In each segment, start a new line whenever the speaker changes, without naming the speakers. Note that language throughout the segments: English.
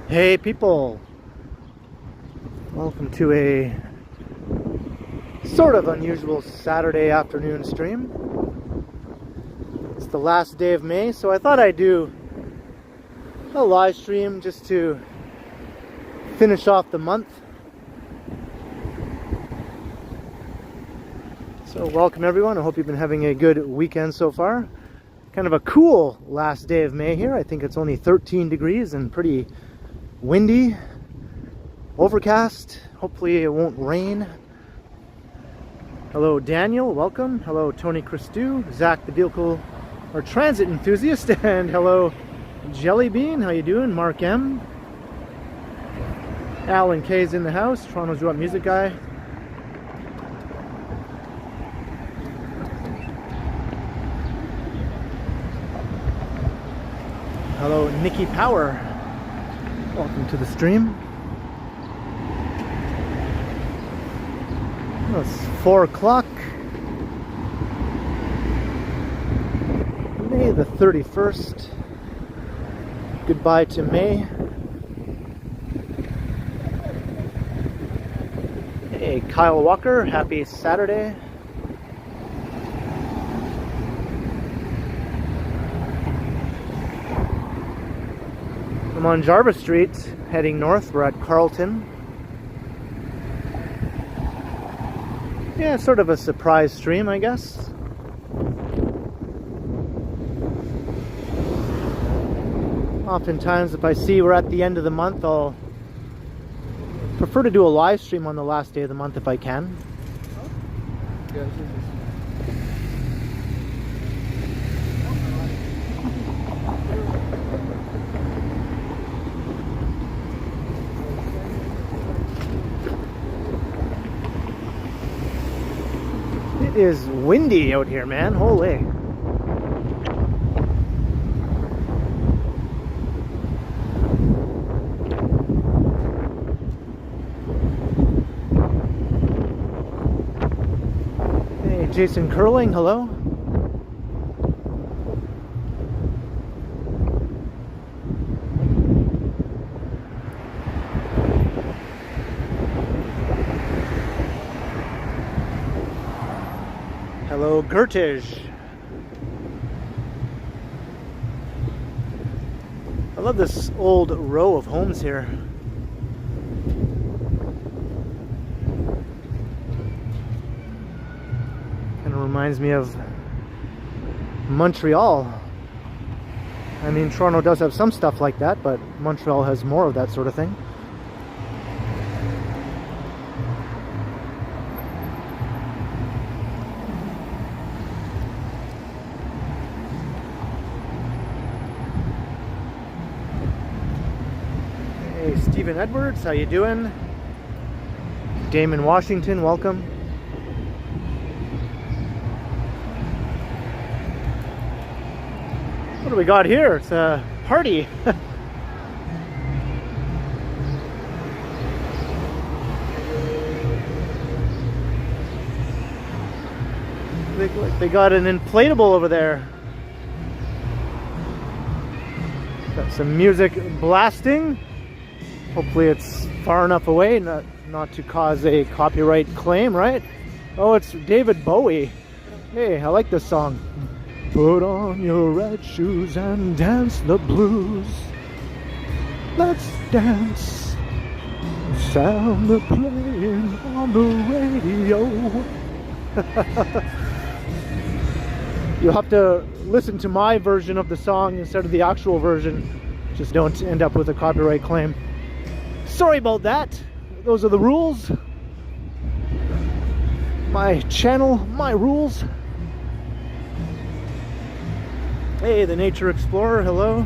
Hey people, welcome to a sort of unusual Saturday afternoon stream. It's the last day of May, so I thought I'd do a live stream just to finish off the month. So welcome everyone, I hope you've been having a good weekend so far. Kind of a cool last day of May here. I think it's only 13 degrees and pretty windy, overcast. Hopefully it won't rain. Hello Daniel, welcome. Hello Tony Christou, Zach the vehicle or transit enthusiast, and hello Jellybean, how you doing? Mark M. Alan K's in the house, Toronto's What Music Guy. Hello Nikki Power, welcome to the stream. Well, it's 4 o'clock, May the 31st. Goodbye to May. Hey Kyle Walker, happy Saturday. I'm on Jarvis Street, heading north. We're at Carlton. Yeah, sort of a surprise stream, I guess. Oftentimes, if I see we're at the end of the month, I'll prefer to do a live stream on the last day of the month if I can. It is windy out here, man. Holy. Hey, Jason Curling, hello. Hello, Gertish. I love this old row of homes here. Kind of reminds me of Montreal. I mean, Toronto does have some stuff like that, but Montreal has more of that sort of thing. Stephen Edwards, how you doing? Damon Washington, welcome. What do we got here? It's a party. They got an inflatable over there. Got some music blasting. Hopefully it's far enough away not to cause a copyright claim, right? Oh, it's David Bowie. Hey, I like this song. Put on your red shoes and dance the blues. Let's dance. Sound the playing on the radio. You'll have to listen to my version of the song instead of the actual version. Just don't end up with a copyright claim. Sorry about that. Those are the rules. My channel, my rules. Hey, the Nature Explorer, hello.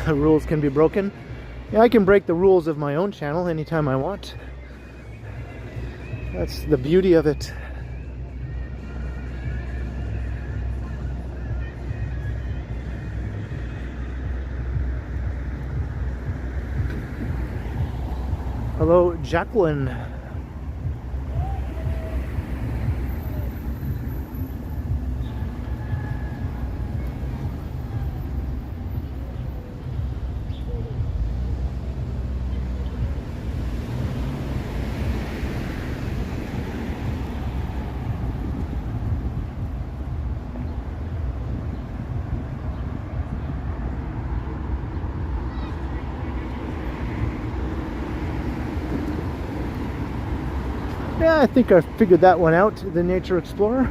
Rules can be broken. Yeah, I can break the rules of my own channel anytime I want. That's the beauty of it. Hello, Jacqueline. Yeah, I think I figured that one out, the Nature Explorer.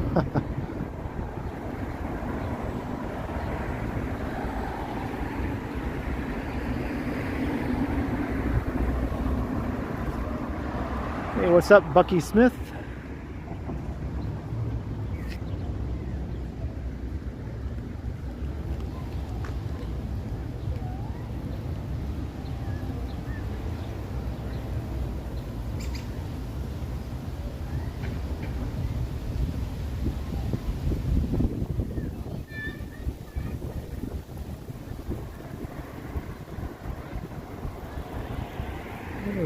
Hey, what's up, Bucky Smith?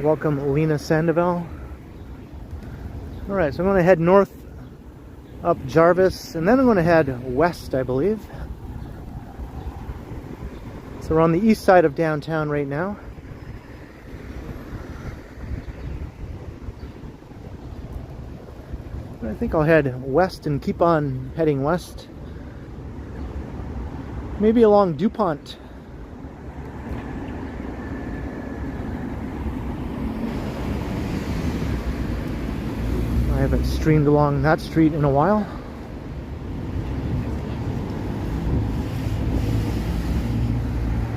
Welcome, Lena Sandoval. Alright, so I'm going to head north up Jarvis, and then I'm going to head west, I believe. So we're on the east side of downtown right now. I think I'll head west and keep on heading west. Maybe along Dupont. I haven't streamed along that street in a while.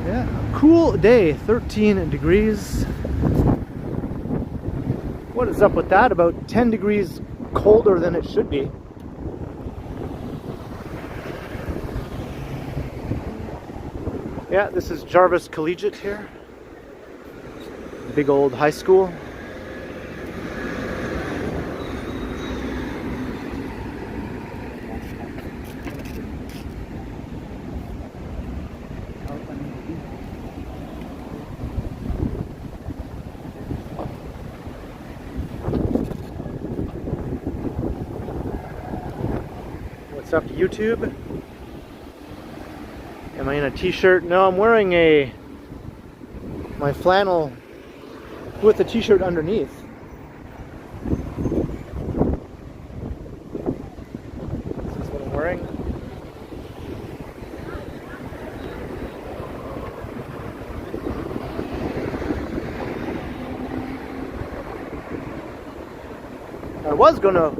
Yeah, cool day, 13 degrees. What is up with that? About 10 degrees colder than it should be. Yeah, this is Jarvis Collegiate here. Big old high school. What's up, YouTube? Am I in a t-shirt? No, I'm wearing my flannel with a t-shirt underneath. This is what I'm wearing. I was gonna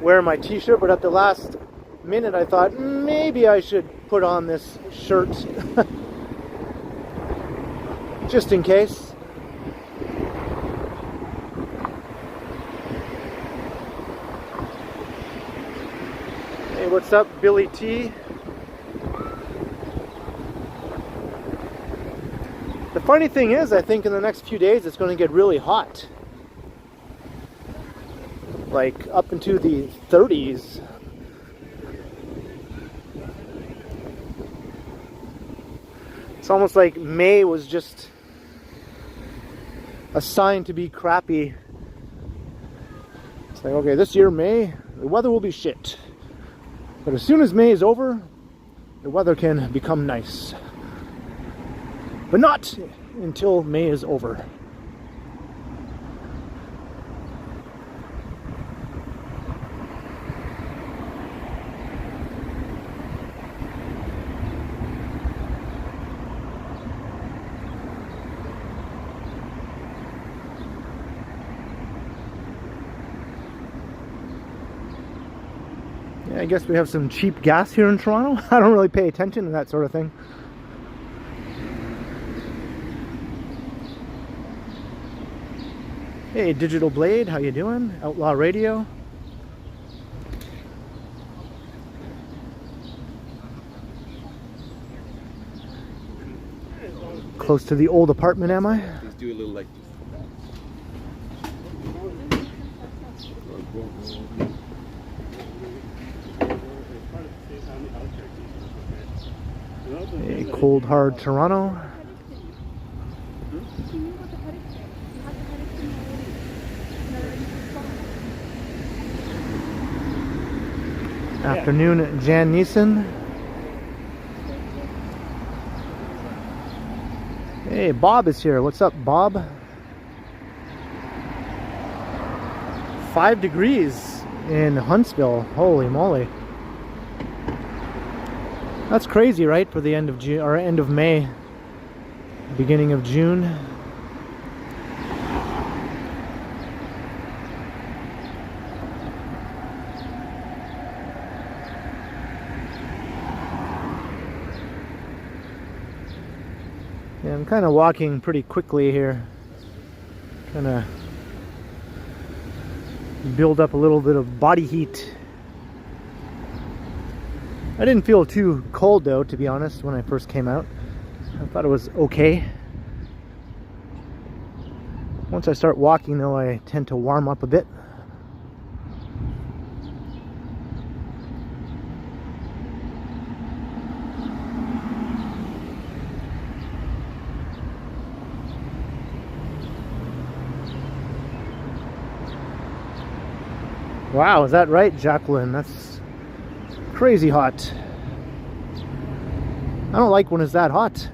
wear my t-shirt, but at the last minute I thought maybe I should put on this shirt just in case. Hey, what's up, Billy T? The funny thing is, I think in the next few days it's going to get really hot, like up into the 30s. It's almost like May was just assigned to be crappy. It's like, okay, this year, May, the weather will be shit. But as soon as May is over, the weather can become nice. But not until May is over. I guess we have some cheap gas here in Toronto. I don't really pay attention to that sort of thing. Hey, Digital Blade, how you doing? Outlaw Radio. Close to the old apartment, am I?
Let's do a little like this.
A cold, hard Toronto. Afternoon, Jan Neeson. Hey, Bob is here. What's up, Bob? 5 degrees in Huntsville. Holy moly. That's crazy, right? For the end of June or end of May, beginning of June. Yeah, I'm kind of walking pretty quickly here. Kind of build up a little bit of body heat. I didn't feel too cold though, to be honest, when I first came out. I thought it was okay. Once I start walking though, I tend to warm up a bit. Wow, is that right, Jacqueline? That's crazy hot. I don't like when it's that hot.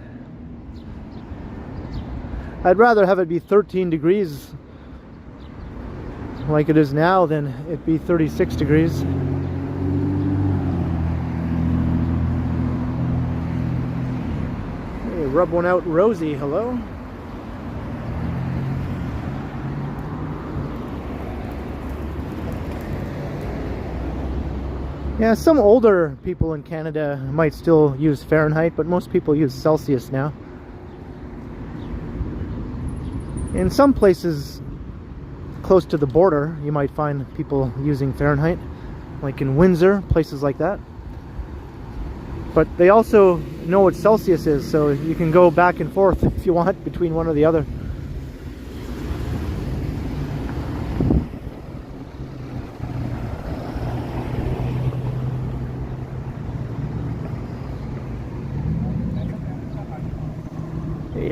I'd rather have it be 13 degrees like it is now than it be 36 degrees. Hey, rub one out, Rosie. Hello. Yeah, some older people in Canada might still use Fahrenheit, but most people use Celsius now. In some places close to the border, you might find people using Fahrenheit, like in Windsor, places like that. But they also know what Celsius is, so you can go back and forth if you want between one or the other.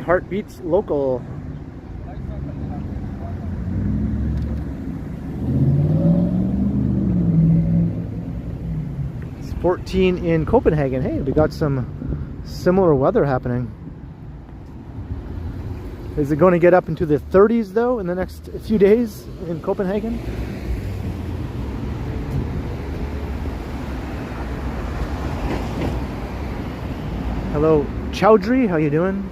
Heartbeats local. It's 14 in Copenhagen. Hey, we got some similar weather happening. Is it going to get up into the 30s though in the next few days in Copenhagen? Hello, Chowdhury, how you doing?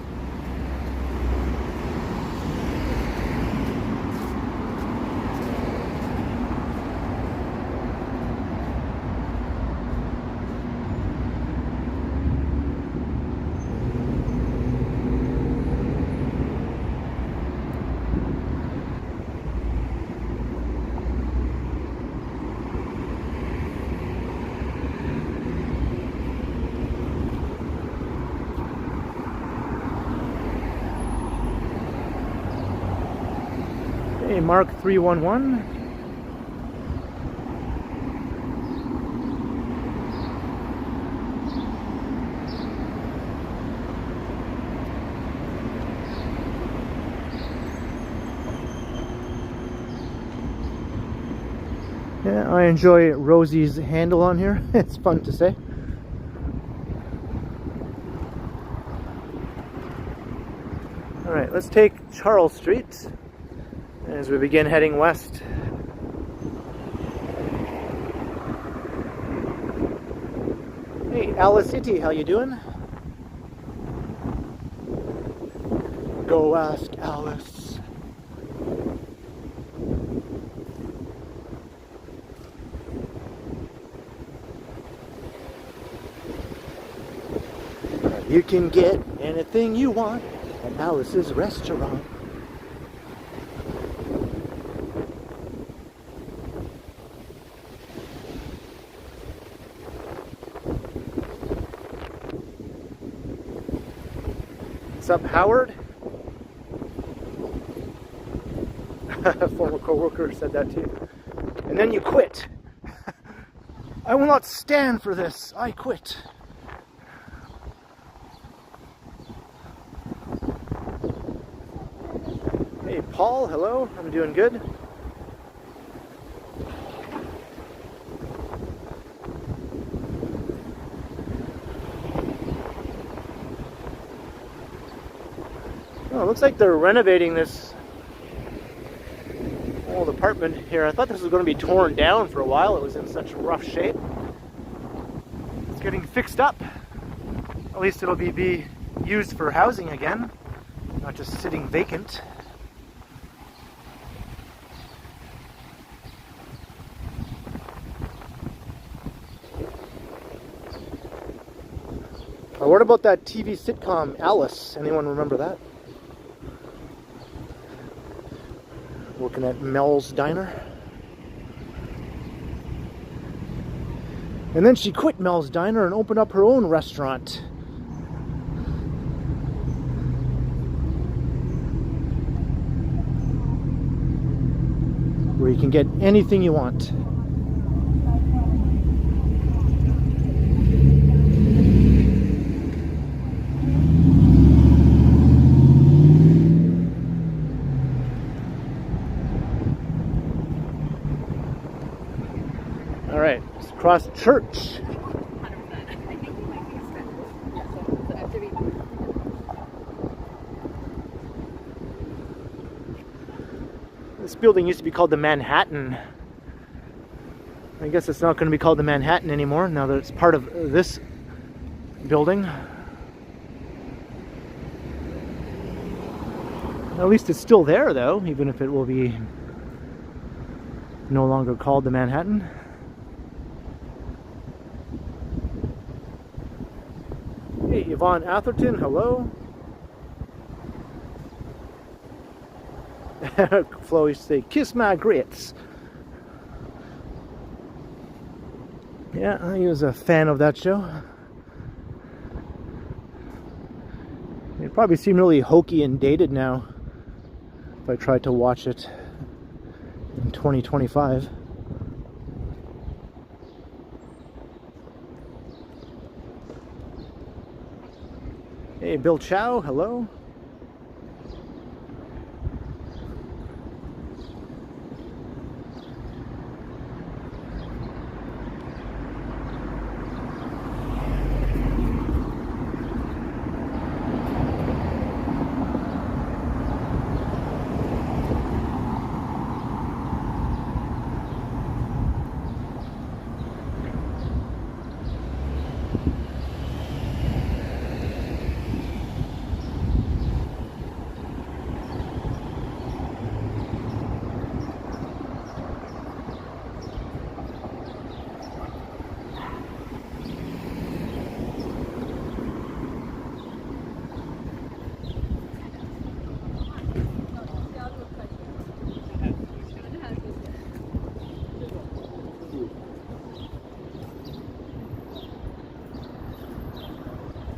Hey, Mark 311. Yeah, I enjoy Rosie's handle on here. It's fun to say. All right, let's take Charles Street as we begin heading west. Hey, Alice City, how you doing? Go ask Alice. You can get anything you want at Alice's restaurant. What's up, Howard? A former co-worker said that too. And then you quit. I will not stand for this. I quit. Hey, Paul, hello. I'm doing good. Oh, it looks like they're renovating this old apartment here. I thought this was going to be torn down for a while. It was in such rough shape. It's getting fixed up. At least it'll be used for housing again, not just sitting vacant. What about that TV sitcom Alice? Anyone remember that? Working at Mel's Diner. And then she quit Mel's Diner and opened up her own restaurant. Where you can get anything you want. All right, let's cross Church. This building used to be called the Manhattan. I guess it's not going to be called the Manhattan anymore now that it's part of this building. At least it's still there though, even if it will be no longer called the Manhattan. Hey, Yvonne Atherton, hello. Flo used to say, kiss my grits. Yeah, he was a fan of that show. It'd probably seem really hokey and dated now if I tried to watch it in 2025. Hey, Bill Chow, hello.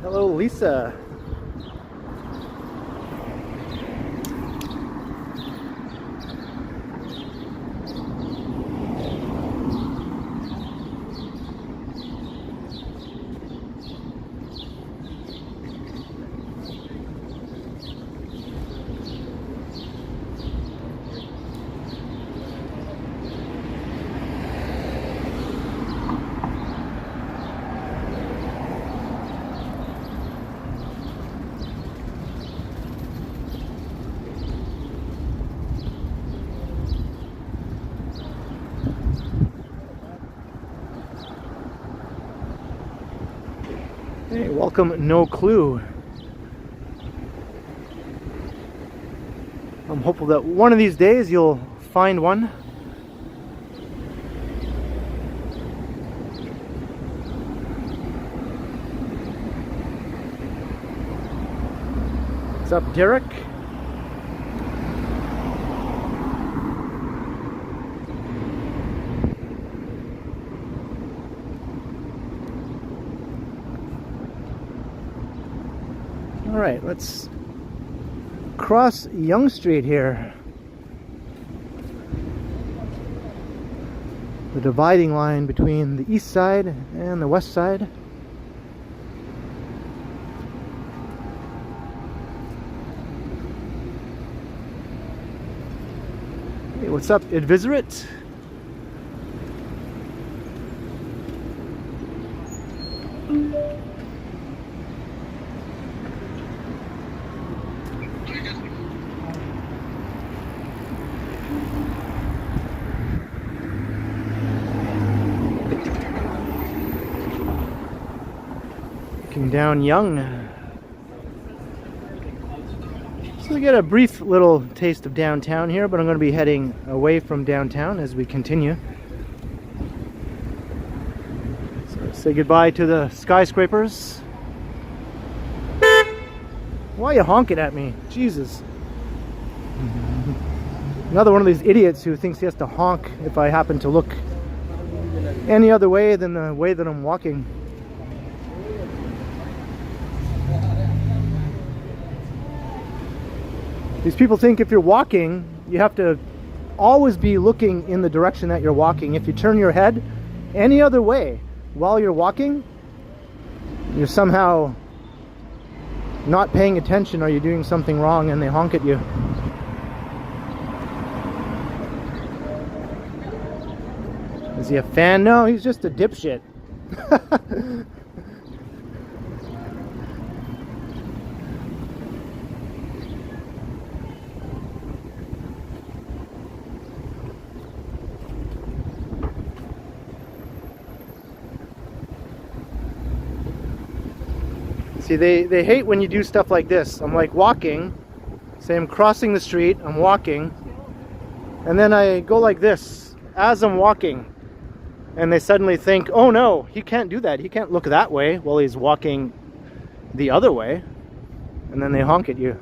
Hello, Lisa. Hey, welcome, No Clue. I'm hopeful that one of these days you'll find one. What's up, Derek? All right, let's cross Young Street here. The dividing line between the east side and the west side. Hey, what's up, Advisorate? down Young. So we get a brief little taste of downtown here, but I'm going to be heading away from downtown as we continue. So say goodbye to the skyscrapers. Why are you honking at me? Jesus. Another one of these idiots who thinks he has to honk if I happen to look any other way than the way that I'm walking. These people think if you're walking, you have to always be looking in the direction that you're walking. If you turn your head any other way while you're walking, you're somehow not paying attention or you're doing something wrong, and they honk at you. Is he a fan? No, he's just a dipshit. See, they hate when you do stuff like this. I'm like walking, say I'm crossing the street, I'm walking, and then I go like this as I'm walking. And they suddenly think, oh no, he can't do that. He can't look that way while he's walking the other way. And then they honk at you.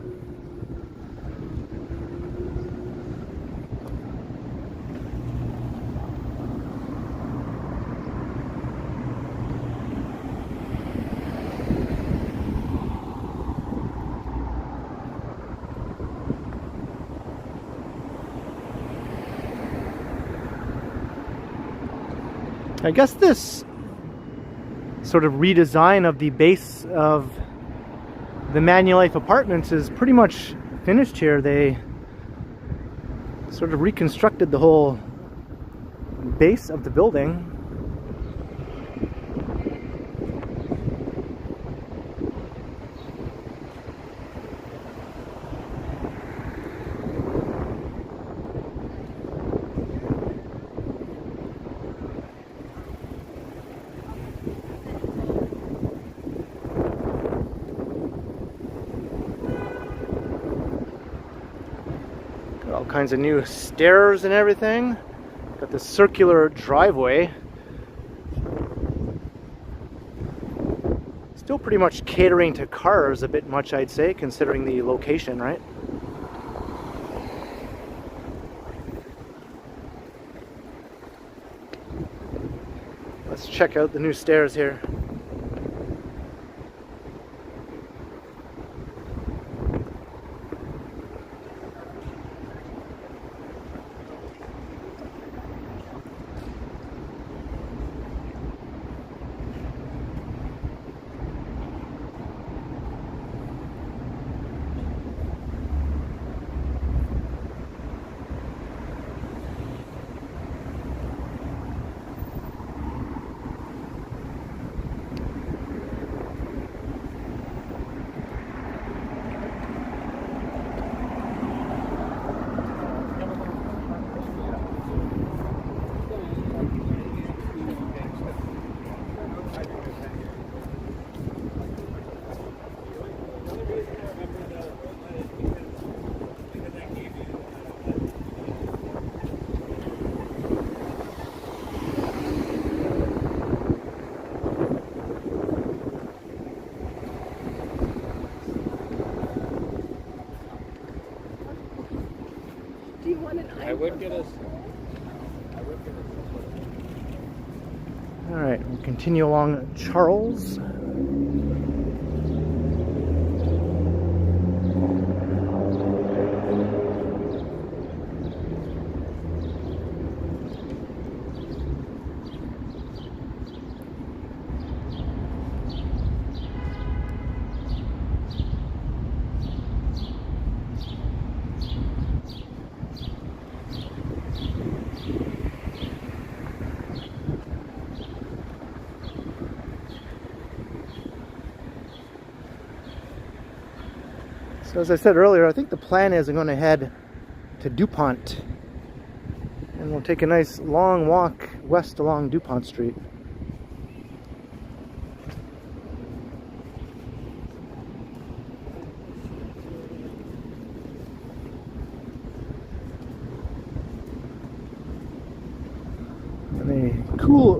I guess this sort of redesign of the base of the Manulife Apartments is pretty much finished here. They sort of reconstructed the whole base of the building. All kinds of new stairs and everything. Got the circular driveway. Still pretty much catering to cars a bit much, I'd say, considering the location, right? Let's check out the new stairs here.
I would get us.
All right, we'll continue along Charles. So as I said earlier, I think the plan is I'm going to head to Dupont, and we'll take a nice long walk west along Dupont Street.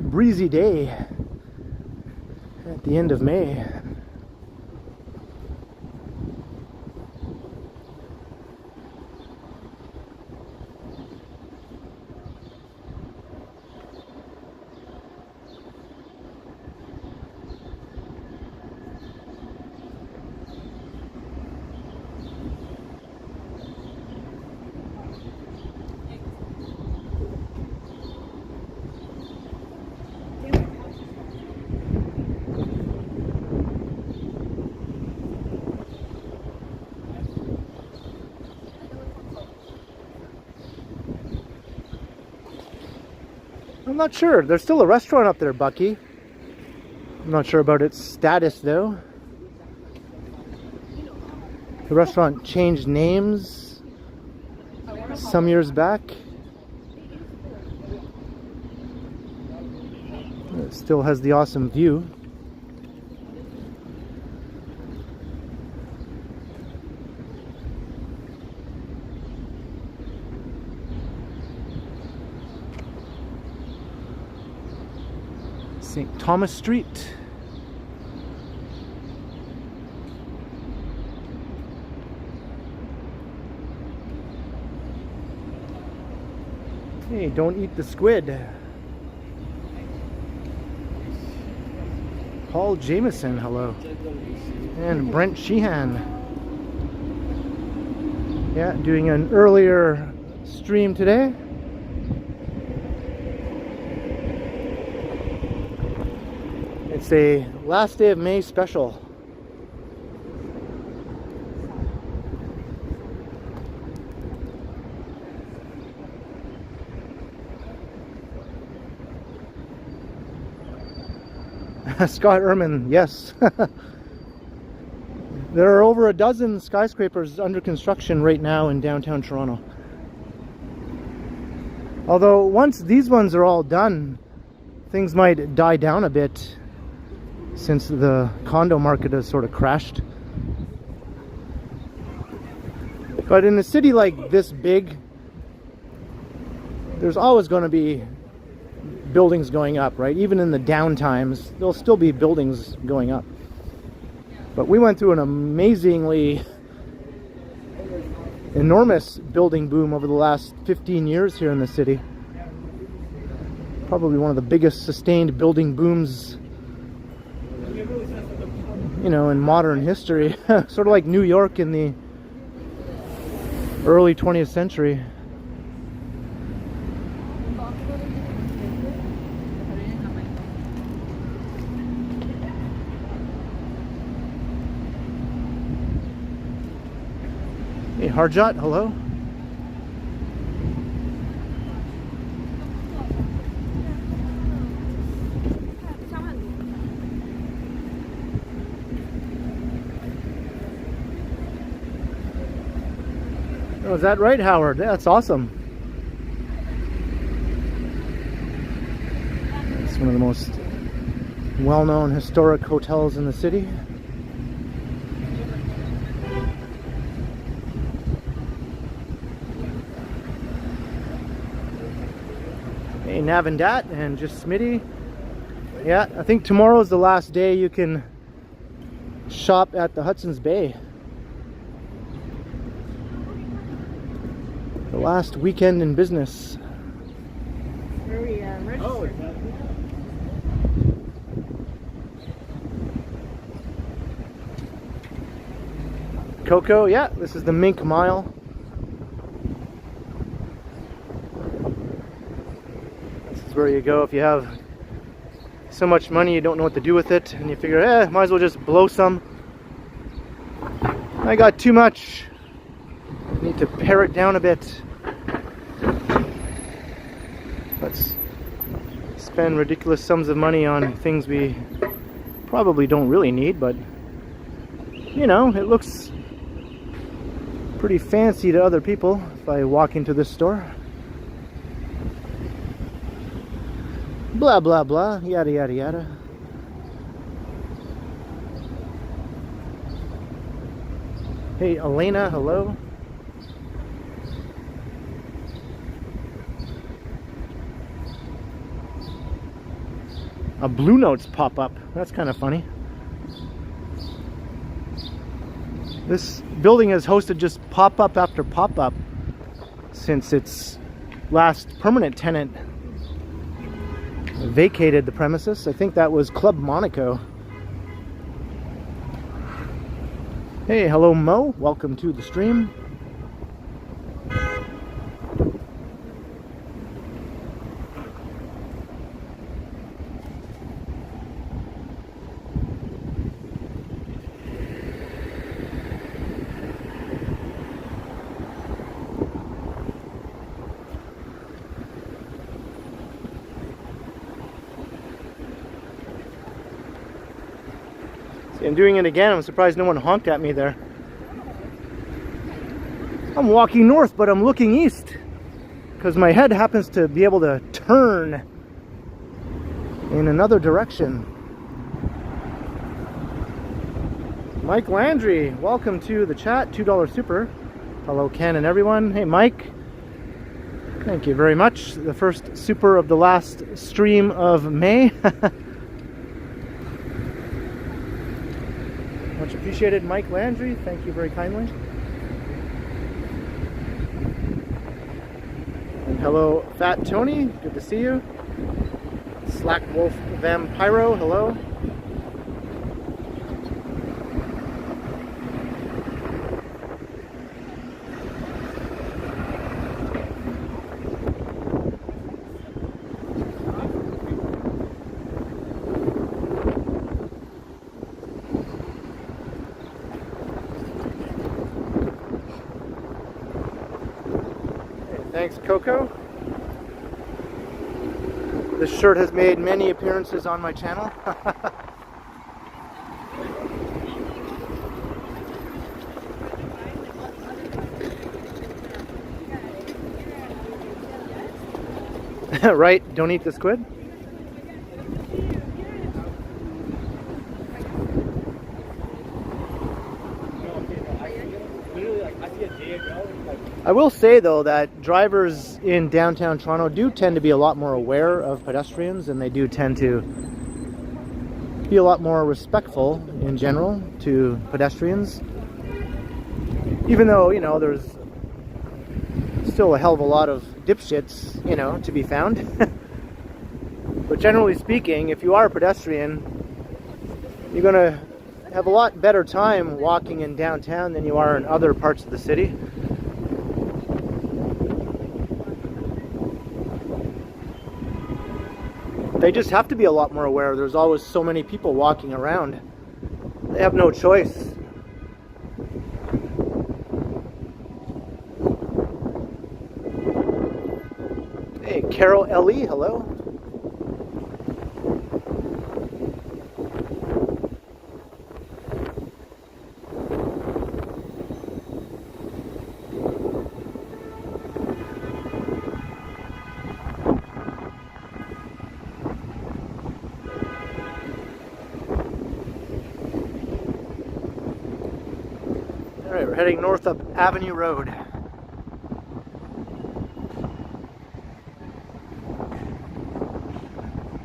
breezy day at the end of May. I'm not sure. There's still a restaurant up there, Bucky. I'm not sure about its status though. The restaurant changed names some years back. It still has the awesome view. St. Thomas Street. Hey, don't eat the squid. Paul Jameson, hello. And Brent Sheehan. Yeah, doing an earlier stream today. It's a last day of May special. Scott Ehrman, yes. There are over a dozen skyscrapers under construction right now in downtown Toronto. Although once these ones are all done, things might die down a bit, since the condo market has sort of crashed. But in a city like this big, there's always going to be buildings going up, right? Even in the down times, there'll still be buildings going up. But we went through an amazingly enormous building boom over the last 15 years here in the city. Probably one of the biggest sustained building booms, you know, in modern history. Sort of like New York in the early 20th century. Hey, Harjot, hello. Oh, is that right, Howard? Yeah, that's awesome. It's one of the most well-known historic hotels in the city. Hey, Nav and Dat, and just Smitty. Yeah, I think tomorrow is the last day you can shop at the Hudson's Bay. The last weekend in business.
Where we registered.
Coco, yeah, this is the Mink Mile. This is where you go if you have so much money you don't know what to do with it, and you figure, might as well just blow some. I got too much. I need to pare it down a bit. Let's spend ridiculous sums of money on things we probably don't really need, but you know, it looks pretty fancy to other people if I walk into this store. Blah blah blah, yada yada yada. Hey Elena, hello. a Blue Notes pop-up. That's kind of funny. This building has hosted just pop-up after pop-up since its last permanent tenant vacated the premises. I think that was Club Monaco. Hey, hello Mo, welcome to the stream. I'm doing it again. I'm surprised no one honked at me there. I'm walking north, but I'm looking east because my head happens to be able to turn in another direction. Mike Landry, welcome to the chat. $2 super. Hello, Ken and everyone. Hey, Mike. Thank you very much. The first super of the last stream of May. Much appreciated, Mike Landry. Thank you very kindly. And hello, Fat Tony. Good to see you. Slack Wolf Vampiro. Hello. Thanks, Coco. This shirt has made many appearances on my channel. Right? Don't eat the squid? I will say though that drivers in downtown Toronto do tend to be a lot more aware of pedestrians, and they do tend to be a lot more respectful in general to pedestrians. Even though, you know, there's still a hell of a lot of dipshits, you know, to be found. But generally speaking, if you are a pedestrian, you're gonna have a lot better time walking in downtown than you are in other parts of the city. They just have to be a lot more aware. There's always so many people walking around. They have no choice. Hey, Carol Ellie, hello. Alright, we're heading north up Avenue Road.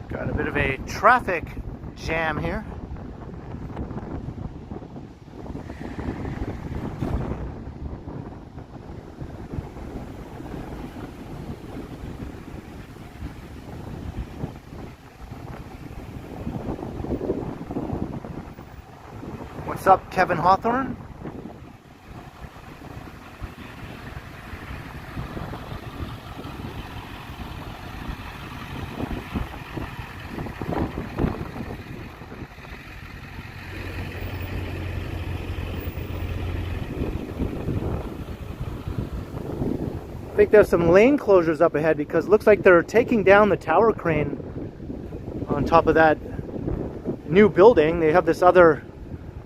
Got a bit of a traffic jam here. What's up, Kevin Hawthorne? I think there's some lane closures up ahead because it looks like they're taking down the tower crane on top of that new building. They have this other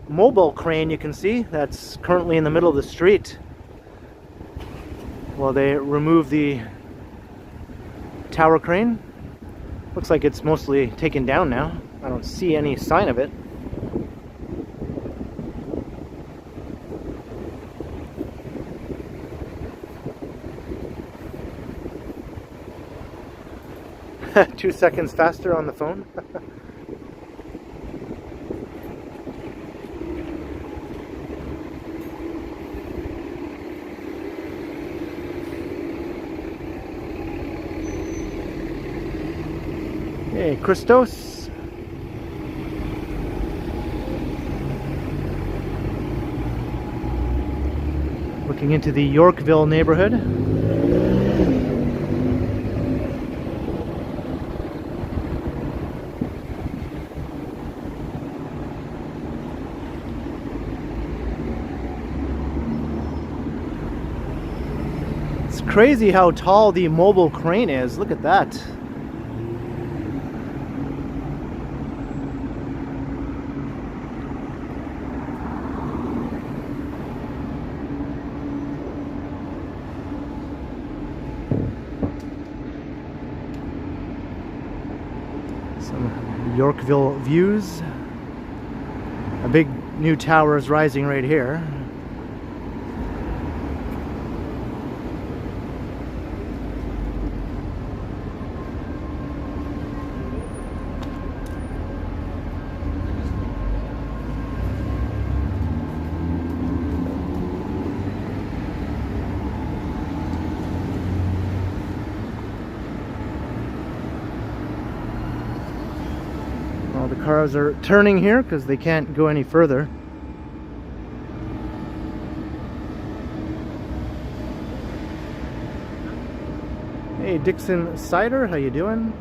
mobile crane you can see that's currently in the middle of the street. Well, they remove the tower crane. Looks like it's mostly taken down now. I don't see any sign of it. Two seconds faster on the phone. Hey, Christos. Looking into the Yorkville neighborhood. It's crazy how tall the mobile crane is. Look at that. Some Yorkville views. A big new tower is rising right here. All the cars are turning here because they can't go any further. Hey, Dixon Cider, how you doing?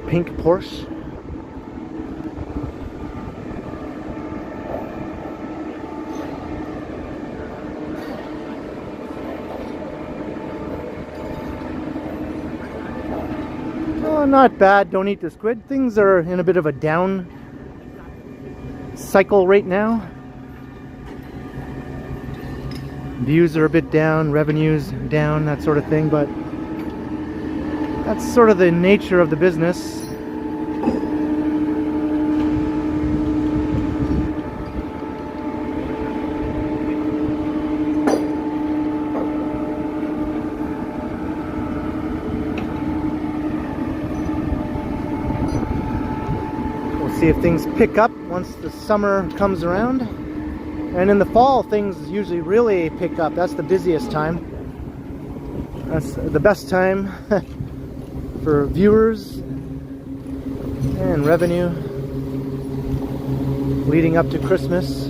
Pink Porsche. Oh, not bad. Don't eat the squid. Things are in a bit of a down cycle right now. Views are a bit down, revenues down, that sort of thing, but that's sort of the nature of the business. We'll see if things pick up once the summer comes around. And in the fall, things usually really pick up. That's the busiest time. That's the best time for viewers and revenue leading up to Christmas.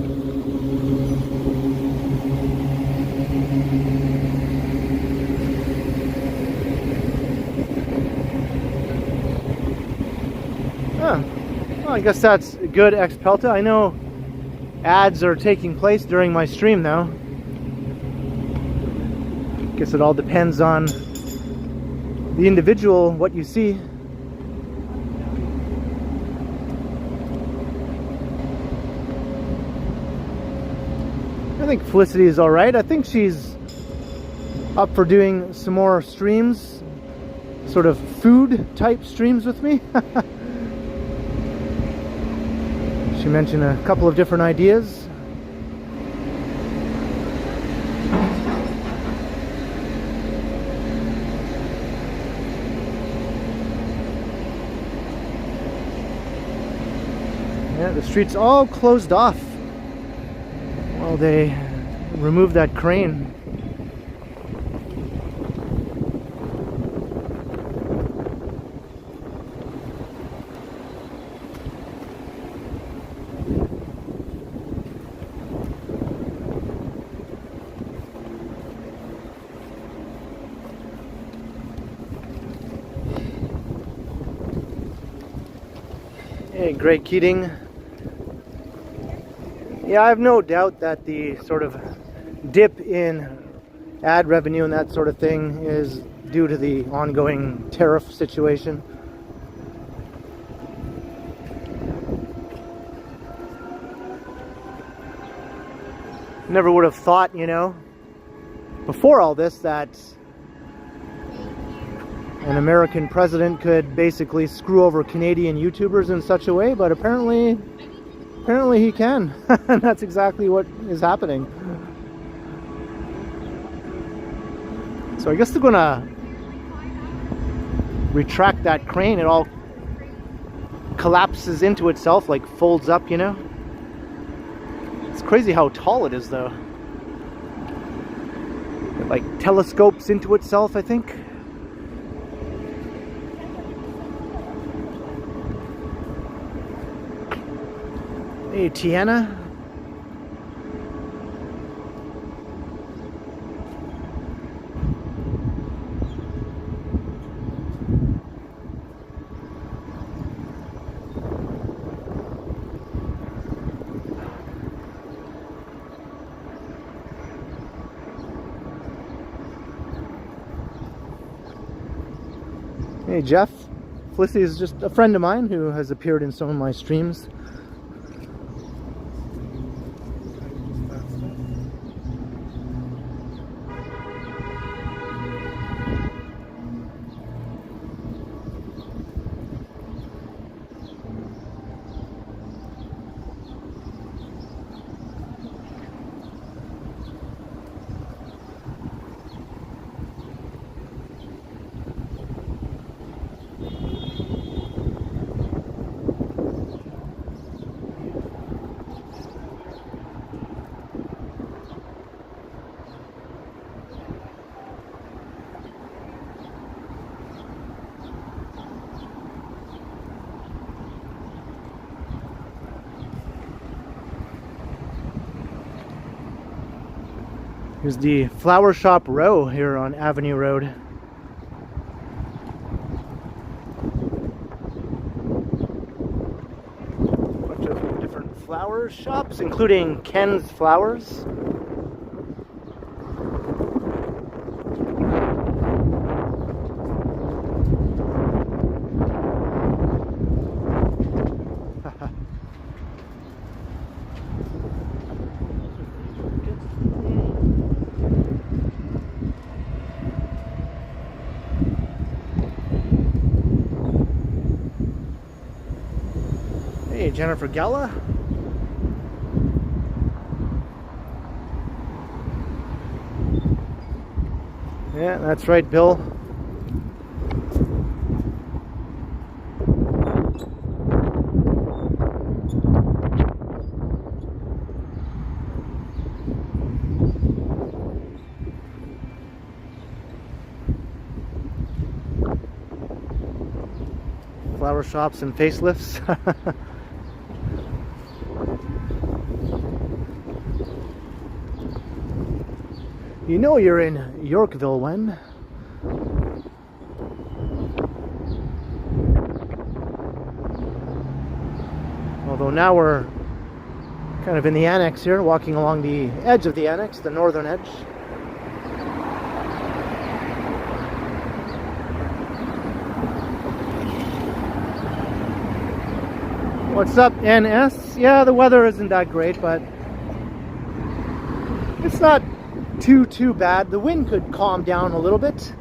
Well, I guess that's good, Xpelta. I know ads are taking place during my stream now. Guess it all depends on the individual, what you see. I think Felicity is alright. I think she's up for doing some more streams, sort of food type streams with me. She mentioned a couple of different ideas. Yeah, the street's all closed off while they remove that crane. Hey, Greg Keating. Yeah, I have no doubt that the sort of dip in ad revenue and that sort of thing is due to the ongoing tariff situation. Never would have thought, you know, before all this that an American president could basically screw over Canadian YouTubers in such a way, but apparently he can. And that's exactly what is happening. So I guess they're gonna retract that crane. It all collapses into itself, like folds up, you know. It's crazy how tall it is though. It like telescopes into itself, I think. Hey, Tiana. Hey, Jeff. Felicity is just a friend of mine who has appeared in some of my streams. Here's the flower shop row here on Avenue Road. Bunch of different flower shops, including Ken's Flowers. Hey, Jennifer Gala. Yeah, that's right, Bill. Flower shops and facelifts. You know you're in Yorkville when? Although now we're kind of in the annex here, walking along the edge of the annex, the northern edge. What's up, NS? Yeah, the weather isn't that great, but it's not too bad. The wind could calm down a little bit.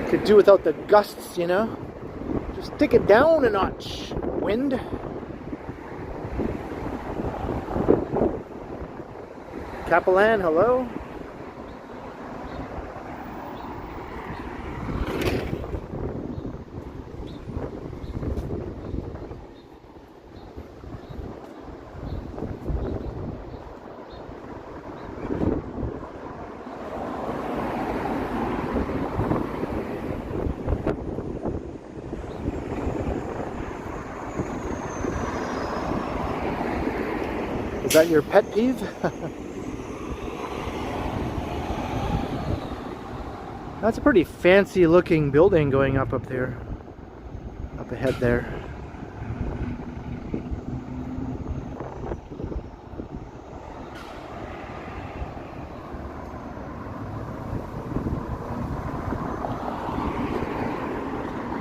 Could do without the gusts, you know. Just take it down a notch, wind. Capellan, hello. Is that your pet peeve? That's a pretty fancy looking building going up there. Up ahead there.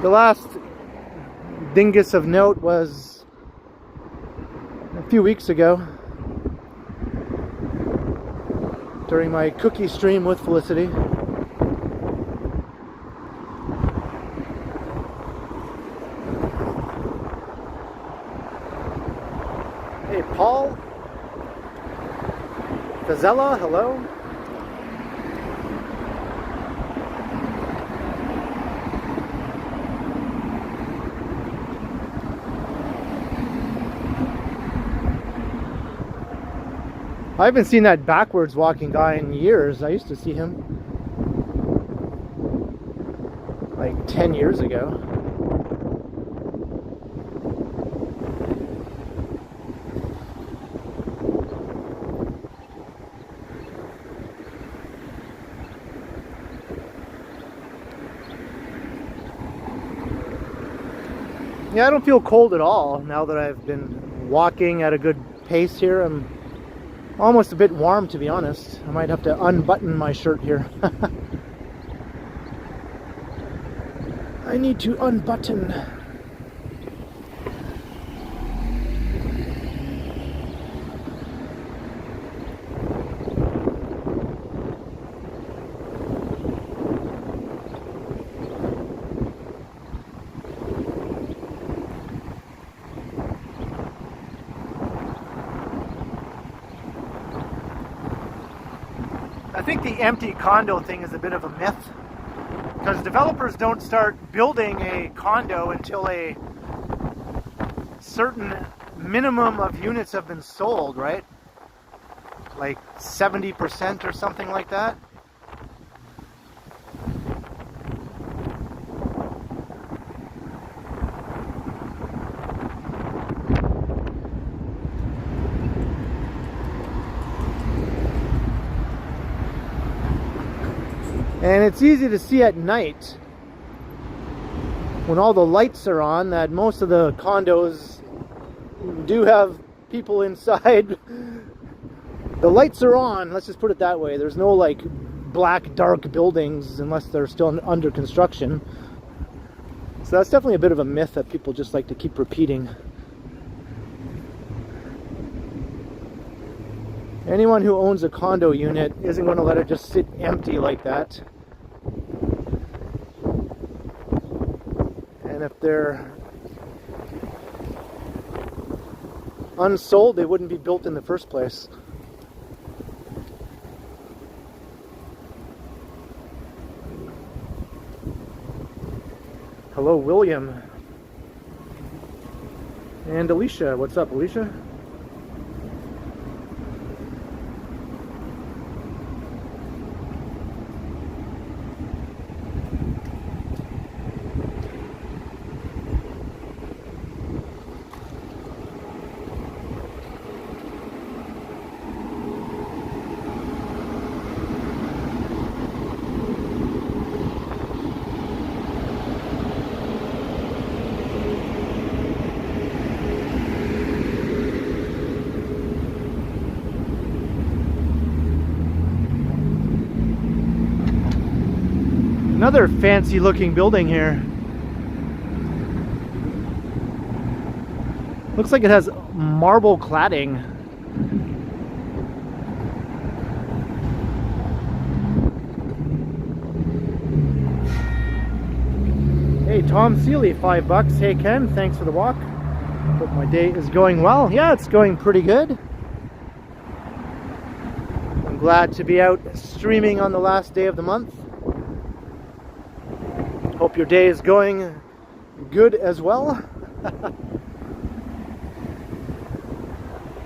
The last dingus of note was a few weeks ago during my cookie stream with Felicity. Hey, Paul. Fazella, hello. I haven't seen that backwards walking guy in years. I used to see him like 10 years ago. Yeah, I don't feel cold at all now that I've been walking at a good pace here. I'm almost a bit warm, to be honest. I might have to unbutton my shirt here. I need to unbutton. I think the empty condo thing is a bit of a myth, because developers don't start building a condo until a certain minimum of units have been sold, right? Like 70% or something like that. And it's easy to see at night when all the lights are on that most of the condos do have people inside. The lights are on, let's just put it that way. There's no like black dark buildings unless they're still under construction. So that's definitely a bit of a myth that people just like to keep repeating. Anyone who owns a condo unit isn't going to let it just sit empty like that. And if they're unsold, they wouldn't be built in the first place. Hello, William. And Alicia. What's up, Alicia? Another fancy looking building here. Looks like it has marble cladding. Hey, Tom Seeley, $5. Hey Ken, thanks for the walk. Hope my day is going well. Yeah, it's going pretty good. I'm glad to be out streaming on the last day of the month. Hope your day is going good as well.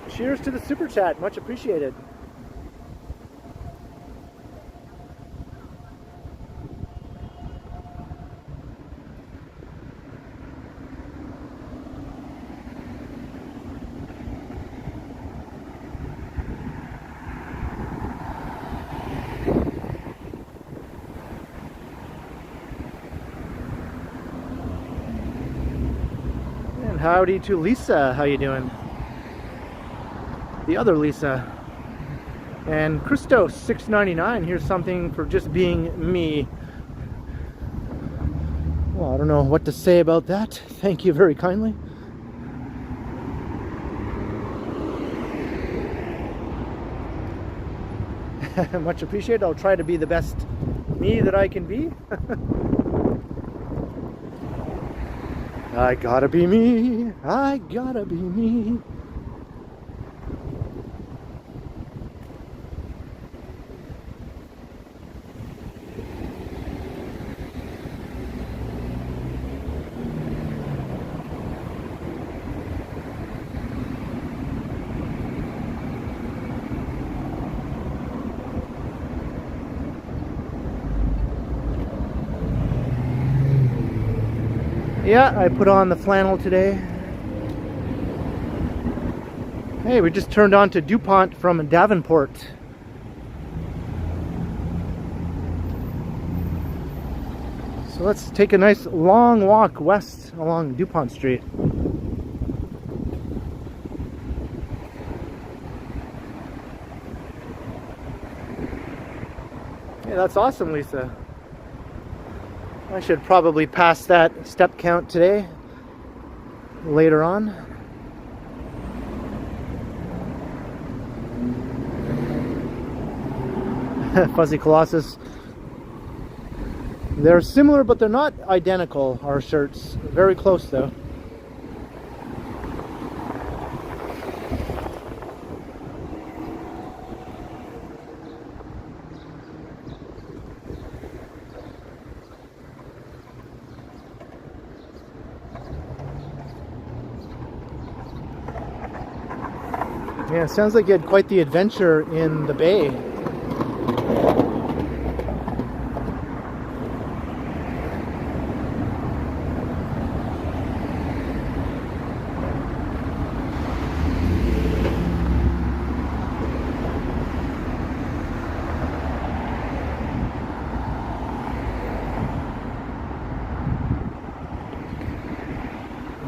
Cheers to the super chat, much appreciated. Howdy to Lisa, how you doing? The other Lisa. And Christos 6.99, here's something for just being me. Well, I don't know what to say about that. Thank you very kindly. Much appreciated. I'll try to be the best me that I can be. I gotta be me. I gotta be me. Yeah, I put on the flannel today. Hey, we just turned on to Dupont from Davenport. So let's take a nice long walk west along Dupont Street. Hey, that's awesome, Lisa. I should probably pass that step count today, later on. Fuzzy Colossus. They're similar, but they're not identical, our shirts. Very close, though. Yeah, it sounds like you had quite the adventure in the bay.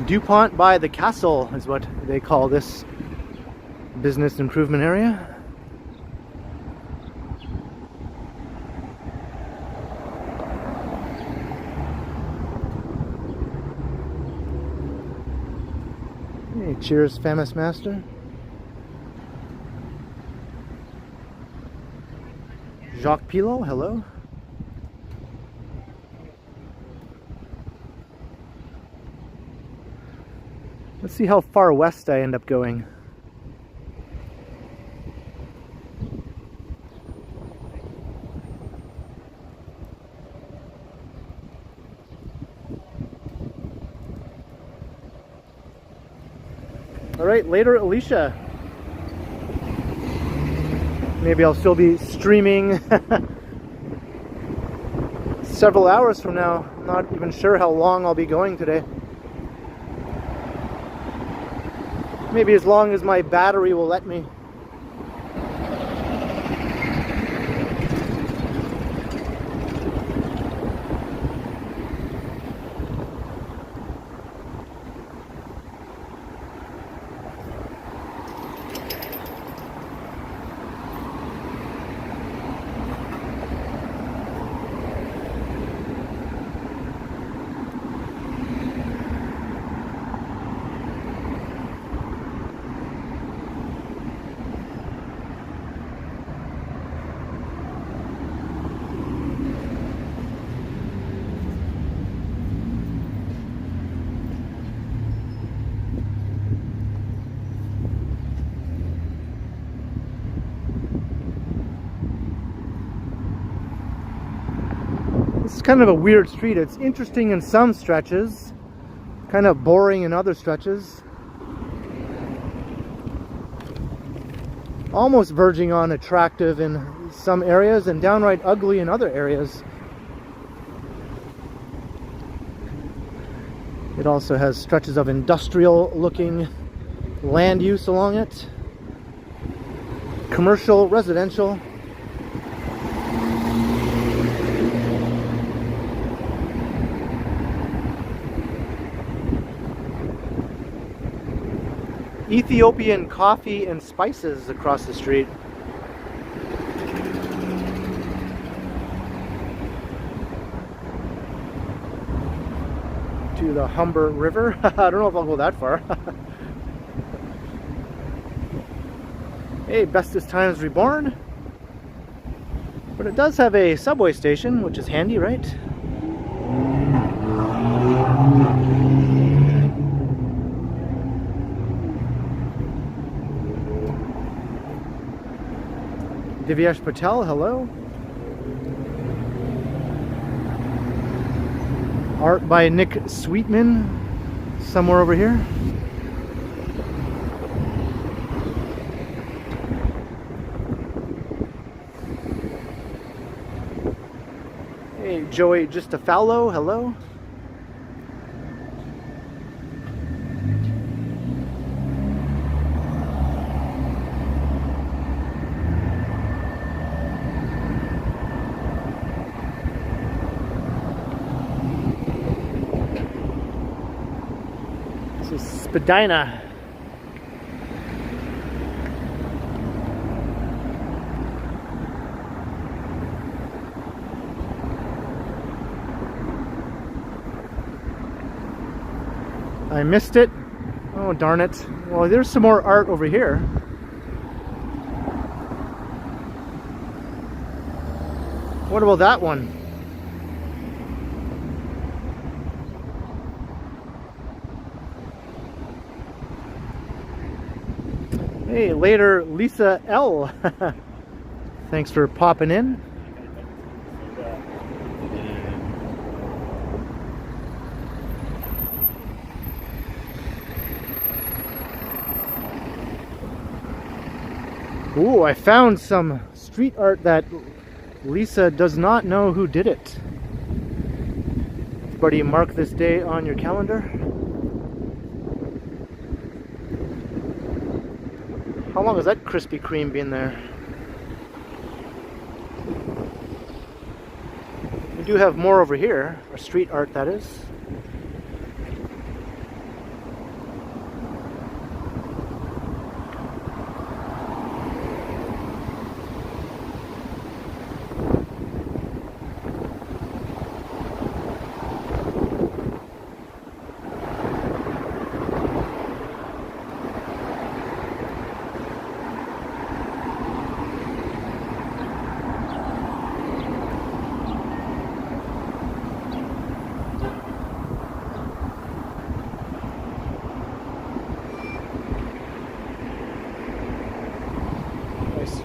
Dupont by the Castle is what they call this business improvement area. Hey, cheers, famous master. Jacques Pilot, hello. Let's see how far west I end up going. Alright, later Alicia. Maybe I'll still be streaming several hours from now. I'm not even sure how long I'll be going today. Maybe as long as my battery will let me. It's kind of a weird street. It's interesting in some stretches, kind of boring in other stretches. Almost verging on attractive in some areas and downright ugly in other areas. It also has stretches of industrial looking land use along it. Commercial, residential. Ethiopian coffee and spices across the street. to the Humber River. I don't know if I'll go that far. Hey, Bestest Times Reborn. But it does have a subway station, which is handy, right? Divyesh Patel, hello. Art by Nick Sweetman, somewhere over here. Hey, Joey Justafallo, hello. This is Spadina. I missed it. Oh, darn it. Well, there's some more art over here. What about that one? Hey, later, Lisa L. Thanks for popping in. Ooh, I found some street art that Lisa does not know who did it. Buddy, mark this day on your calendar. How long has that Krispy Kreme been there? We do have more over here, or street art that is.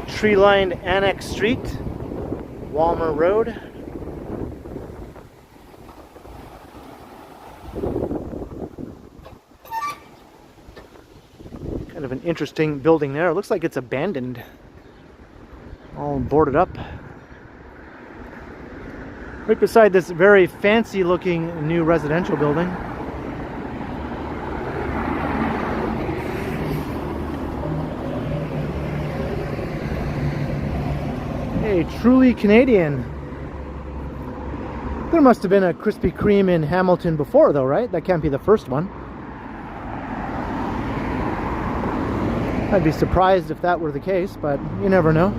Tree-lined Annex Street, Walmer Road. Kind of an interesting building there. It looks like it's abandoned, all boarded up. Right beside this very fancy-looking new residential building. Hey, truly Canadian. There must have been a Krispy Kreme in Hamilton before though, right? That can't be the first one. I'd be surprised if that were the case, but you never know.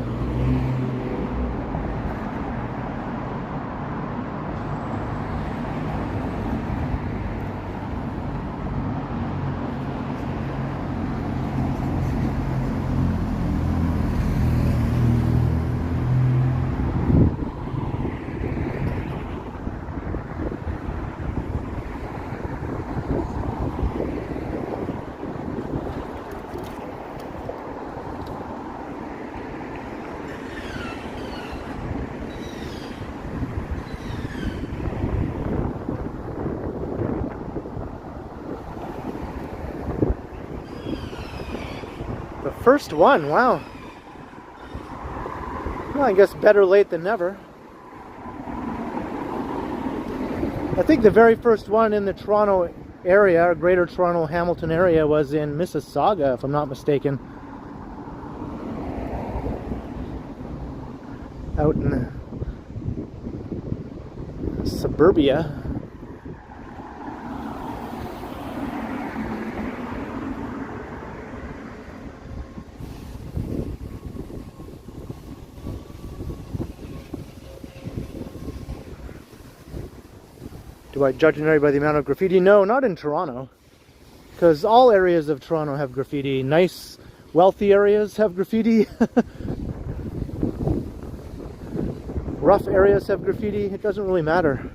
First one, wow. Well, I guess better late than never. I think the very first one in the Toronto area, or Greater Toronto Hamilton area, was in Mississauga, if I'm not mistaken. Out in suburbia. Do I judge an area by the amount of graffiti? No, not in Toronto. Because all areas of Toronto have graffiti. Nice, wealthy areas have graffiti. Rough areas have graffiti. It doesn't really matter.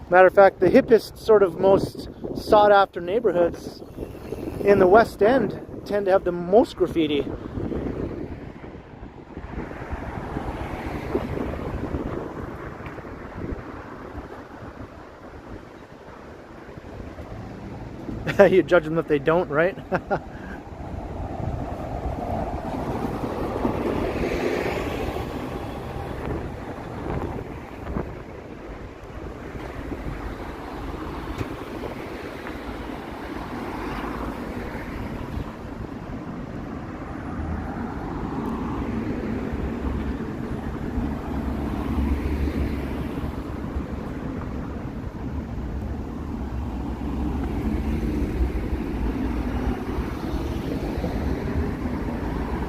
Matter of fact, the hippest, sort of most sought after neighborhoods in the West End tend to have the most graffiti. You judge them if they don't, right?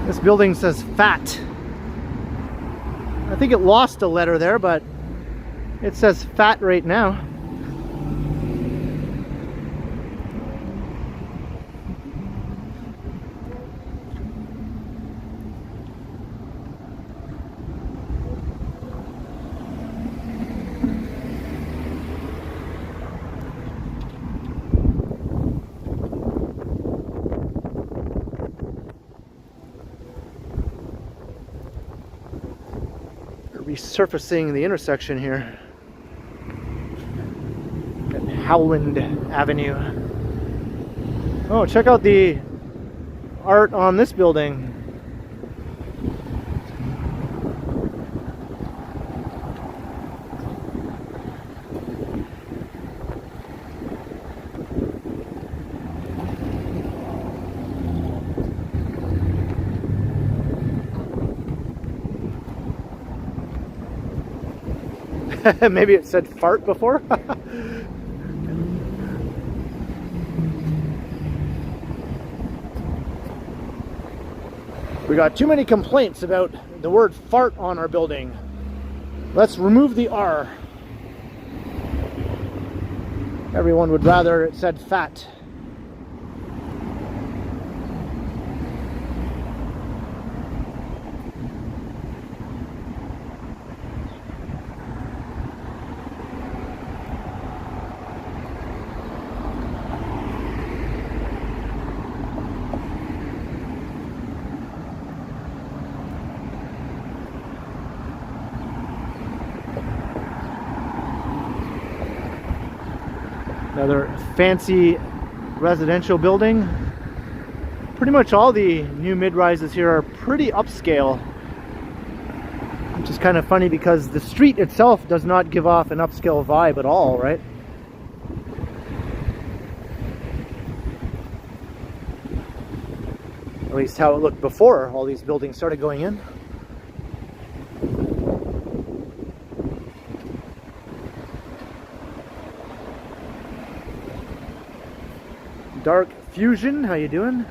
This building says fat. I think it lost a letter there, but it says fat right now. Resurfacing the intersection here at Howland Avenue. Oh, check out the art on this building. Maybe it said fart before. We got too many complaints about the word fart on our building. Let's remove the R. Everyone would rather it said fat. Another fancy residential building. Pretty much all the new mid-rises here are pretty upscale, which is kind of funny because the street itself does not give off an upscale vibe at all, right? At least how it looked before all these buildings started going in. Dark Fusion, how you doing?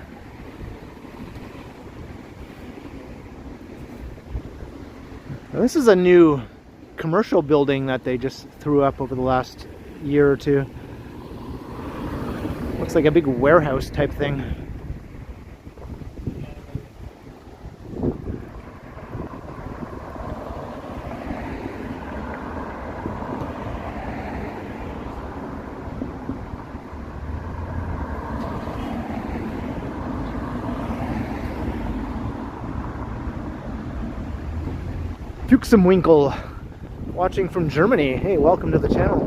Now, this is a new commercial building that they just threw up over the last year or two. Looks like a big warehouse type thing. Winkle, watching from Germany. Hey, welcome to the channel.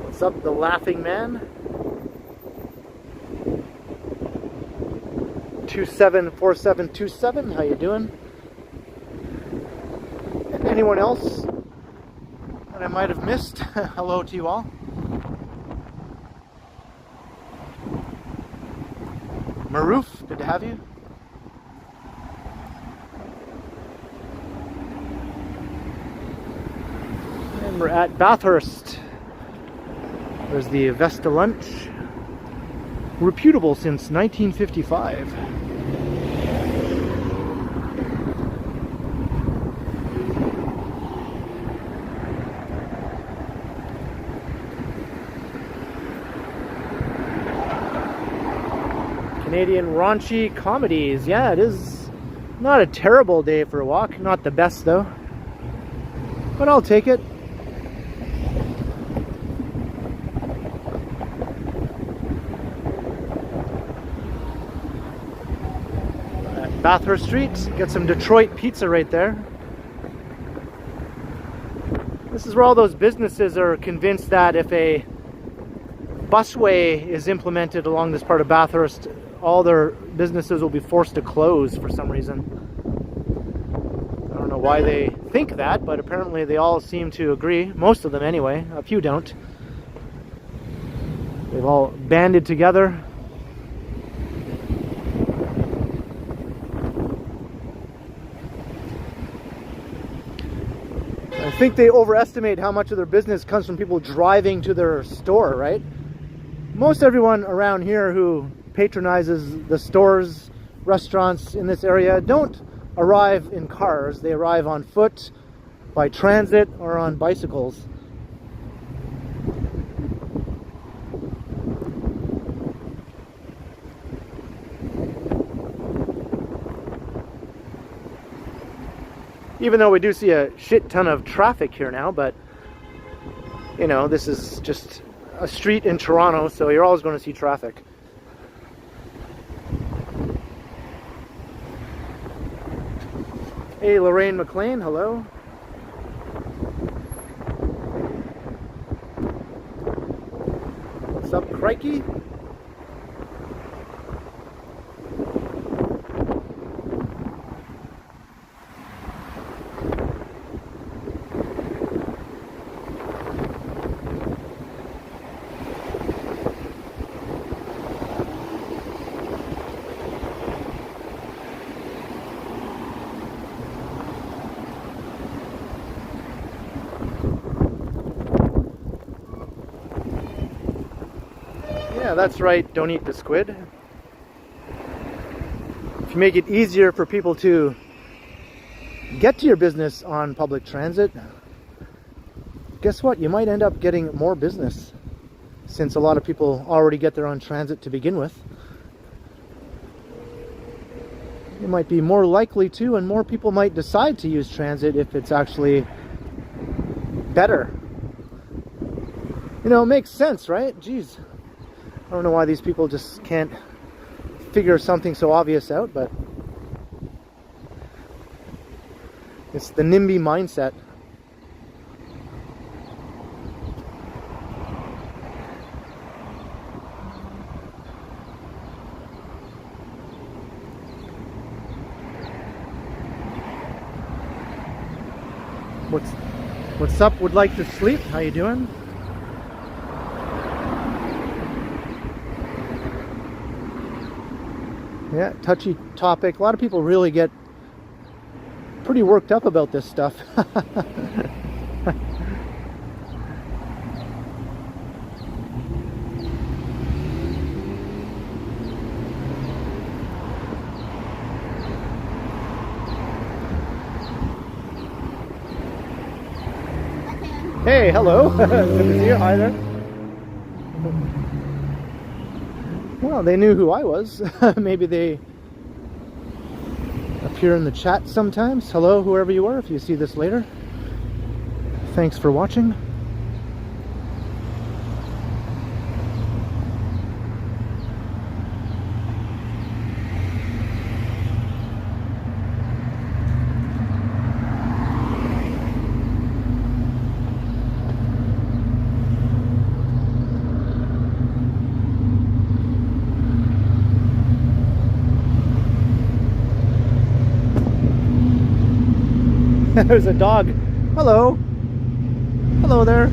What's up, the Laughing Man? 274727, how you doing? And anyone else I might have missed? Hello to you all. Maroof, good to have you. And we're at Bathurst. There's the Vesta Lunch, reputable since 1955. Canadian raunchy comedies. Yeah, it is not a terrible day for a walk. Not the best though, but I'll take it. Bathurst Street, get some Detroit pizza right there. This is where all those businesses are convinced that if a busway is implemented along this part of Bathurst, all their businesses will be forced to close for some reason. I don't know why they think that, but apparently they all seem to agree. Most of them anyway, a few don't. They've all banded together. I think they overestimate how much of their business comes from people driving to their store, right? Most everyone around here who patronizes the stores, restaurants in this area don't arrive in cars. They arrive on foot, by transit, or on bicycles. Even though we do see a shit ton of traffic here now, but you know, this is just a street in Toronto, so you're always going to see traffic. Hey, Lorraine McLean, hello. What's up, crikey? Yeah, that's right, don't eat the squid. If you make it easier for people to get to your business on public transit, guess what? You might end up getting more business, since a lot of people already get there on transit to begin with. You might be more likely to, and more people might decide to use transit if it's actually better. You know, it makes sense, right? Jeez. I don't know why these people just can't figure something so obvious out, but it's the NIMBY mindset. What's up? Would like to sleep? How you doing? Yeah, touchy topic. A lot of people really get pretty worked up about this stuff. Hey, hello. Good to see you. Hi there. Well, they knew who I was. Maybe they appear in the chat sometimes. Hello, whoever you are, if you see this later. Thanks for watching. There's a dog. Hello. Hello there.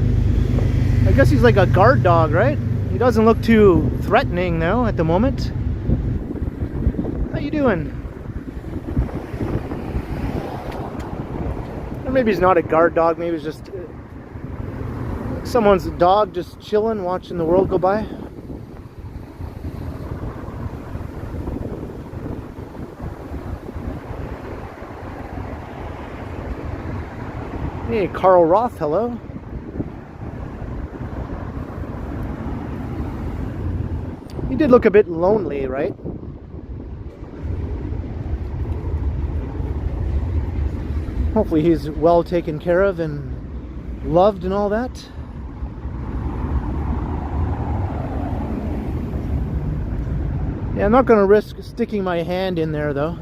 I guess he's like a guard dog, right? He doesn't look too threatening though at the moment. How you doing? Or maybe he's not a guard dog, maybe he's just Someone's dog just chilling, watching the world go by. Hey, Carl Roth, hello. He did look a bit lonely, right? Hopefully he's well taken care of and loved and all that. Yeah, I'm not going to risk sticking my hand in there though.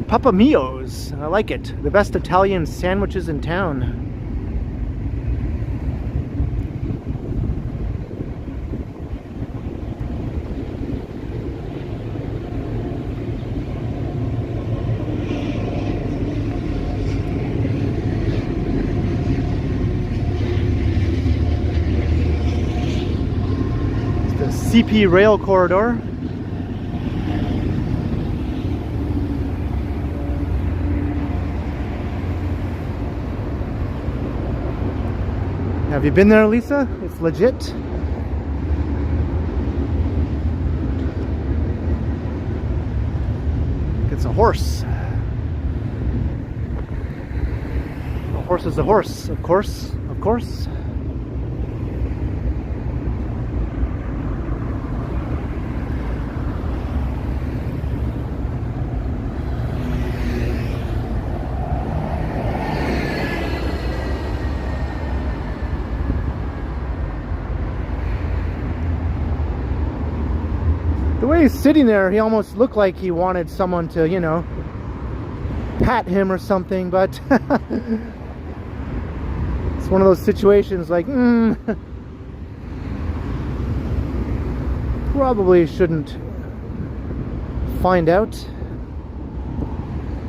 Papa Mio's, I like it. The best Italian sandwiches in town. It's the CP rail corridor. Have you been there, Lisa? It's legit. It's a horse. A horse is a horse, of course, of course. The way he's sitting there, he almost looked like he wanted someone to, you know, pat him or something, but it's one of those situations like, probably shouldn't find out.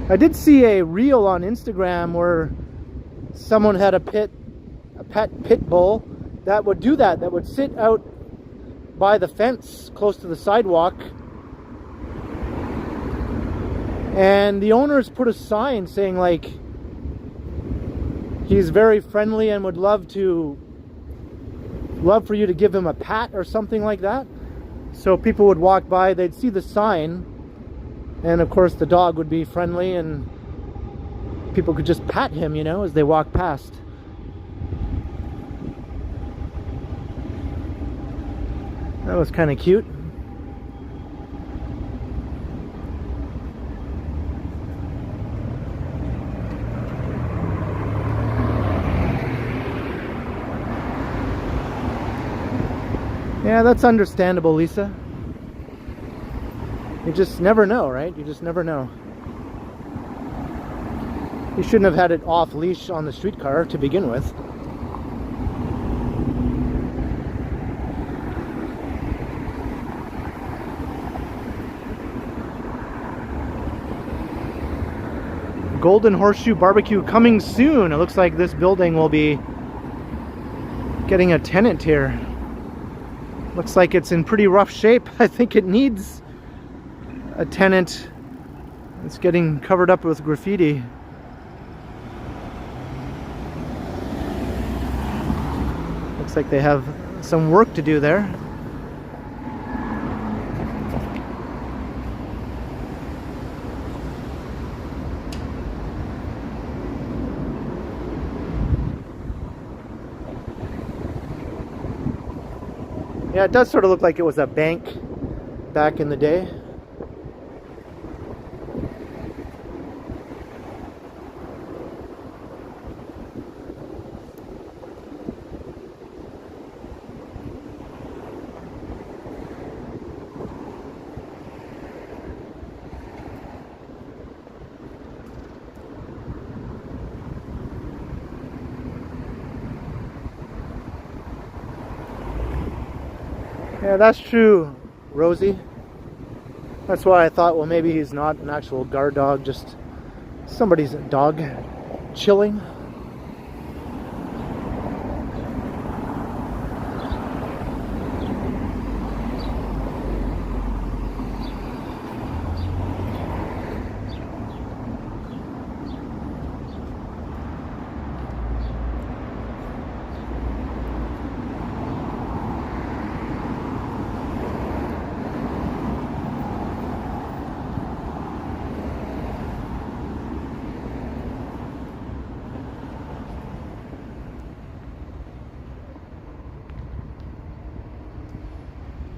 I did see a reel on Instagram where someone had a pet pit bull that would do that, that would sit out by the fence close to the sidewalk, and the owners put a sign saying like he's very friendly and would love for you to give him a pat or something like that. So people would walk by, they'd see the sign, and of course the dog would be friendly and people could just pat him, you know, as they walk past. That was kind of cute. Yeah, that's understandable, Lisa. You just never know, right? You just never know. You shouldn't have had it off leash on the streetcar to begin with. Golden Horseshoe Barbecue coming soon. It looks like this building will be getting a tenant here. Looks like it's in pretty rough shape. I think it needs a tenant. It's getting covered up with graffiti. Looks like they have some work to do there. Yeah, it does sort of look like it was a bank back in the day. Yeah, that's true, Rosie. That's why I thought, well, maybe he's not an actual guard dog, just somebody's dog chilling.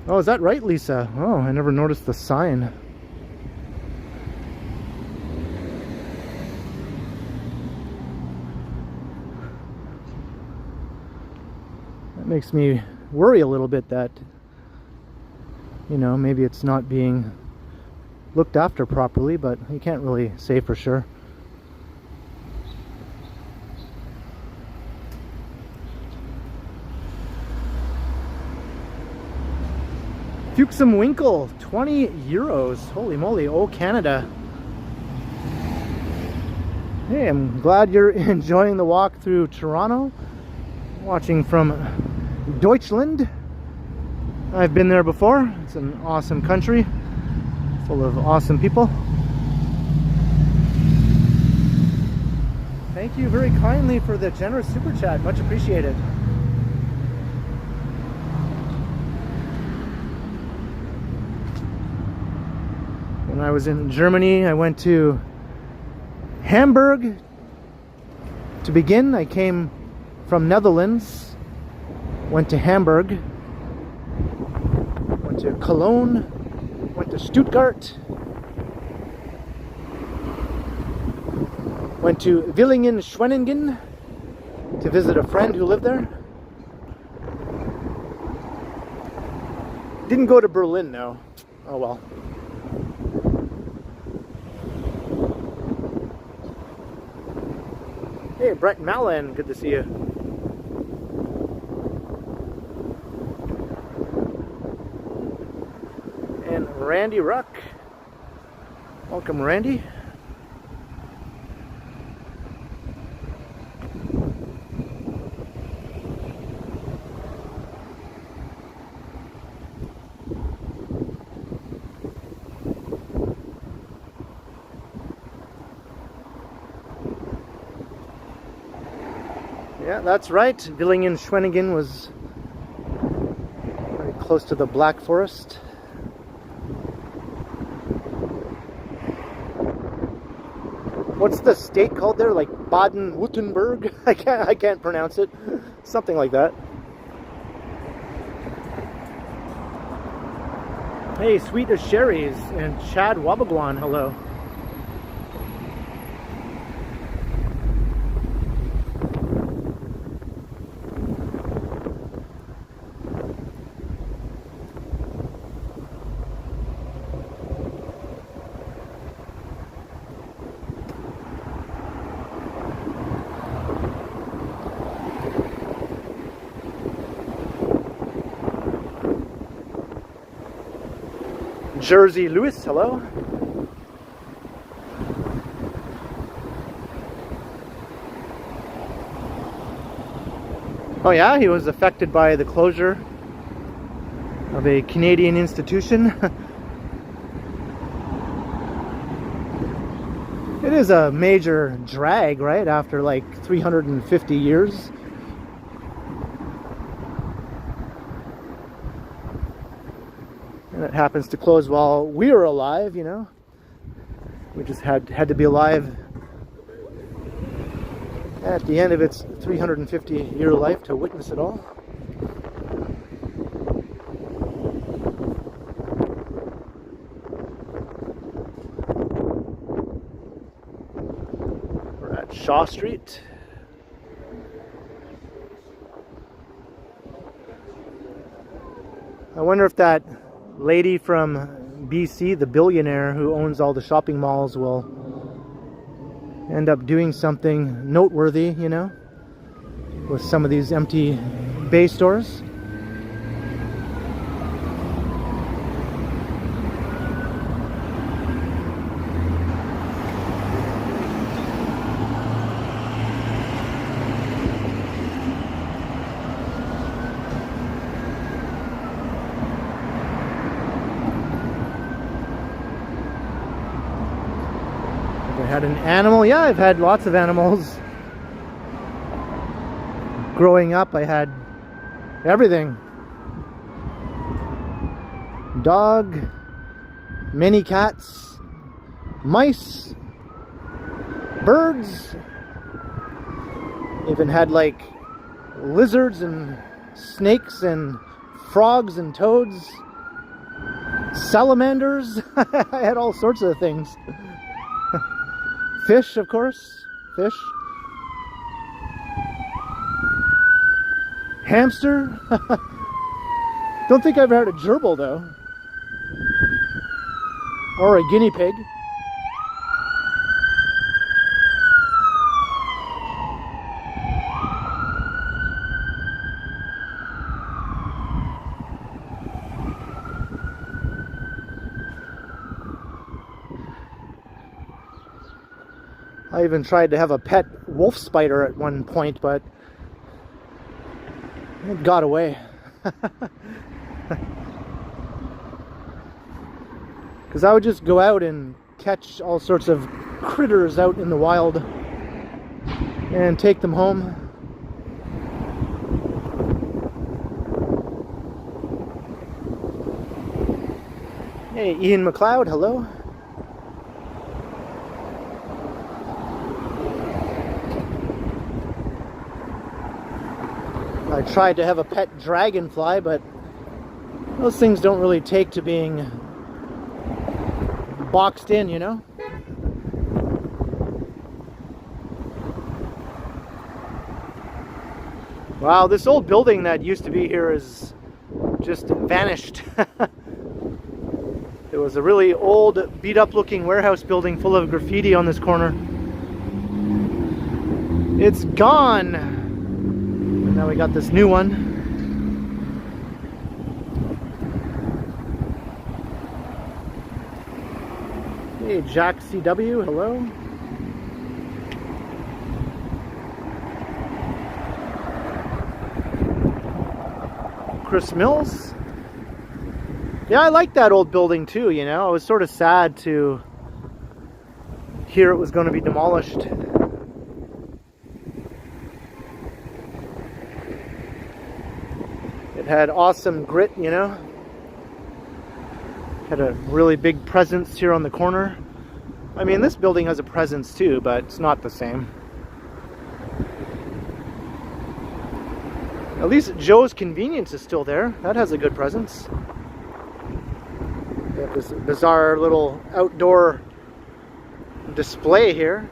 Oh, is that right, Lisa? Oh, I never noticed the sign. That makes me worry a little bit that, you know, maybe it's not being looked after properly, but you can't really say for sure. Fuchsum Winkle, 20 euros. Holy moly, oh Canada. Hey, I'm glad you're enjoying the walk through Toronto. Watching from Deutschland. I've been there before. It's an awesome country, full of awesome people. Thank you very kindly for the generous super chat. Much appreciated. When I was in Germany, I went to Hamburg to begin. I came from Netherlands, went to Hamburg, went to Cologne, went to Stuttgart, went to Villingen-Schwenningen to visit a friend who lived there. Didn't go to Berlin though. Oh well. Hey, Brett Mallon, good to see you. And Randy Ruck. Welcome, Randy. Yeah, that's right. Villingen-Schwenningen was very close to the Black Forest. What's the state called there? Like Baden-Württemberg? I can't pronounce it. Something like that. Hey, Sweet as Sherry's and Chad Wabagwan, hello. Jersey Lewis, hello. Oh yeah, he was affected by the closure of a Canadian institution. It is a major drag, right? After like 350 years. And it happens to close while we were alive, you know. We just had to be alive at the end of its 350-year life to witness it all. We're at Shaw Street. I wonder if that lady from BC, the billionaire who owns all the shopping malls, will end up doing something noteworthy, you know, with some of these empty bay stores. Had an animal. Yeah, I've had lots of animals. Growing up, I had everything. Dog, many cats, mice, birds. Even had like lizards and snakes and frogs and toads. Salamanders. I had all sorts of things. Fish, of course. Fish. Hamster. Don't think I've ever had a gerbil though. Or a guinea pig. I even tried to have a pet wolf spider at one point, but it got away. Because I would just go out and catch all sorts of critters out in the wild and take them home. Hey, Ian McLeod, hello. I tried to have a pet dragonfly, but those things don't really take to being boxed in, you know? Wow, this old building that used to be here is just vanished. It was a really old, beat-up looking warehouse building full of graffiti on this corner. It's gone! And now we got this new one. Hey, Jack CW, hello. Chris Mills. Yeah, I like that old building too, you know. I was sort of sad to hear it was going to be demolished. It had awesome grit, you know. Had a really big presence here on the corner. I mean, this building has a presence too, but it's not the same. At least Joe's Convenience is still there. That has a good presence. They have this bizarre little outdoor display here.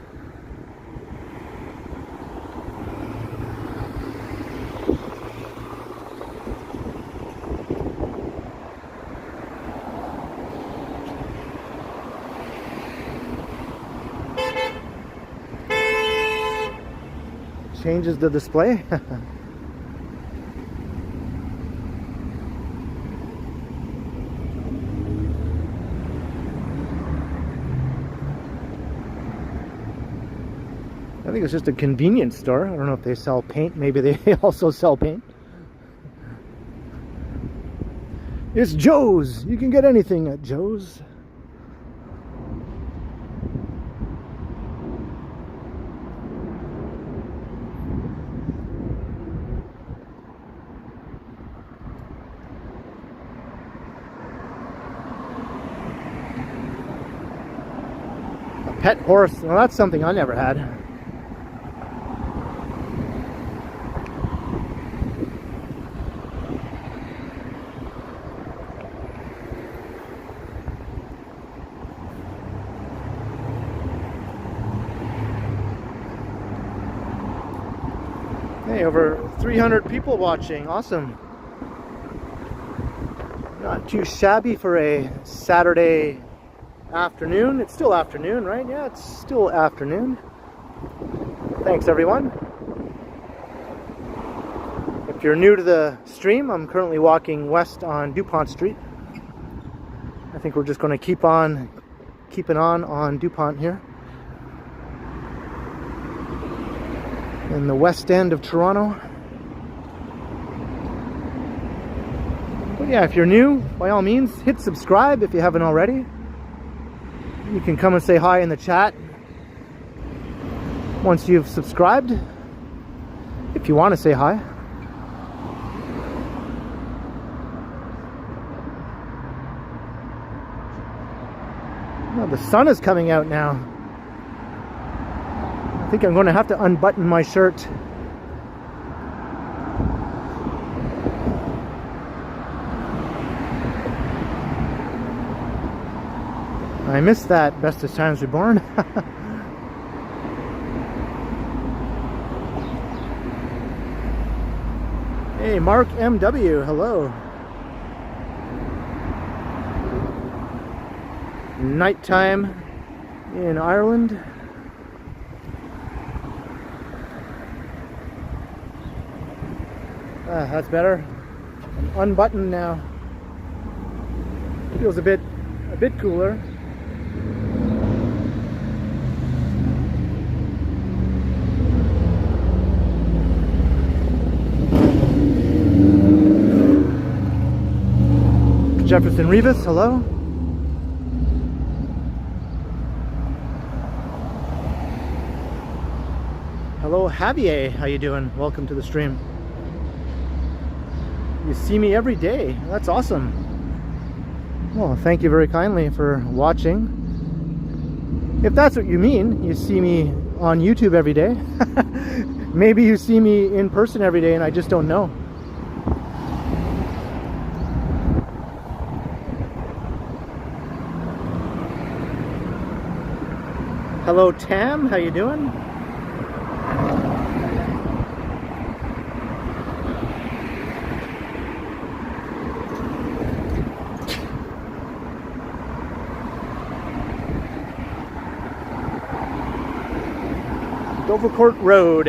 Changes the display. I think it's just a convenience store. I don't know if they sell paint. Maybe they also sell paint. It's Joe's. You can get anything at Joe's. A pet horse. Well, that's something I never had. Hey, over 300 people watching. Awesome. Not too shabby for a Saturday afternoon. It's still afternoon, right? Yeah, it's still afternoon. Thanks, everyone. If you're new to the stream, I'm currently walking west on Dupont Street. I think we're just going to keep on keeping on Dupont here. In the west end of Toronto. But yeah, if you're new, by all means, hit subscribe if you haven't already. You can come and say hi in the chat once you've subscribed, if you want to say hi. Oh, the sun is coming out now. I think I'm going to have to unbutton my shirt. I missed that Best of Times Reborn. Hey, Mark MW, hello. Nighttime in Ireland. That's better. I'm unbuttoned now. Feels a bit cooler. Jefferson Rivas, hello. Hello Javier, how you doing? Welcome to the stream. You see me every day. That's awesome. Well, thank you very kindly for watching. If that's what you mean, you see me on YouTube every day. Maybe you see me in person every day and I just don't know. Hello Tam, how you doing? Dovercourt Road.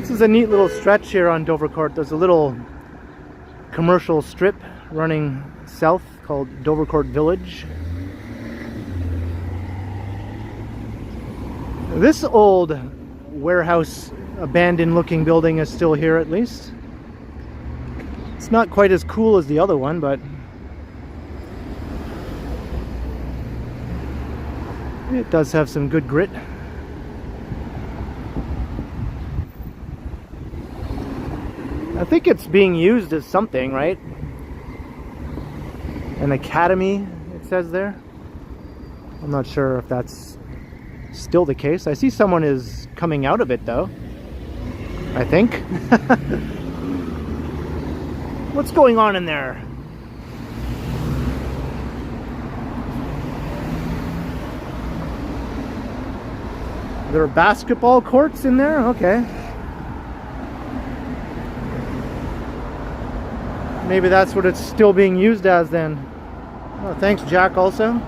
This is a neat little stretch here on Dovercourt. There's a little commercial strip running south called Dovercourt Village. This old warehouse, abandoned looking building is still here at least. It's not quite as cool as the other one, but it does have some good grit. I think it's being used as something, right? An academy, it says there. I'm not sure if that's still the case. I see someone is coming out of it though, I think. What's going on in there? There are basketball courts in there? Okay. Maybe that's what it's still being used as then. Oh, thanks Jack also.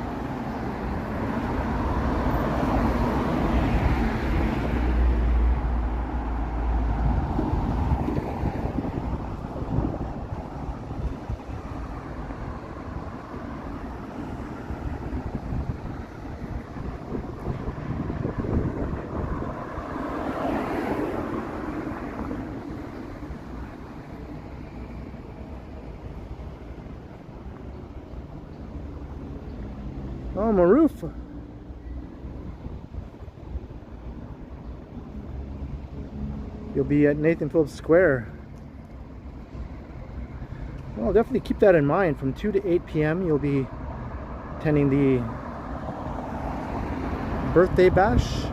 Oh, Maroof. You'll be at Nathan Phillips Square. Well, definitely keep that in mind. From 2 to 8 p.m. you'll be attending the birthday bash.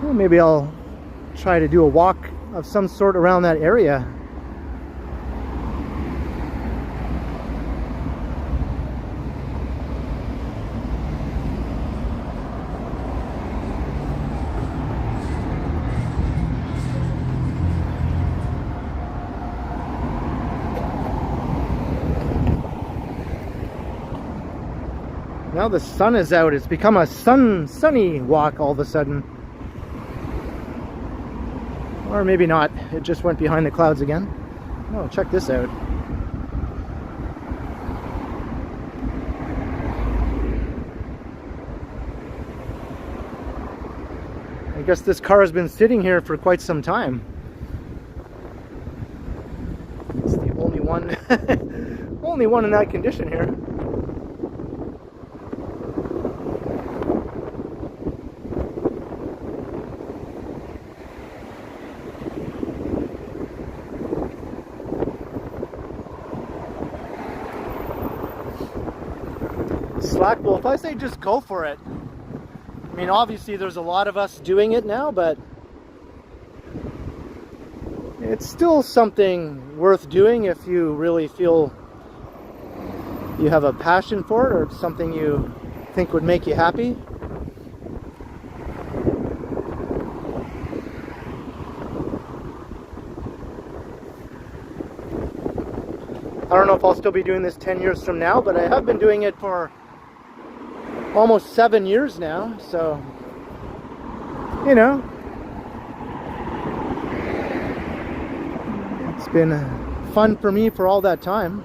Well, maybe I'll try to do a walk of some sort around that area. Now the sun is out. It's become a sunny walk all of a sudden. Or maybe not. It just went behind the clouds again. Oh, check this out. I guess this car has been sitting here for quite some time. It's the only one, only one in that condition here. slack. Well, if I say just go for it, I mean, obviously there's a lot of us doing it now, but it's still something worth doing if you really feel you have a passion for it, or something you think would make you happy. I don't know if I'll still be doing this 10 years from now, but I have been doing it for almost 7 years now, so, you know, it's been fun for me for all that time.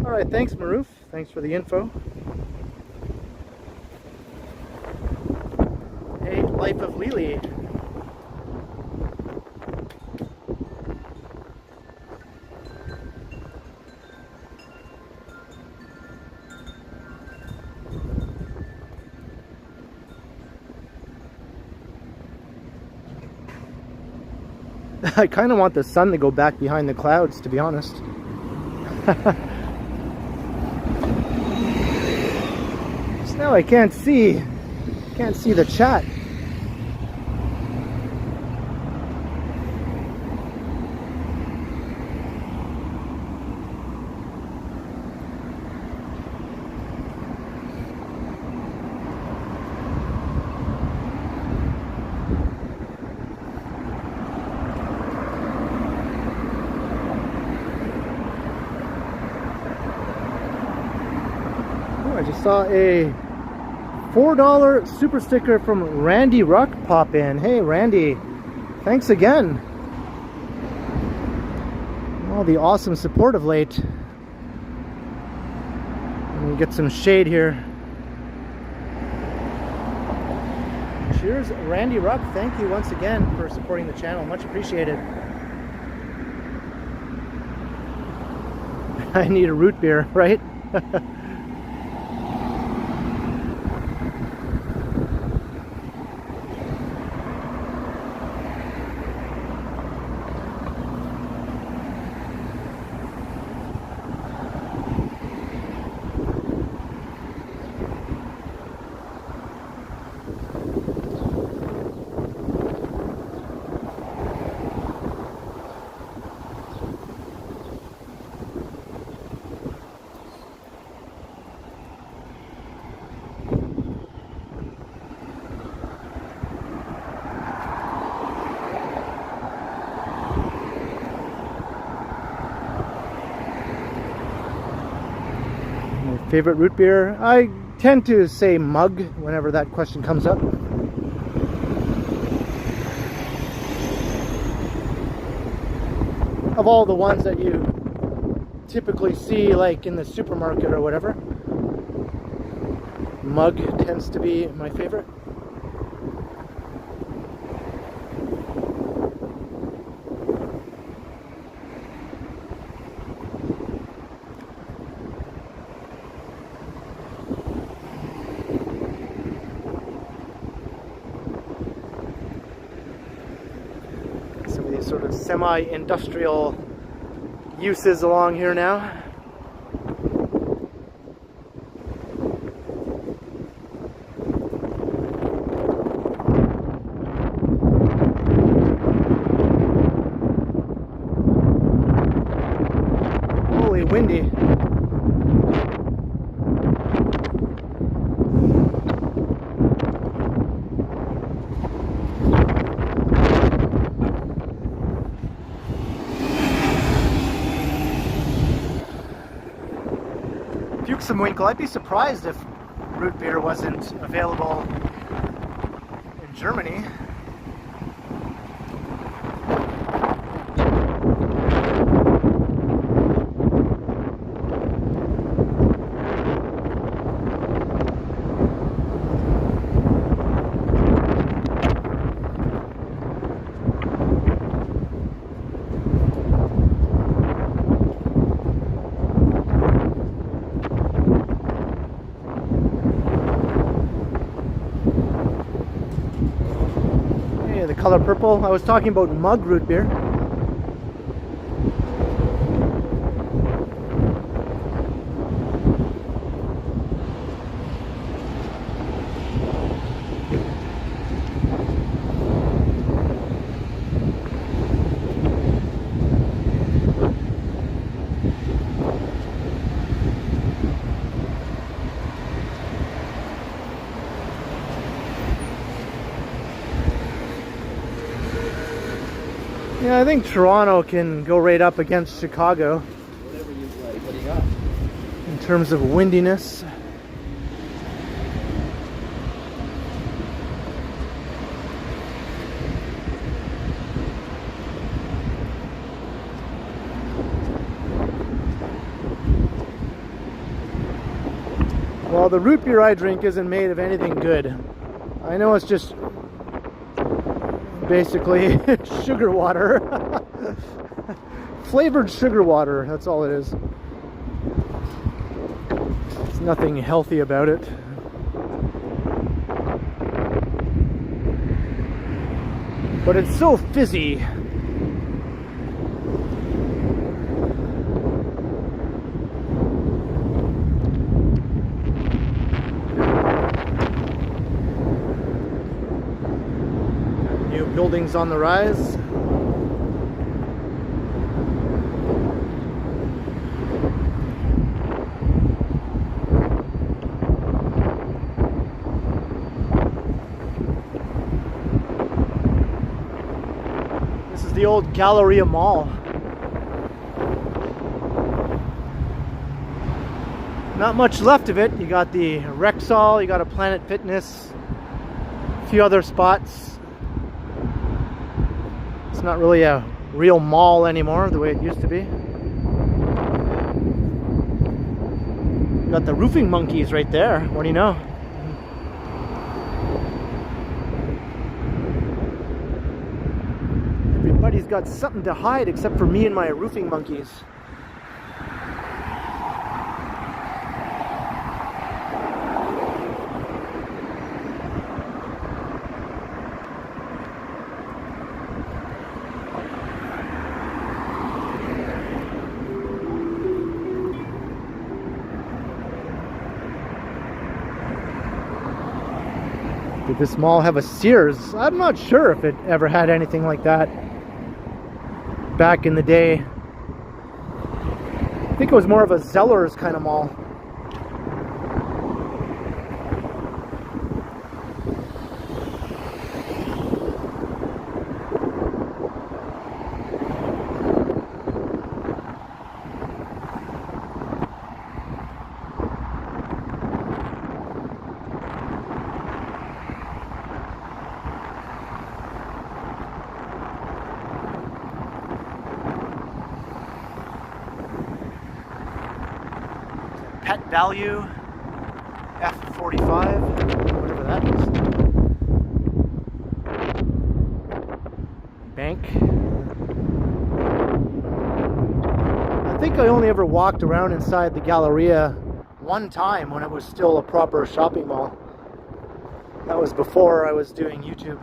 Alright, thanks Maroof, thanks for the info. Hey, Life of Lily. I kind of want the sun to go back behind the clouds, to be honest. So now I can't see the chat. I just saw a $4 super sticker from Randy Ruck pop in. Hey Randy, thanks again. All the awesome support of late. Let me get some shade here. Cheers, Randy Ruck. Thank you once again for supporting the channel. Much appreciated. I need a root beer, right? Favorite root beer? I tend to say mug whenever that question comes up. Of all the ones that you typically see like in the supermarket or whatever, mug tends to be my favorite. Sort of semi-industrial uses along here now. Holy windy. Some Winkle. I'd be surprised if root beer wasn't available in Germany. Color purple. I was talking about mug root beer. I think Toronto can go right up against Chicago.
Whatever you like. What do you got?
In terms of windiness. Well, the root beer I drink isn't made of anything good. I know it's just basically sugar water. Flavored sugar water, that's all it is. There's nothing healthy about it. But it's so fizzy. New buildings on the rise. The old Galleria Mall. Not much left of it. You got the Rexall, you got a Planet Fitness, a few other spots. It's not really a real mall anymore the way it used to be. You got the roofing monkeys right there. What do you know? Everybody's got something to hide except for me and my roofing monkeys. Did this mall have a Sears? I'm not sure if it ever had anything like that back in the day. I think it was more of a Zellers kind of mall. Pet Value F45, whatever that is. Bank. I think I only ever walked around inside the Galleria one time when it was still a proper shopping mall. That was before I was doing YouTube.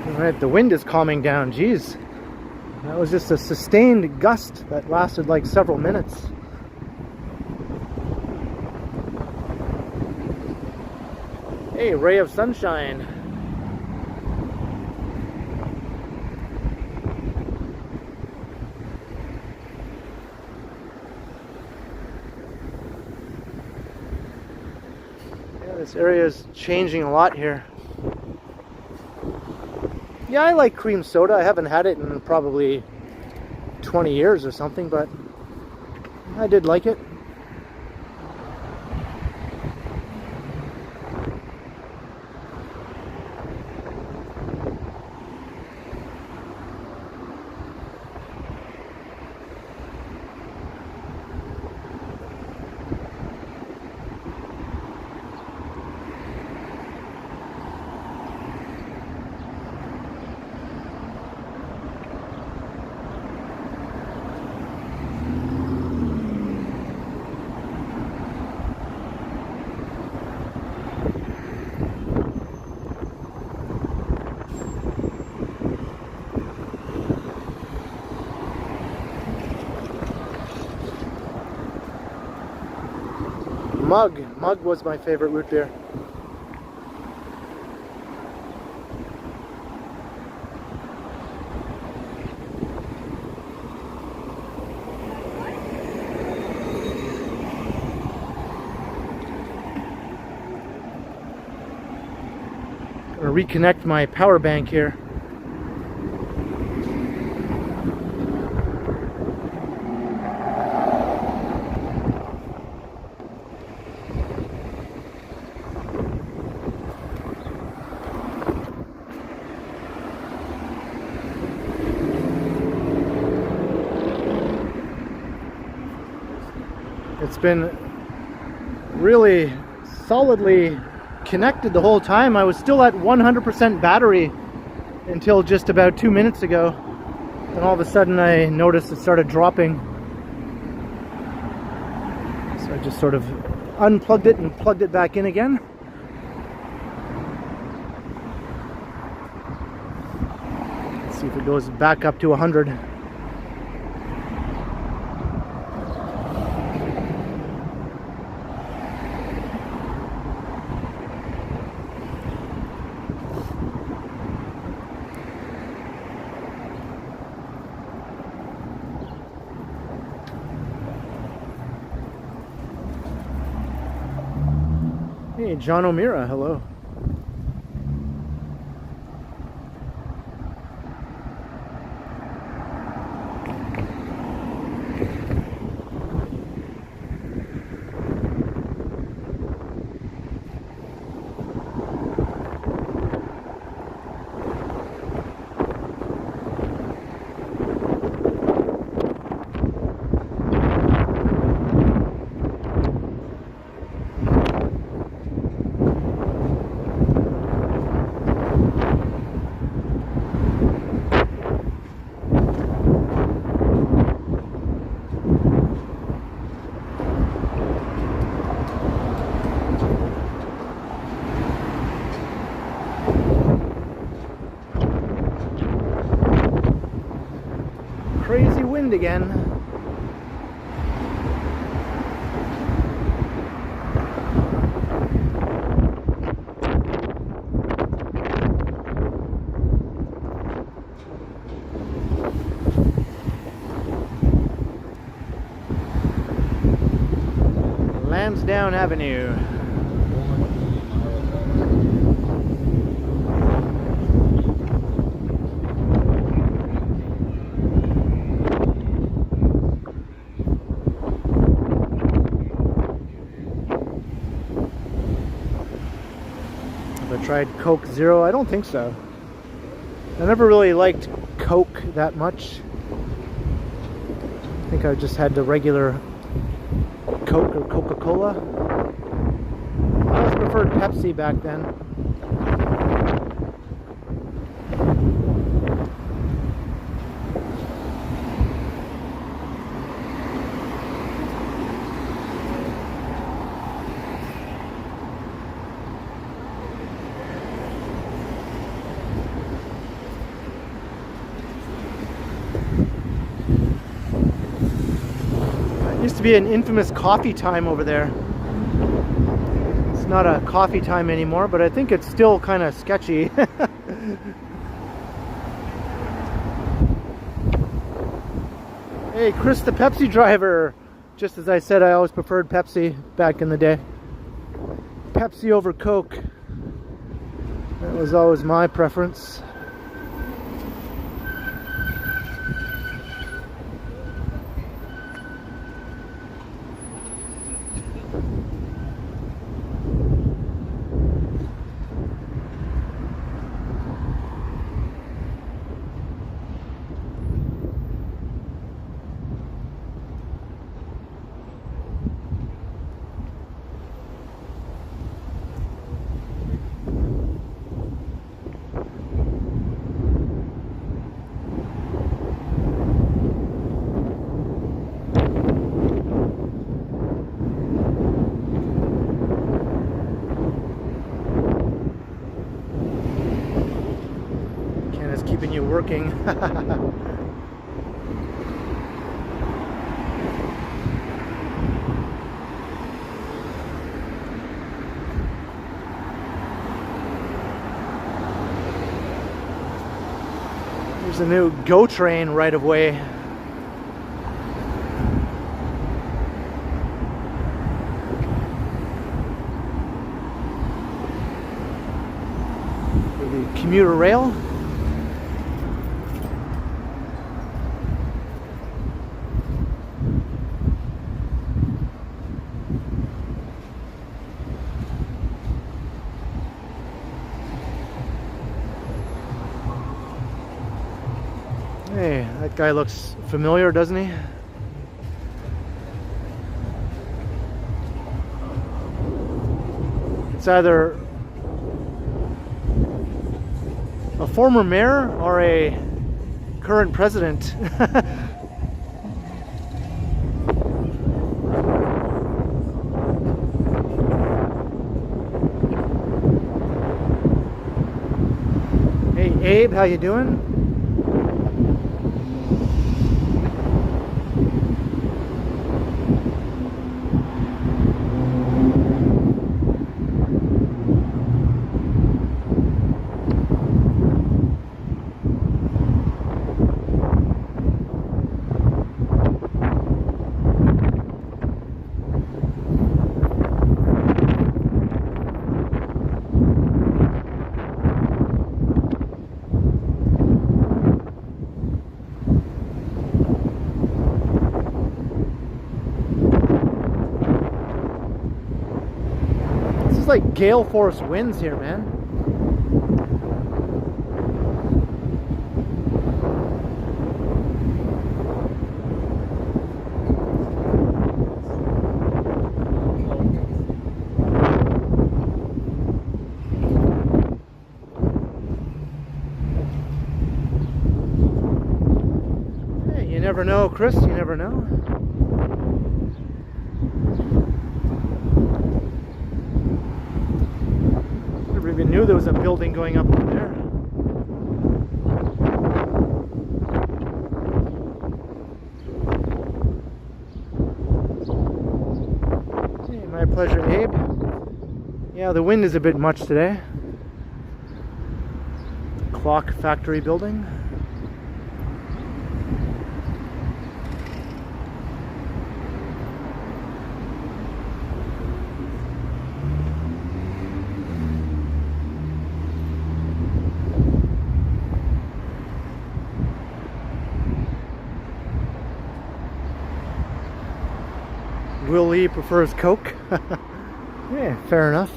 Alright, the wind is calming down. Jeez, that was just a sustained gust that lasted like several minutes. Hey, ray of sunshine. Yeah, this area is changing a lot here. Yeah, I like cream soda. I haven't had it in probably 20 years or something, but I did like it. Mug. Mug was my favorite root beer. Gonna reconnect my power bank here. It's been really solidly connected the whole time. I was still at 100% battery until just about 2 minutes ago. Then all of a sudden I noticed it started dropping. So I just sort of unplugged it and plugged it back in again. Let's see if it goes back up to 100. Hey, John O'Meara, hello. Crazy wind again. Lansdowne Avenue. Tried Coke Zero? I don't think so. I never really liked Coke that much. I think I just had the regular Coke or Coca-Cola. I always preferred Pepsi back then. Used to be an infamous coffee time over there. It's not a coffee time anymore, but I think it's still kind of sketchy. Hey, Chris the Pepsi driver. Just as I said, I always preferred Pepsi back in the day. Pepsi over Coke. That was always my preference. Keeping you working. There's a new GO train right of way. For the commuter rail. Hey, that guy looks familiar, doesn't he? It's either a former mayor or a current president. Hey Abe, how you doing? Like gale force winds here, man. Hey, you never know, Chris, you never know. Even knew there was a building going up over there. Hey, my pleasure, Abe. Yeah, the wind is a bit much today. Clock factory building. Willie prefers Coke. Yeah, fair enough.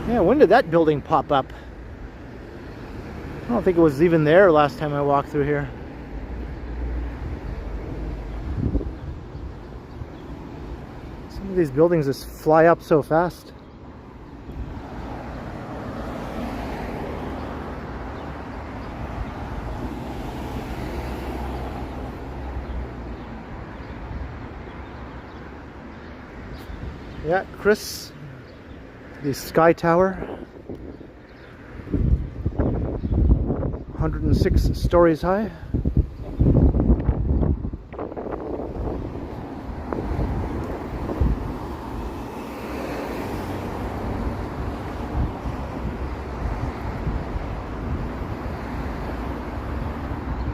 Yeah, when did that building pop up? I don't think it was even there last time I walked through here. Some of these buildings just fly up so fast. Yeah, Chris, the Sky Tower, 106 stories high.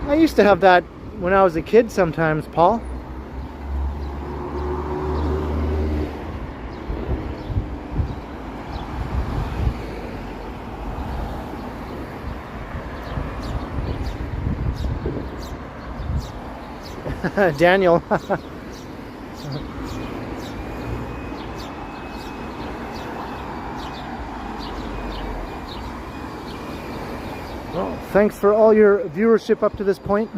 I used to have that when I was a kid sometimes, Paul. Daniel. Well, thanks for all your viewership up to this point.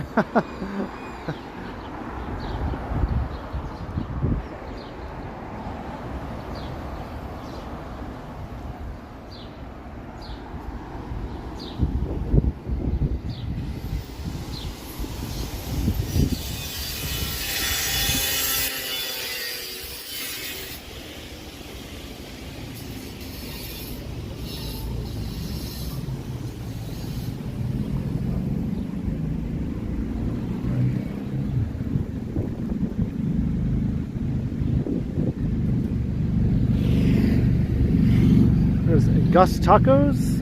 Gus Tacos.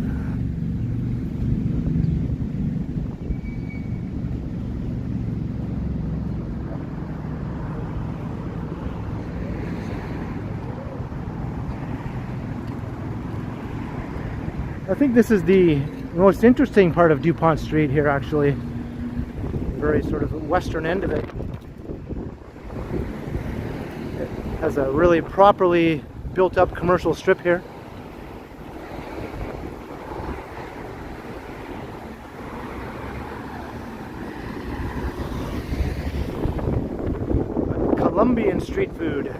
I think this is the most interesting part of Dupont Street here, actually. Very sort of western end of it. It has a really properly built up commercial strip here. Colombian street food.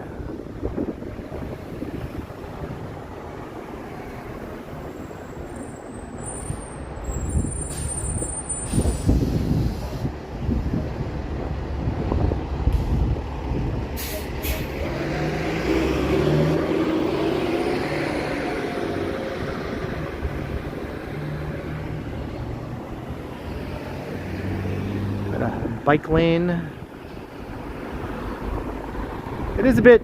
Bike lane. It is a bit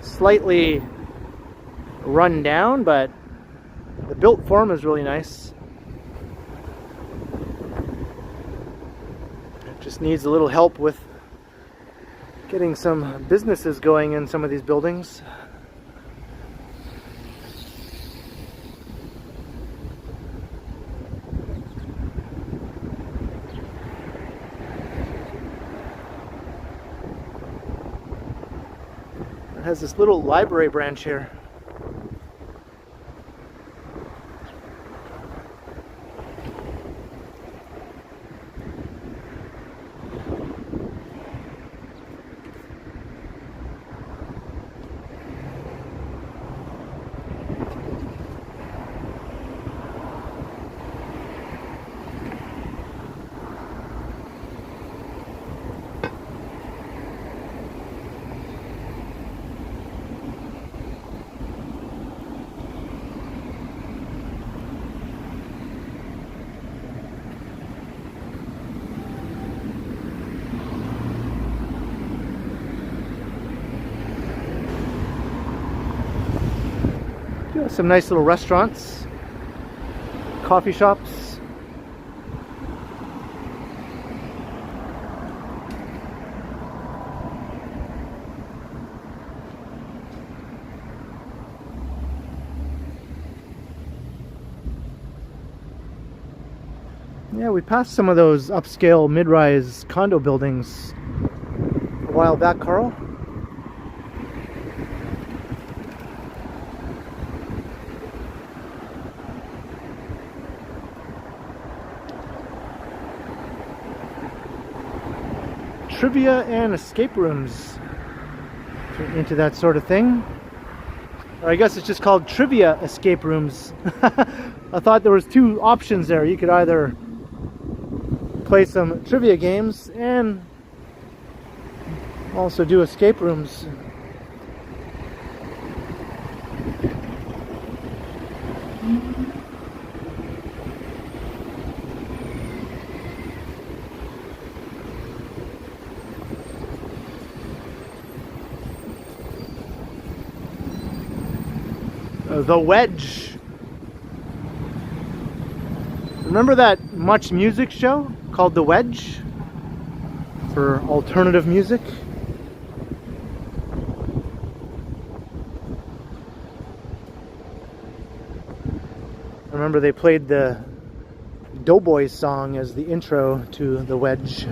slightly run down, but the built form is really nice. It just needs a little help with getting some businesses going in some of these buildings. It has this little library branch here. Some nice little restaurants, coffee shops. Yeah, we passed some of those upscale mid-rise condo buildings a while back, Carl. Trivia and escape rooms, into that sort of thing. Or I guess it's just called trivia escape rooms. I thought there was two options there. You could either play some trivia games and also do escape rooms. The Wedge. Remember that Much Music show called The Wedge for alternative music? I remember they played the Doughboys song as the intro to The Wedge.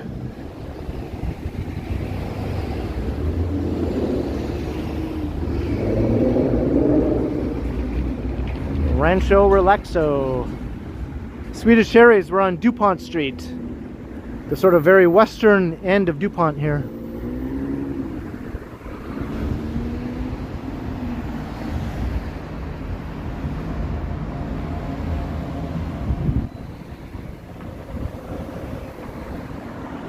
Rancho Relaxo. Swedish Cherries, we're on Dupont Street. The sort of very western end of Dupont here.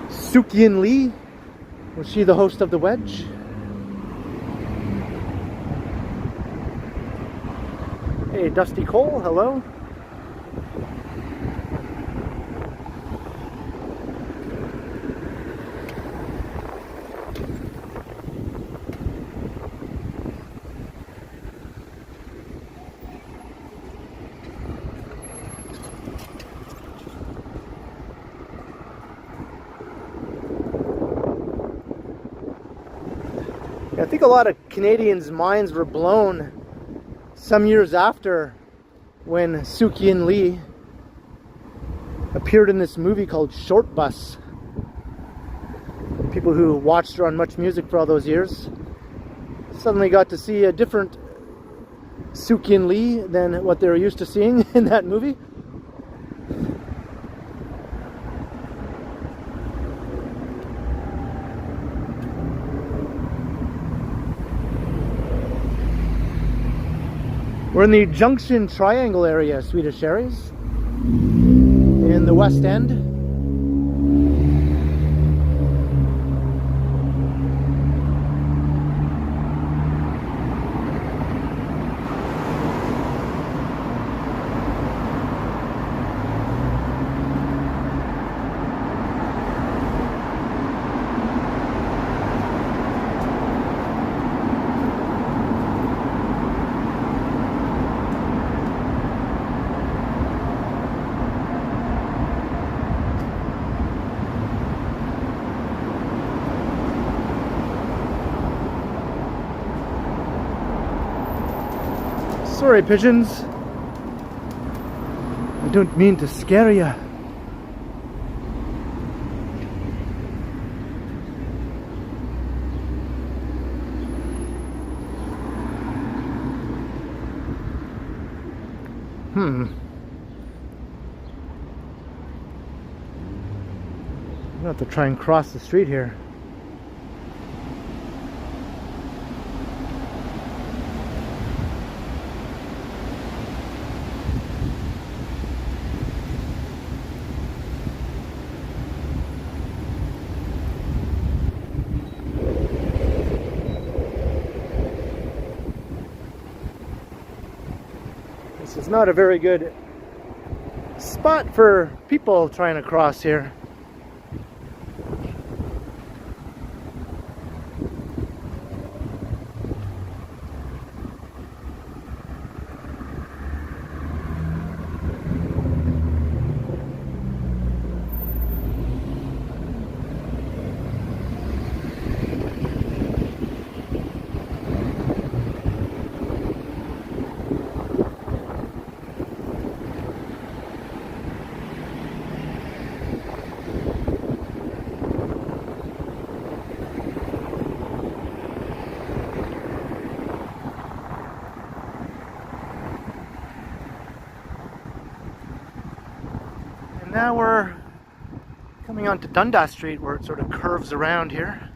Sukyin Lee, was she the host of The Wedge? Hey, Dusty Cole, hello. I think a lot of Canadians' minds were blown some years after when Soo-Kyin Lee appeared in this movie called Short Bus. People who watched her on Much Music for all those years suddenly got to see a different Soo-Kyin Lee than what they were used to seeing in that movie. We're in the Junction Triangle area, Swedish Aries, in the West End. Sorry, pigeons. I don't mean to scare you. I'm gonna have to try and cross the street here. It's not a very good spot for people trying to cross here. Now we're coming onto Dundas Street, where it sort of curves around here.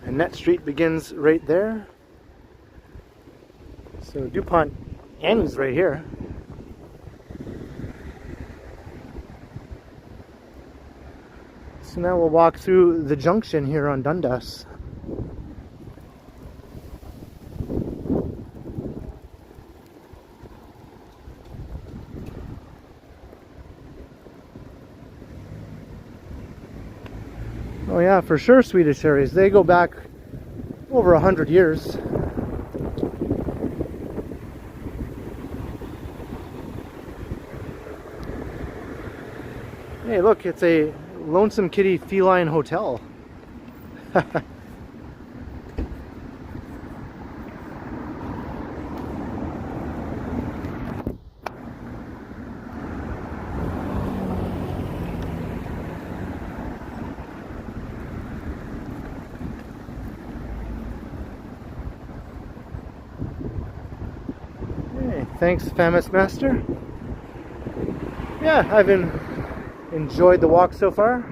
Annette Street begins right there. So Dupont ends right here. So now we'll walk through the junction here on Dundas. Oh yeah, for sure, Swedish Aries. They go back over 100 years. Hey, look, it's a Lonesome Kitty Feline Hotel. Thanks, Famous Master. Yeah, I've enjoyed the walk so far.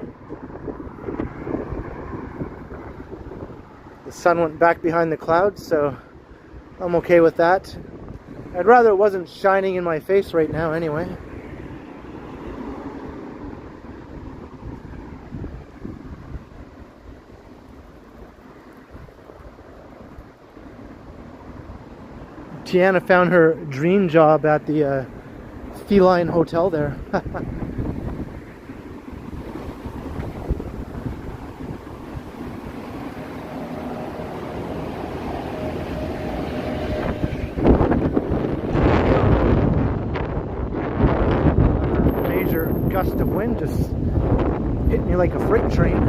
The sun went back behind the clouds, so I'm okay with that. I'd rather it wasn't shining in my face right now anyway. Tiana found her dream job at the Feline Hotel there. Major gust of wind just hit me like a freight train.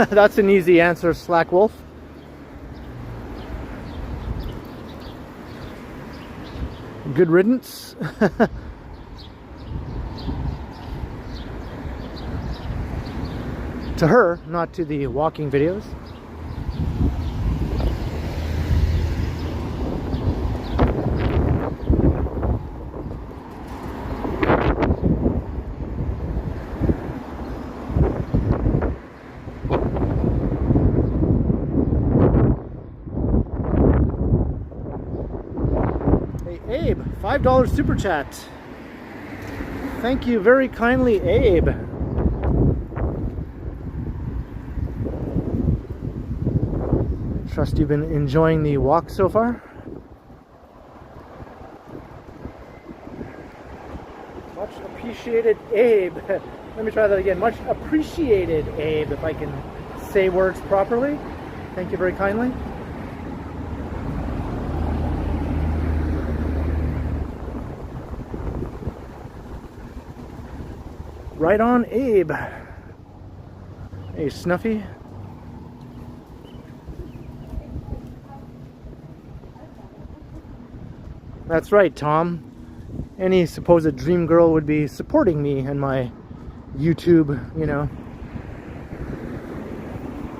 That's an easy answer, Slack Wolf. Good riddance. To her, not to the walking videos. Abe, $5 super chat. Thank you very kindly, Abe. Trust you've been enjoying the walk so far. Much appreciated, Abe. Let me try that again. Much appreciated, Abe, if I can say words properly. Thank you very kindly. Right on, Abe. Hey, Snuffy. That's right, Tom. Any supposed dream girl would be supporting me and my YouTube, you know,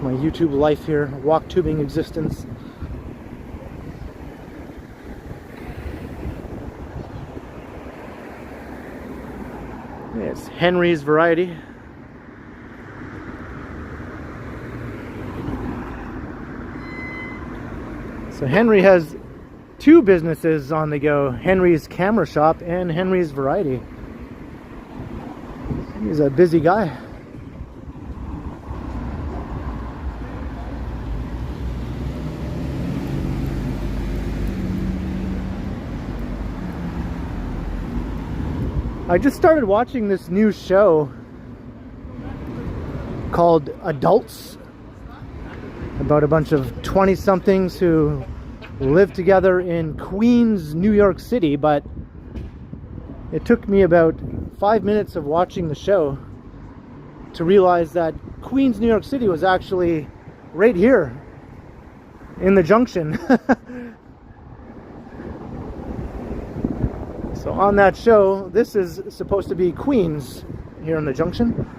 my YouTube life here, walk tubing existence. It's Henry's Variety. So Henry has two businesses on the go, Henry's Camera Shop and Henry's Variety. He's a busy guy. I just started watching this new show called Adults, about a bunch of 20-somethings who live together in Queens, New York City, but it took me about 5 minutes of watching the show to realize that Queens, New York City was actually right here in the Junction. So on that show, this is supposed to be Queens here in the Junction.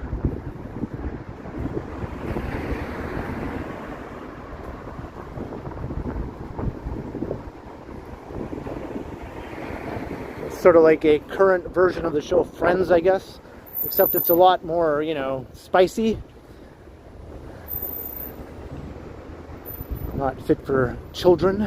It's sort of like a current version of the show Friends, I guess, except it's a lot more, you know, spicy. Not fit for children.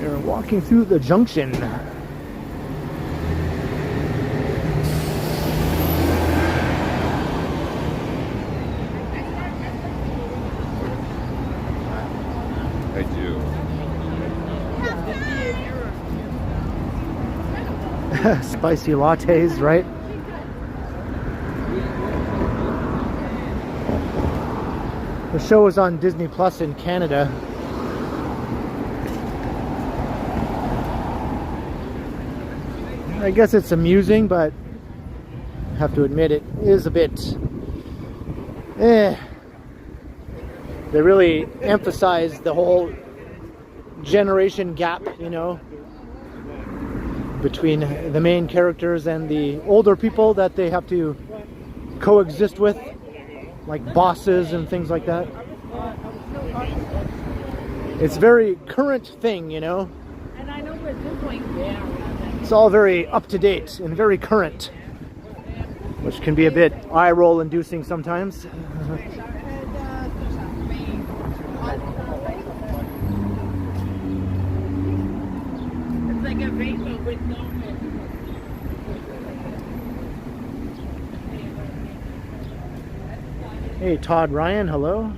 We're walking through the Junction.
I do.
Spicy lattes, right? The show was on Disney Plus in Canada. I guess it's amusing, but I have to admit it is a bit they really emphasize the whole generation gap, you know, between the main characters and the older people that they have to coexist with, like bosses and things like that. It's very current thing, you know.
And I know where Dupont Street.
It's all very up to date and very current, which can be a bit eye roll inducing sometimes.
It's like a rainbow with no end.
Hey, Todd Ryan, hello.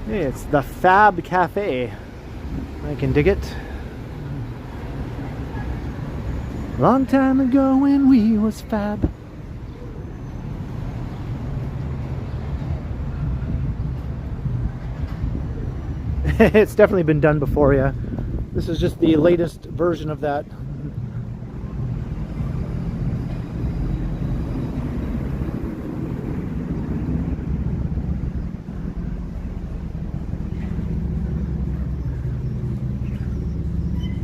Hey, it's the Fab Cafe. I can dig it. Long time ago when we was fab. It's definitely been done before, yeah. This is just the latest version of that.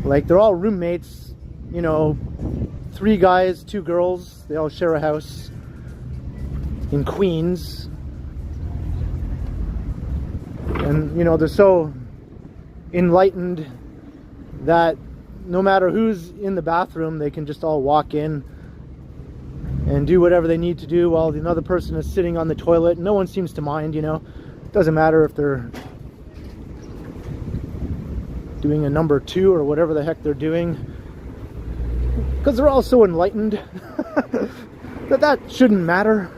Like, they're all roommates, you know, 3 guys, 2 girls. They all share a house in Queens. And, you know, they're so enlightened that no matter who's in the bathroom, they can just all walk in and do whatever they need to do while another person is sitting on the toilet. No one seems to mind, you know. It doesn't matter if they're doing a number 2 or whatever the heck they're doing, because they're all so enlightened that shouldn't matter.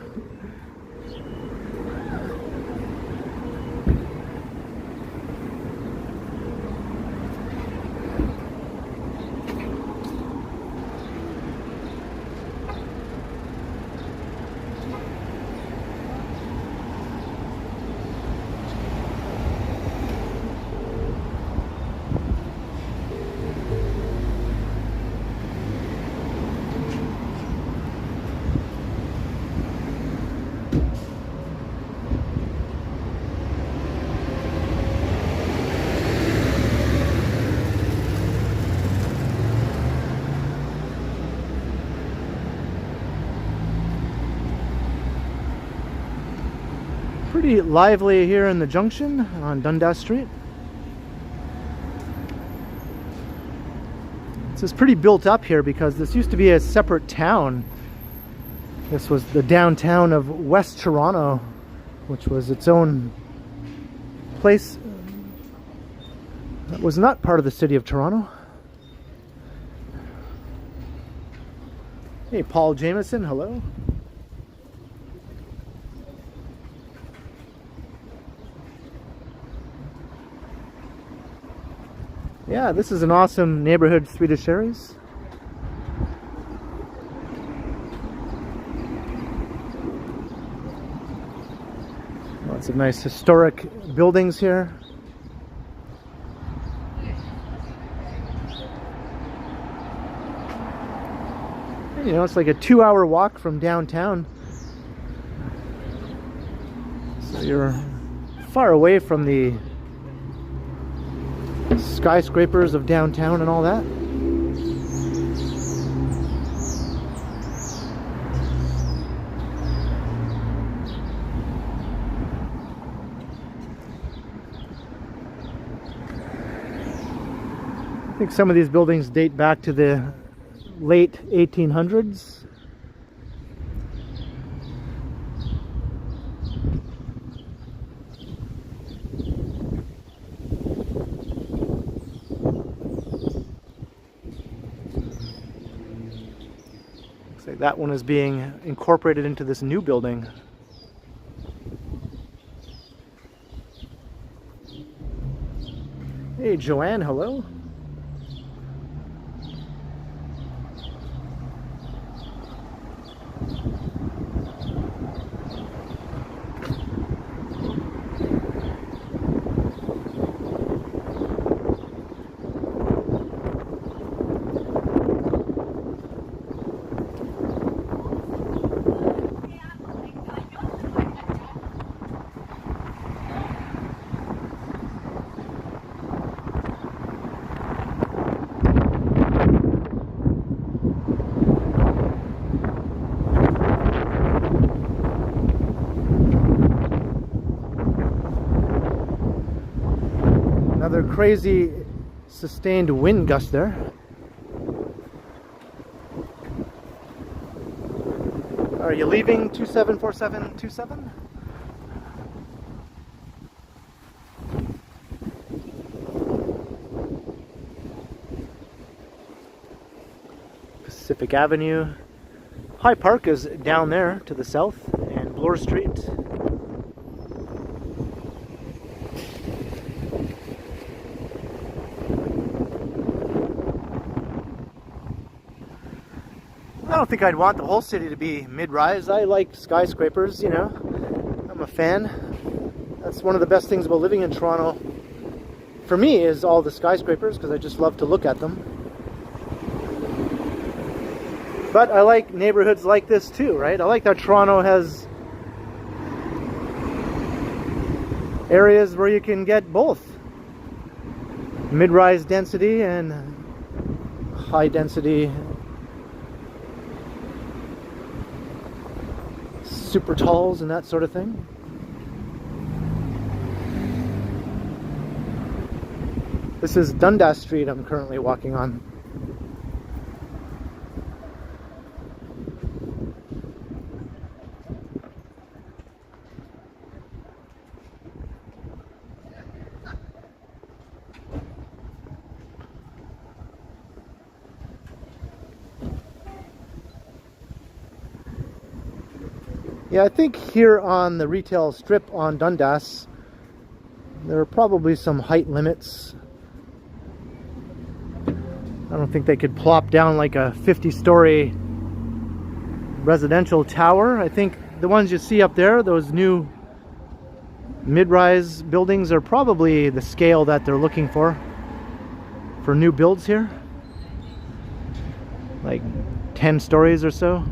Pretty lively here in the Junction on Dundas Street. This is pretty built up here because this used to be a separate town. This was the downtown of West Toronto, which was its own place that was not part of the city of Toronto. Hey, Paul Jameson, hello. Yeah, this is an awesome neighborhood, Swedish Aries. Lots of nice historic buildings here. You know, it's like a 2-hour walk from downtown. So you're far away from the skyscrapers of downtown and all that. I think some of these buildings date back to the late 1800s. That one is being incorporated into this new building. Hey, Joanne, hello. Another crazy sustained wind gust there. Are you leaving 274727? Pacific Avenue. High Park is down there to the south, and Bloor Street. I don't think I'd want the whole city to be mid-rise. I like skyscrapers, you know. I'm a fan. That's one of the best things about living in Toronto. For me, is all the skyscrapers, because I just love to look at them. But I like neighborhoods like this too, right? I like that Toronto has areas where you can get both mid-rise density and high density super talls and that sort of thing. This is Dundas Street I'm currently walking on. Yeah, I think here on the retail strip on Dundas, there are probably some height limits. I don't think they could plop down like a 50-story residential tower. I think the ones you see up there, those new mid-rise buildings, are probably the scale that they're looking for new builds here. Like 10 stories or so.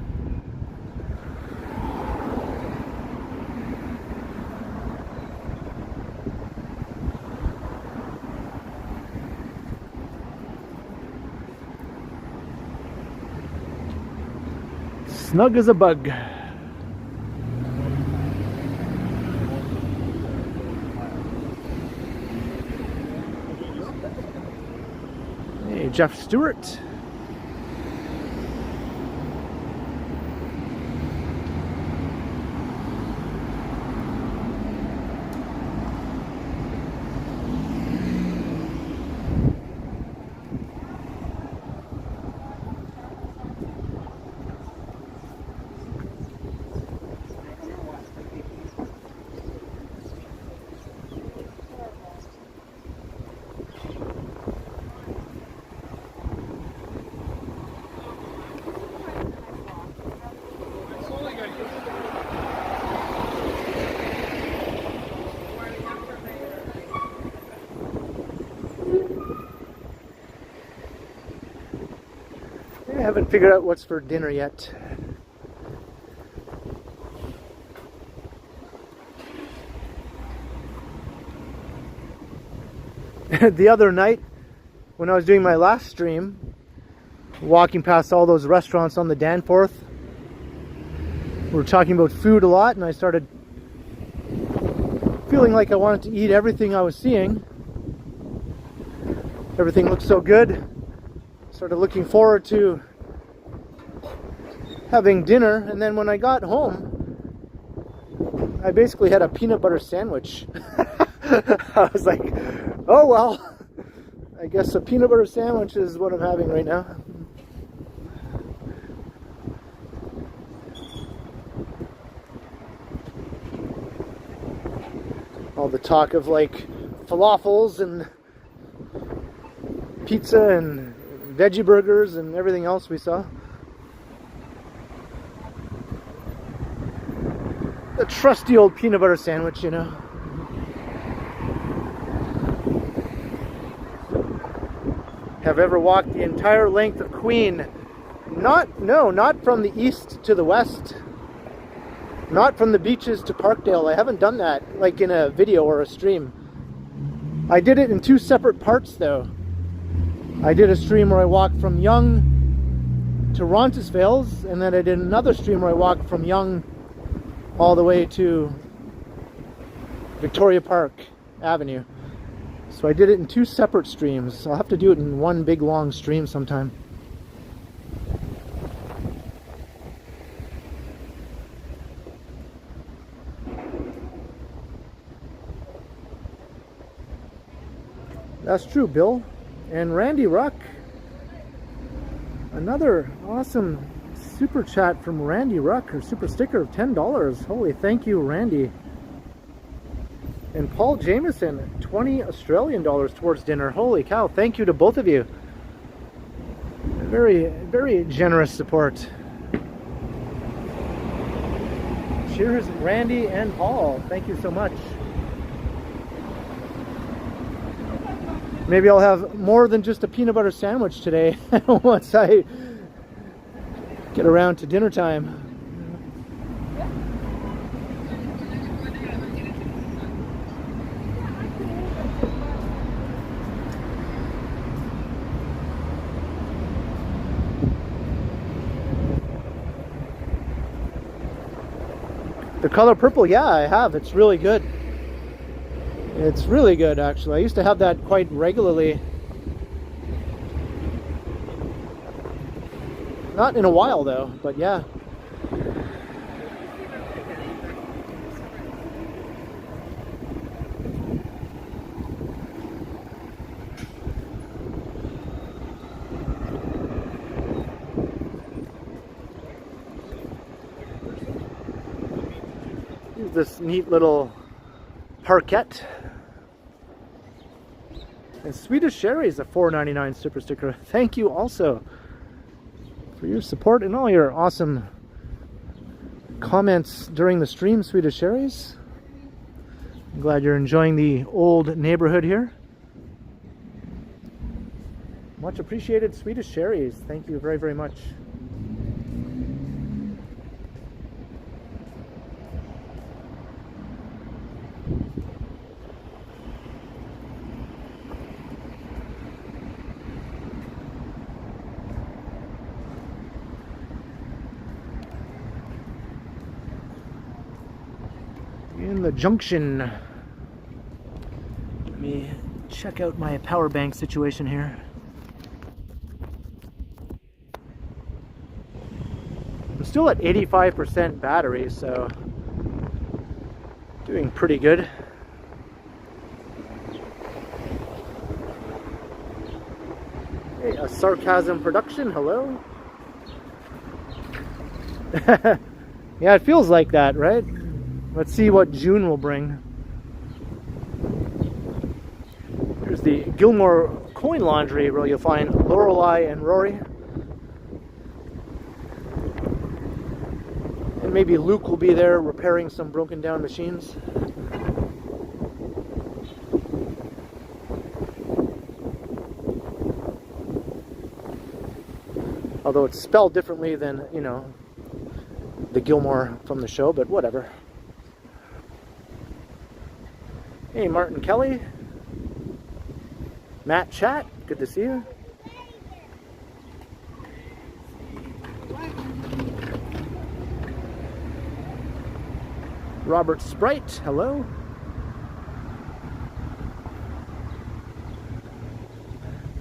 Snug as a bug. Hey, Jeff Stewart. I haven't figured out what's for dinner yet. The other night, when I was doing my last stream, walking past all those restaurants on the Danforth, we were talking about food a lot, and I started feeling like I wanted to eat everything I was seeing. Everything looked so good. Started looking forward to having dinner, and then when I got home, I basically had a peanut butter sandwich. I was like, oh well, I guess a peanut butter sandwich is what I'm having right now. All the talk of like falafels and pizza and veggie burgers and everything else we saw. The trusty old peanut butter sandwich, you know. Have ever walked the entire length of Queen? Not from the east to the west. Not from the beaches to Parkdale. I haven't done that, like in a video or a stream. I did it in two separate parts though. I did a stream where I walked from Yonge to Roncesvalles, and then I did another stream where I walked from Yonge all the way to Victoria Park Avenue. So I did it in 2 separate streams. I'll have to do it in one big long stream sometime. That's true, Bill. And Randy Ruck. Another awesome super chat from Randy Ruck, or super sticker of $10. Holy, thank you, Randy. And Paul Jameson, 20 Australian dollars towards dinner. Holy cow, thank you to both of you. Very, very generous support. Cheers, Randy and Paul. Thank you so much. Maybe I'll have more than just a peanut butter sandwich today once I get around to dinner time. The color purple, yeah, I have. It's really good. It's really good, actually. I used to have that quite regularly. Not in a while, though, but yeah. Here's this neat little parquet. And Swedish Sherry is a $4.99 super sticker. Thank you also for your support and all your awesome comments during the stream, Swedish Sherry's. I'm glad you're enjoying the old neighborhood here. Much appreciated, Swedish Sherry's. Thank you very, very much. In the Junction. Let me check out my power bank situation here. I'm still at 85% battery, so doing pretty good. Hey, a sarcasm production, hello. Yeah, it feels like that, right? Let's see what June will bring. Here's the Gilmore Coin Laundry, where you'll find Lorelei and Rory. And maybe Luke will be there repairing some broken down machines. Although it's spelled differently than, you know, the Gilmore from the show, but whatever. Hey, Martin Kelly. Matt Chat, good to see you. Robert Sprite, hello.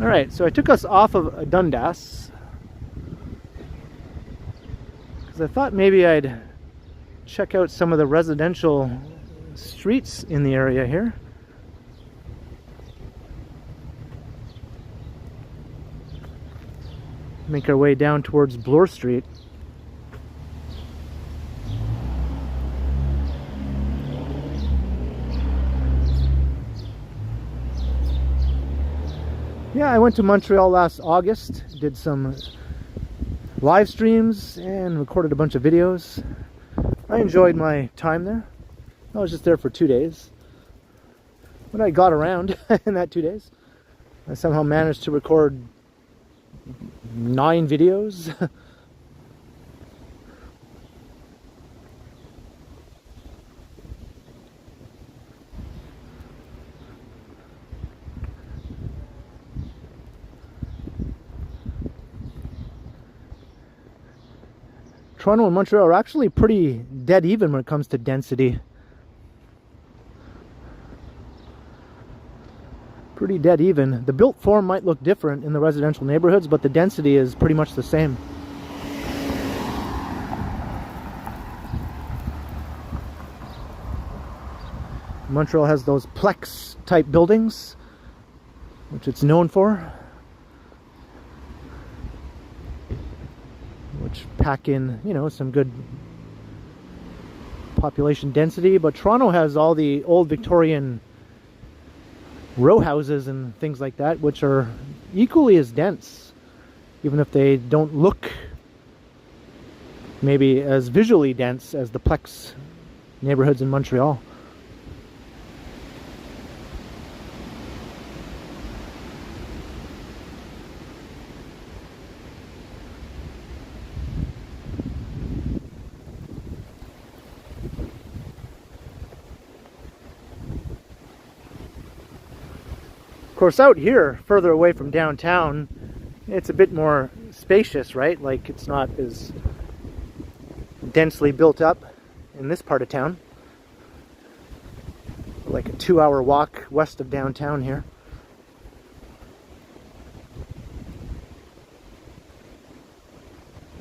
Alright, so I took us off of Dundas because I thought maybe I'd check out some of the residential streets in the area here. Make our way down towards Bloor Street. Yeah, I went to Montreal last August, did some live streams and recorded a bunch of videos. I enjoyed my time there. I was just there for 2 days. But I got around in that 2 days. I somehow managed to record 9 videos. Toronto and Montreal are actually pretty dead even when it comes to density. pretty dead even. The built form might look different in the residential neighborhoods, but the density is pretty much the same. Montreal has those Plex type buildings, which it's known for, which pack in, you know, some good population density. But Toronto has all the old Victorian row houses and things like that, which are equally as dense, even if they don't look maybe as visually dense as the Plex neighborhoods in Montreal. Of course, out here, further away from downtown, it's a bit more spacious, right? Like, it's not as densely built up in this part of town. Like a 2-hour walk west of downtown here.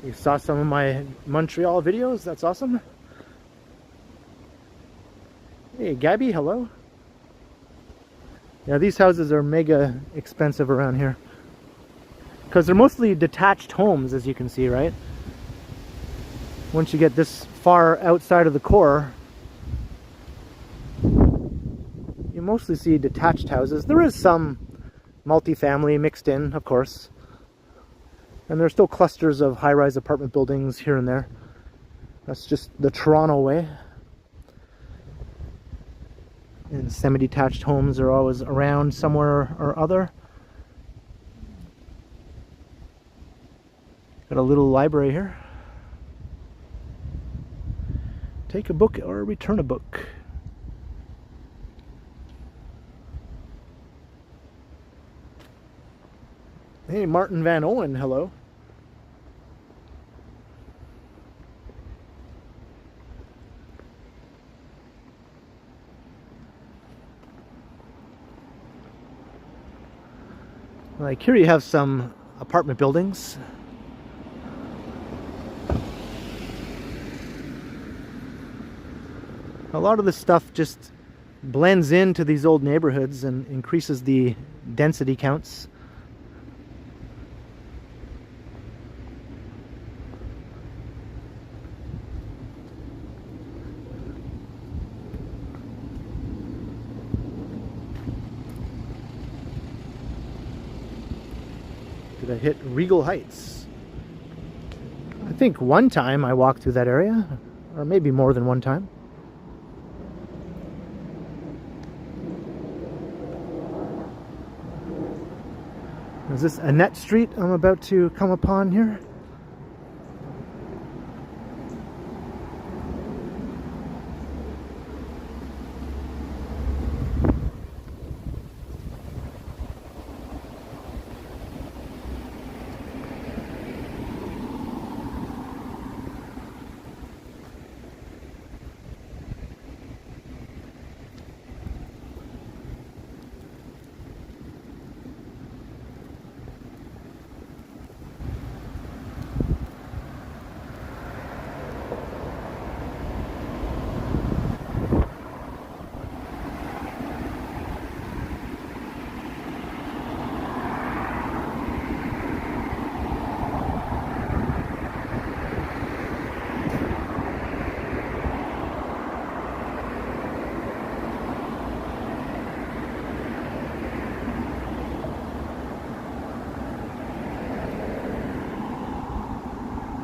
You saw some of my Montreal videos? That's awesome. Hey, Gabby, hello. Yeah, these houses are mega expensive around here, because they're mostly detached homes, as you can see, right? Once you get this far outside of the core, you mostly see detached houses. There is some multifamily mixed in, of course, and there's still clusters of high-rise apartment buildings here and there. That's just the Toronto way. And semi-detached homes are always around somewhere or other. Got a little library here. Take a book or return a book. Hey, Martin Van Owen, hello. Like here you have some apartment buildings. A lot of this stuff just blends into these old neighborhoods and increases the density counts. Did I hit Regal Heights? I think one time I walked through that area, or maybe more than one time. Is this Annette Street I'm about to come upon here?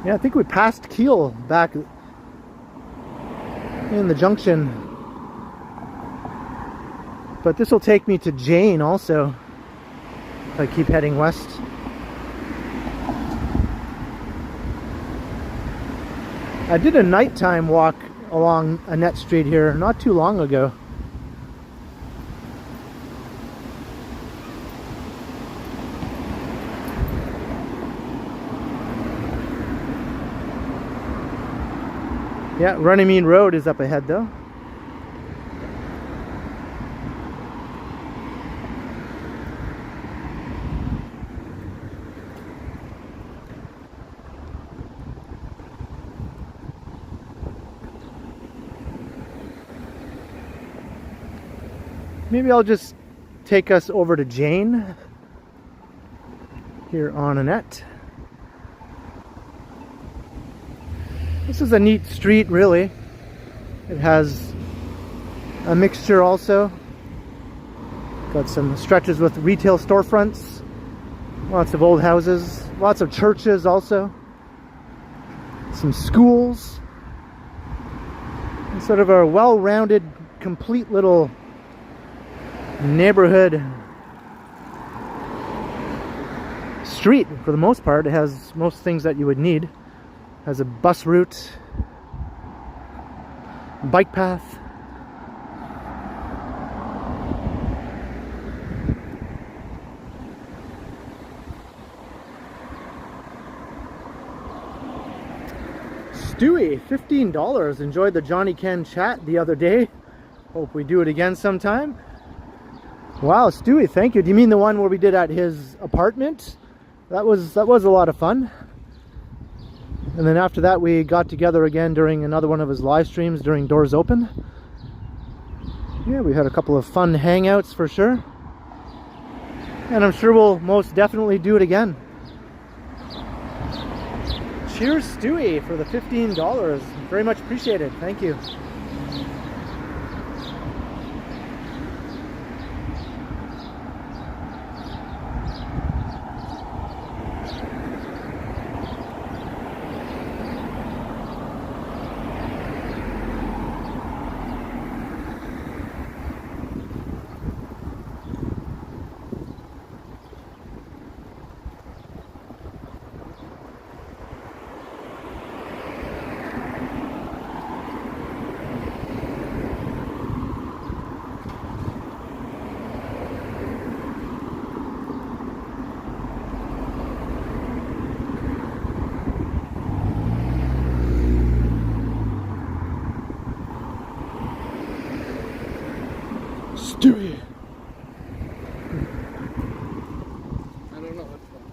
Yeah, I think we passed Keel back in the Junction. But this will take me to Jane also, if I keep heading west. I did a nighttime walk along Annette Street here not too long ago. Yeah, Runnymede Road is up ahead though. maybe I'll just take us over to Jane here on Annette. This is a neat street, really. It has a mixture also. Got some stretches with retail storefronts, lots of old houses, lots of churches also, some schools. It's sort of a well-rounded, complete little neighborhood street for the most part. It has most things that you would need. It has a bus route, bike path. Stewie, $15. Enjoyed the Johnny Ken chat the other day. Hope we do it again sometime. Wow, Stewie, thank you. Do you mean the one where we did at his apartment? That was a lot of fun. And then after that we got together again during another one of his live streams during Doors Open. Yeah, we had a couple of fun hangouts for sure. And I'm sure we'll most definitely do it again. Cheers, Stewie, for the $15. Very much appreciated. Thank you. Stewie.
I don't know what's wrong.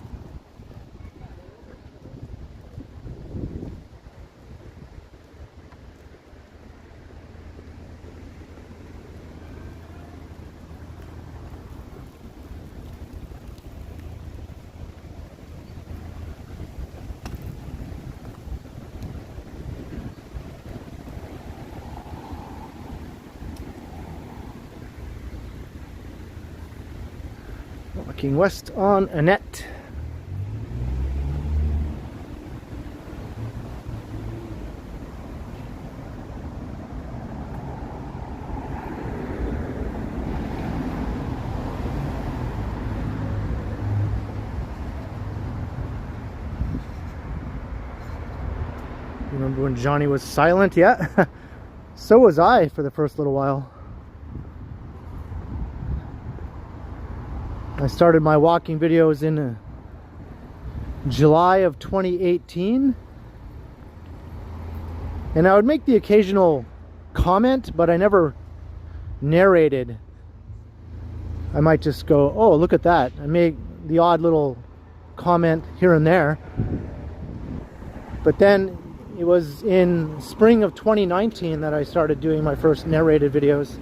Walking west on Annette. Remember when Johnny was silent? Yeah. So was I for the first little while. I started my walking videos in July of 2018, and I would make the occasional comment, but I never narrated. I might just go, oh, look at that. I made the odd little comment here and there. But then it was in spring of 2019 that I started doing my first narrated videos.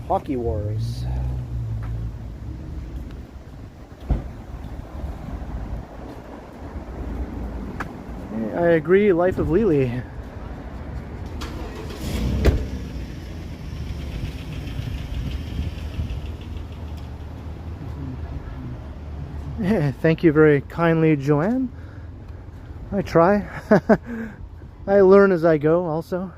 Hockey Wars. I agree, Life of Lily. Thank you very kindly, Joanne. I try. I learn as I go also.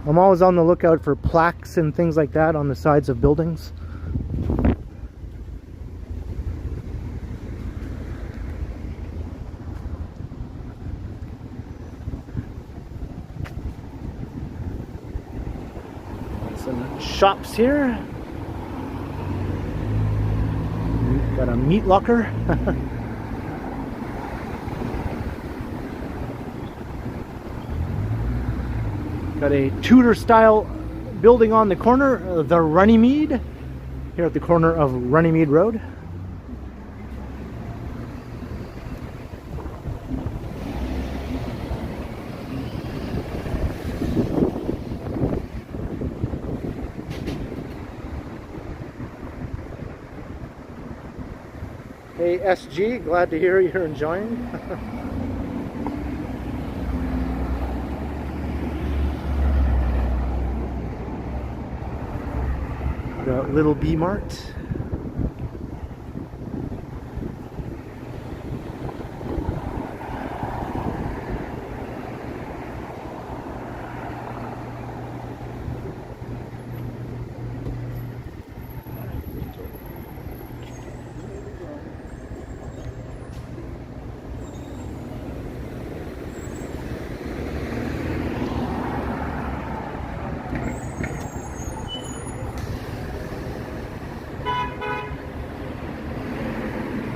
I'm always on the lookout for plaques and things like that on the sides of buildings. Some shops here. Got a meat locker. Got a Tudor style building on the corner, the Runnymede, here at the corner of Runnymede Road. Hey SG, glad to hear you're enjoying. The Little B Mart.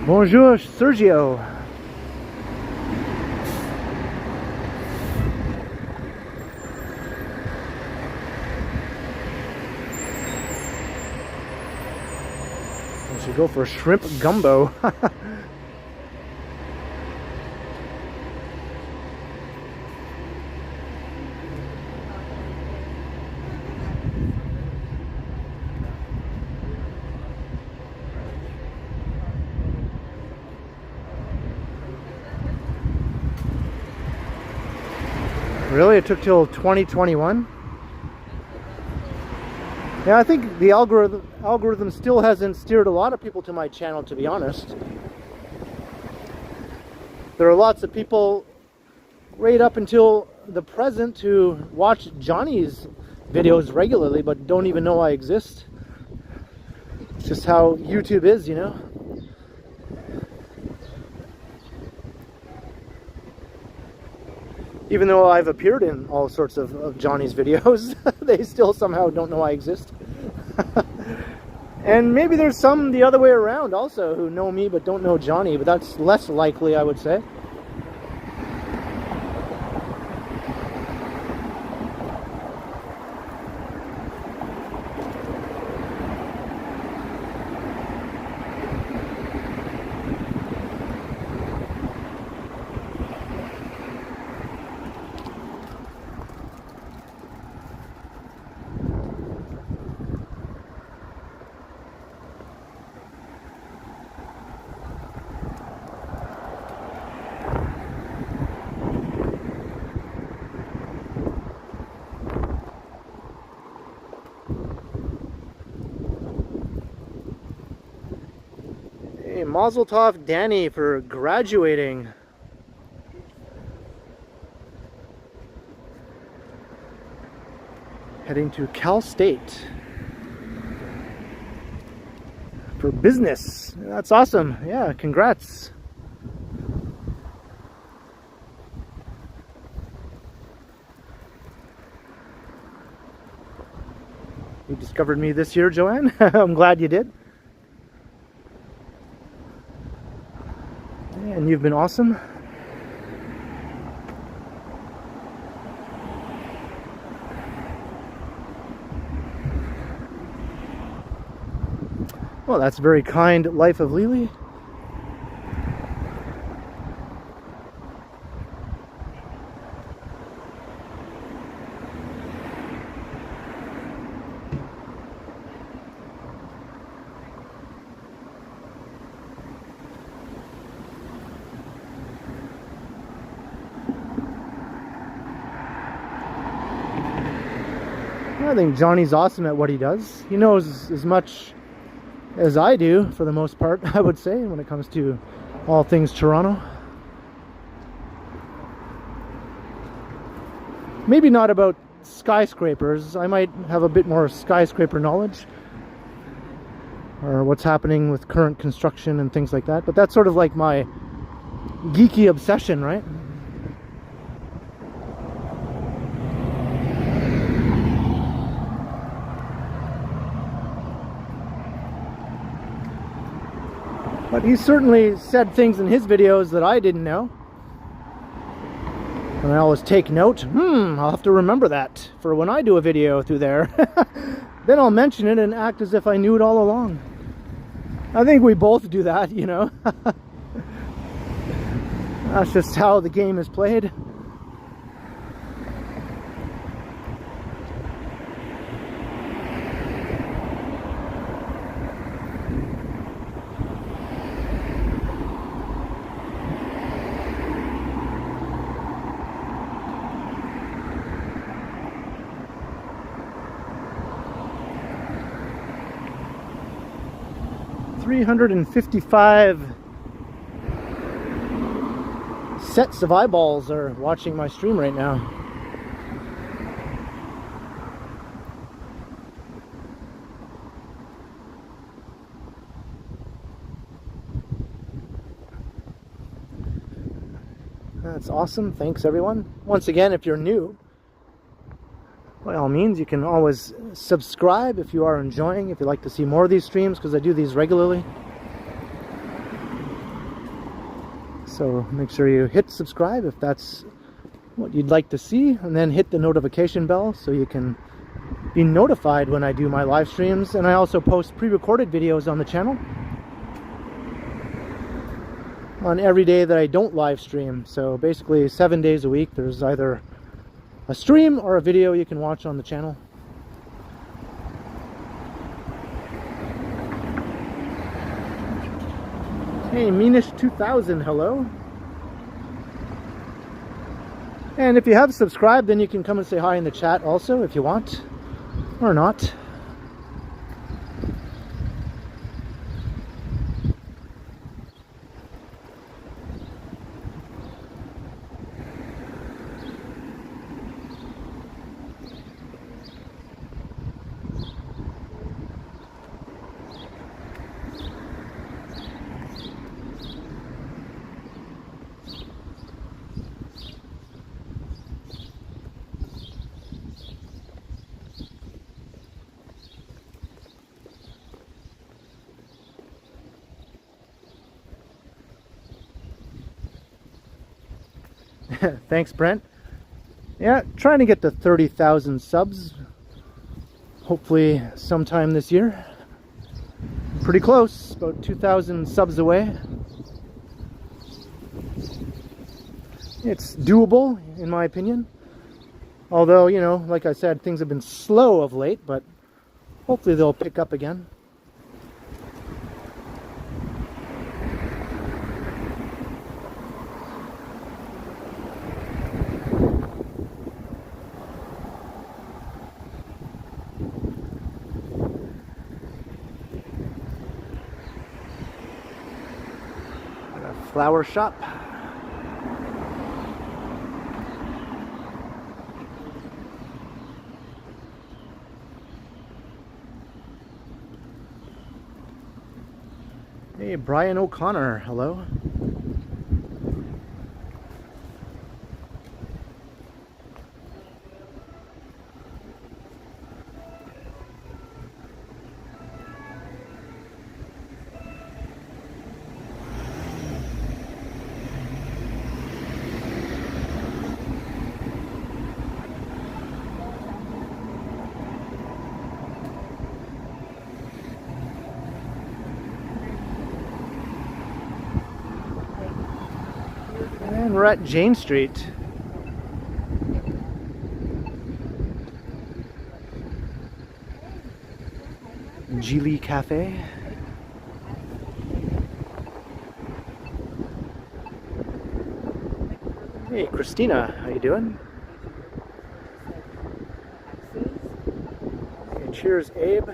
Bonjour, Sergio. We should go for shrimp gumbo. Really? It took till 2021? Yeah, I think the algorithm still hasn't steered a lot of people to my channel, to be honest. There are lots of people right up until the present who watch Johnny's videos regularly but don't even know I exist. It's just how YouTube is, you know? Even though I've appeared in all sorts of Johnny's videos, they still somehow don't know I exist. And maybe there's some the other way around also who know me but don't know Johnny, but that's less likely, I would say. Mazel tov, Danny, for graduating. Heading to Cal State for business. That's awesome. Yeah, congrats. You discovered me this year, Joanne. I'm glad you did. And you've been awesome. Well, that's very kind, Life of Lily. I think Johnny's awesome at what he does. He knows as much as I do, for the most part, I would say, when it comes to all things Toronto. Maybe not about skyscrapers. I might have a bit more skyscraper knowledge, or what's happening with current construction and things like that, but that's sort of like my geeky obsession, right? But he certainly said things in his videos that I didn't know. And I always take note. I'll have to remember that for when I do a video through there. Then I'll mention it and act as if I knew it all along. I think we both do that, you know. That's just how the game is played. 355 sets of eyeballs are watching my stream right now. That's awesome. Thanks, everyone. Once again, if you're new, by all means, you can always subscribe if you are enjoying, if you'd like to see more of these streams, because I do these regularly. So make sure you hit subscribe if that's what you'd like to see, and then hit the notification bell so you can be notified when I do my live streams. And I also post pre-recorded videos on the channel on every day that I don't live stream. So basically 7 days a week there's either a stream or a video you can watch on the channel. Hey, Meanish 2000, hello. And if you have subscribed, then you can come and say hi in the chat also if you want, or not. Thanks, Brent. Yeah, trying to get to 30,000 subs. Hopefully sometime this year. Pretty close, about 2,000 subs away. It's doable, in my opinion. Although, you know, like I said, things have been slow of late, but hopefully they'll pick up again. Flower shop. Hey, Brian O'Connor, hello. And we're at Jane Street. Geely Cafe. Hey, Christina, how you doing? Okay, cheers, Abe.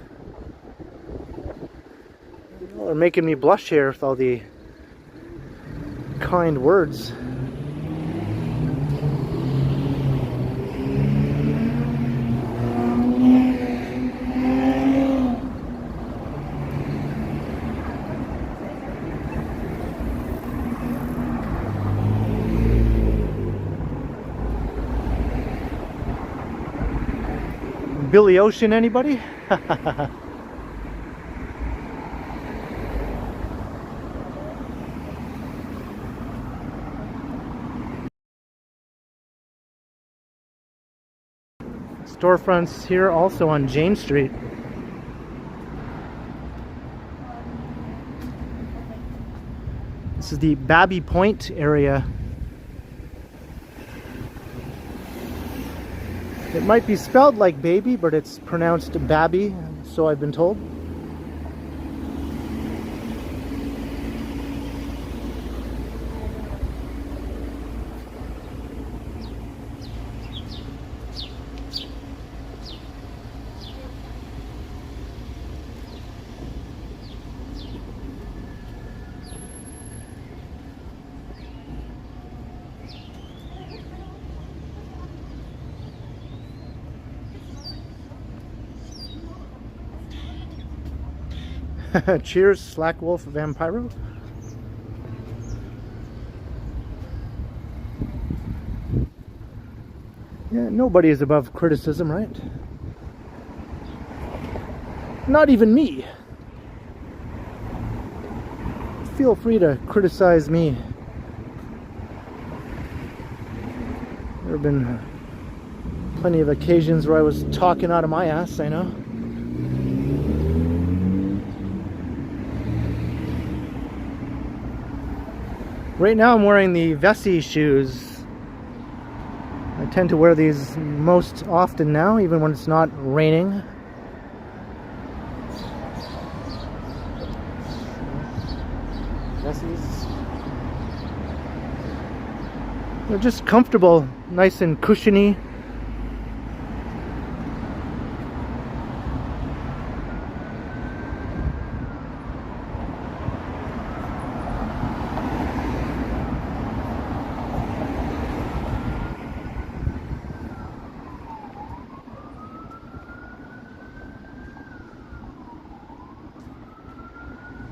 Well, they're making me blush here with all the kind words. Billy Ocean, anybody? Storefronts here also on Jane Street. This is the Babby Point area. It might be spelled like baby, but it's pronounced Babby, so I've been told. Cheers, Slack Wolf Vampiro. Yeah, nobody is above criticism, right? Not even me. Feel free to criticize me. There have been plenty of occasions where I was talking out of my ass, I know. Right now I'm wearing the Vessi shoes. I tend to wear these most often now, even when it's not raining. Vessis. They're just comfortable, nice and cushiony.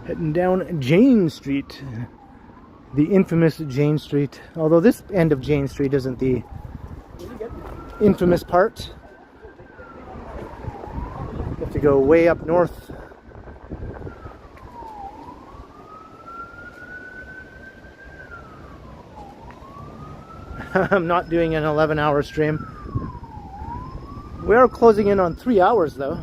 Heading down Jane Street, the infamous Jane Street. Although this end of Jane Street isn't the infamous part. You have to go way up north. I'm not doing an 11-hour stream. We are closing in on 3 hours though.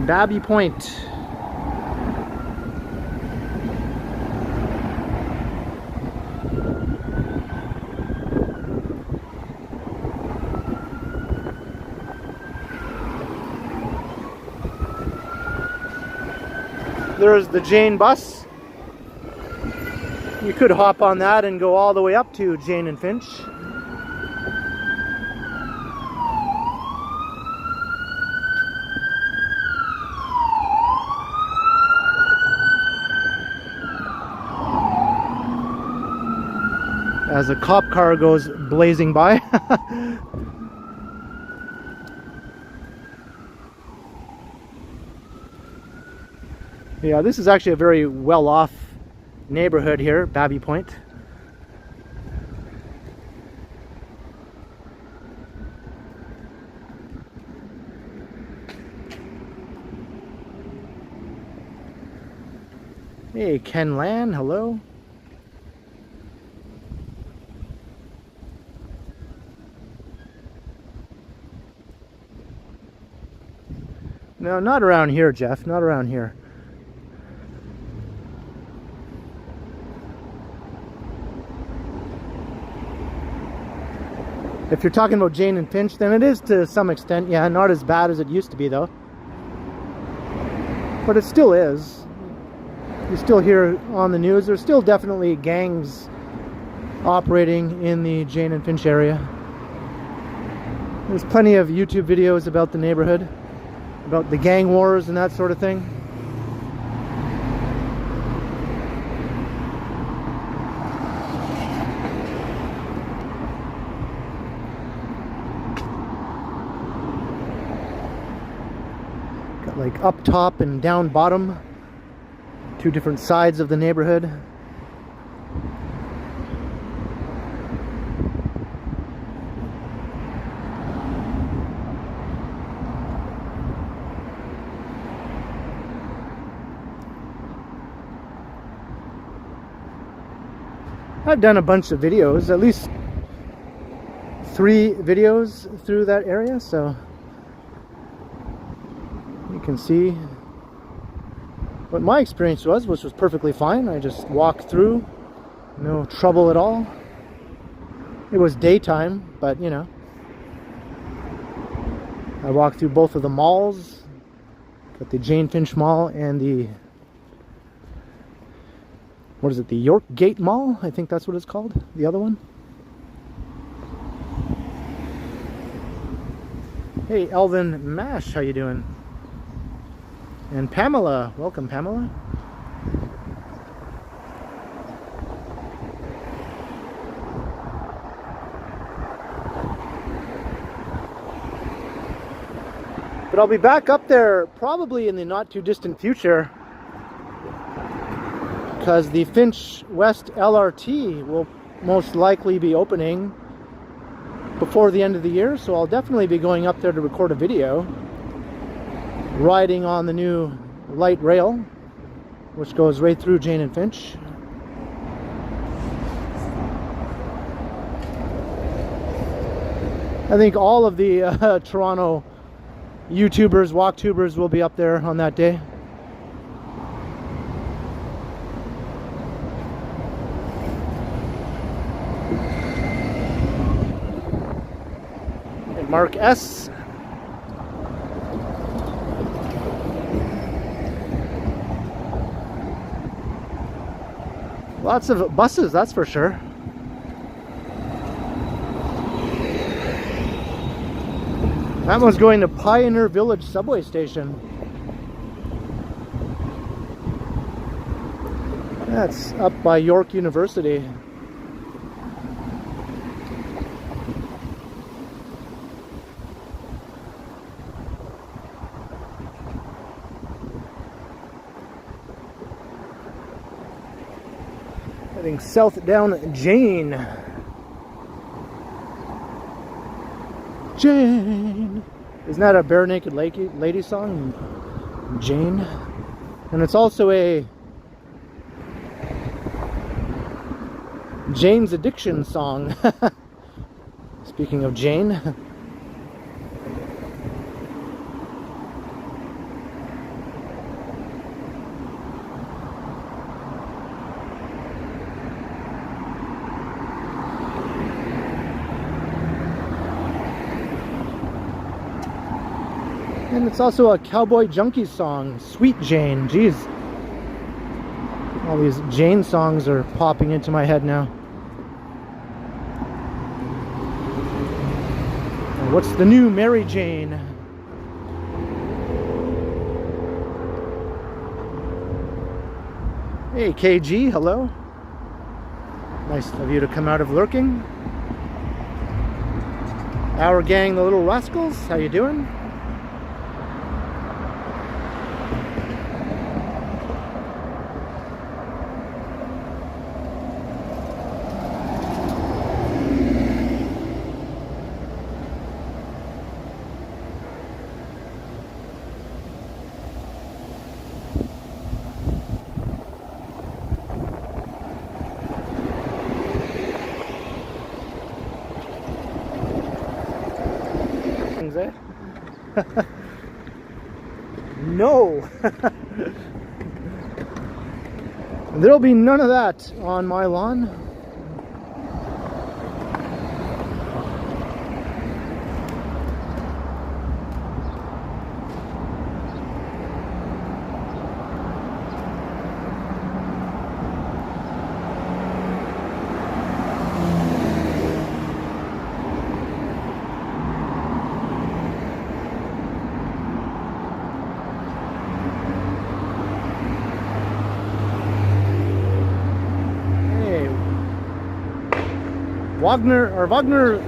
Babby Point. There's the Jane bus. You could hop on that and go all the way up to Jane and Finch. As a cop car goes blazing by. Yeah, this is actually a very well-off neighborhood here, Babby Point. Hey, Ken Lan, hello. No, not around here, Jeff. Not around here. If you're talking about Jane and Finch, then it is to some extent, yeah, not as bad as it used to be, though. But it still is. You still hear on the news, there's still definitely gangs operating in the Jane and Finch area. There's plenty of YouTube videos about the neighborhood, about the gang wars and that sort of thing. Got like up top and down bottom, two different sides of the neighborhood. I've done a bunch of videos, at least 3 videos through that area, so you can see what my experience was, which was perfectly fine. I just walked through, no trouble at all. It was daytime, but you know, I walked through both of the malls, got the Jane Finch Mall and the, what is it, the Yorkgate Mall? I think that's what it's called, the other one. Hey, Elvin Mash, how you doing? And Pamela, welcome Pamela. But I'll be back up there probably in the not too distant future, because the Finch West LRT will most likely be opening before the end of the year, so I'll definitely be going up there to record a video riding on the new light rail, which goes right through Jane and Finch. I think all of the Toronto YouTubers, Walktubers will be up there on that day. And Mark S. Lots of buses, that's for sure. That one's going to Pioneer Village subway station. That's up by York University. Heading south down Jane. Jane. Isn't that a Bare Naked Lady song? Jane. And it's also a Jane's Addiction song. Speaking of Jane. And it's also a Cowboy Junkies song, Sweet Jane. Jeez. All these Jane songs are popping into my head now. And what's the new Mary Jane? Hey KG, hello. Nice of you to come out of lurking. Our gang, the Little Rascals, how you doing? No. There'll be none of that on my lawn. Wagner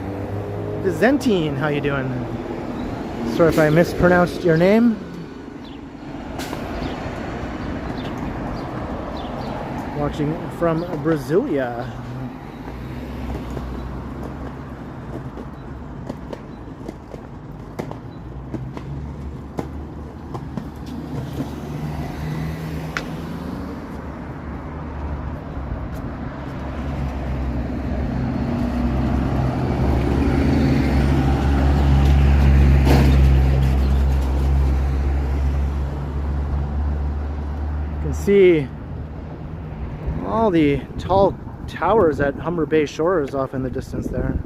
Byzantine, how you doing? Sorry if I mispronounced your name. Watching from Brasilia. See all the tall towers at Humber Bay Shores off in the distance there.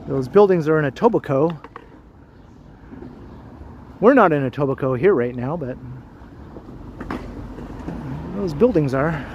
Those buildings are in Etobicoke. We're not in Etobicoke here right now, but those buildings are.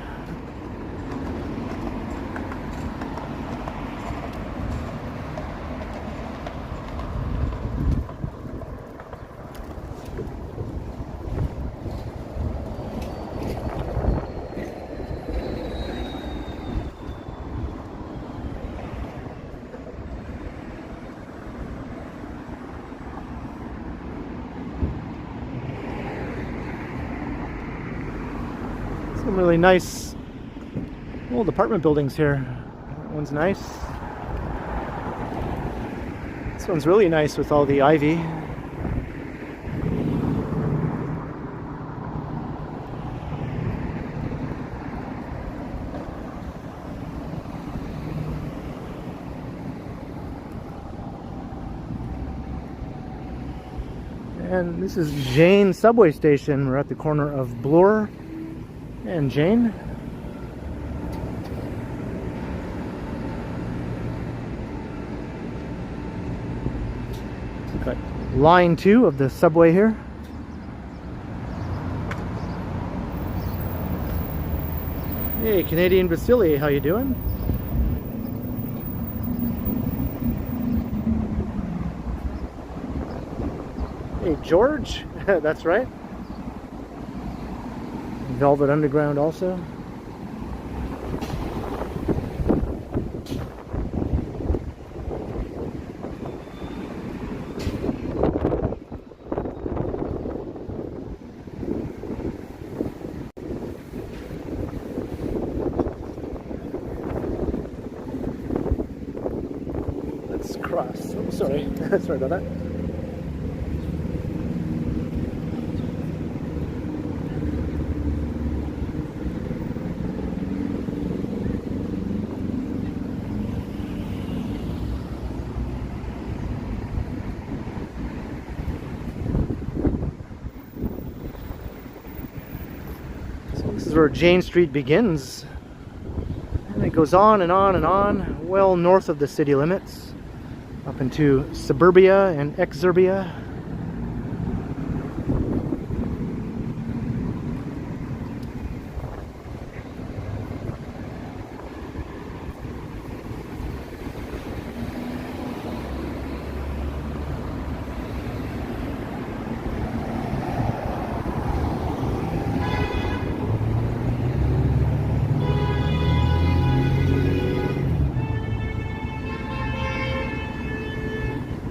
Some really nice old apartment buildings here. That one's nice. This one's really nice with all the ivy. And this is Jane subway station. We're at the corner of Bloor and Jane. We've got line 2 of the subway here. Hey, Canadian Vasily, how you doing? Hey, George, that's right. Velvet Underground also. Let's cross. Oh, sorry, sorry about that. This is where Jane Street begins, and it goes on and on and on, well north of the city limits, up into Suburbia and Exurbia.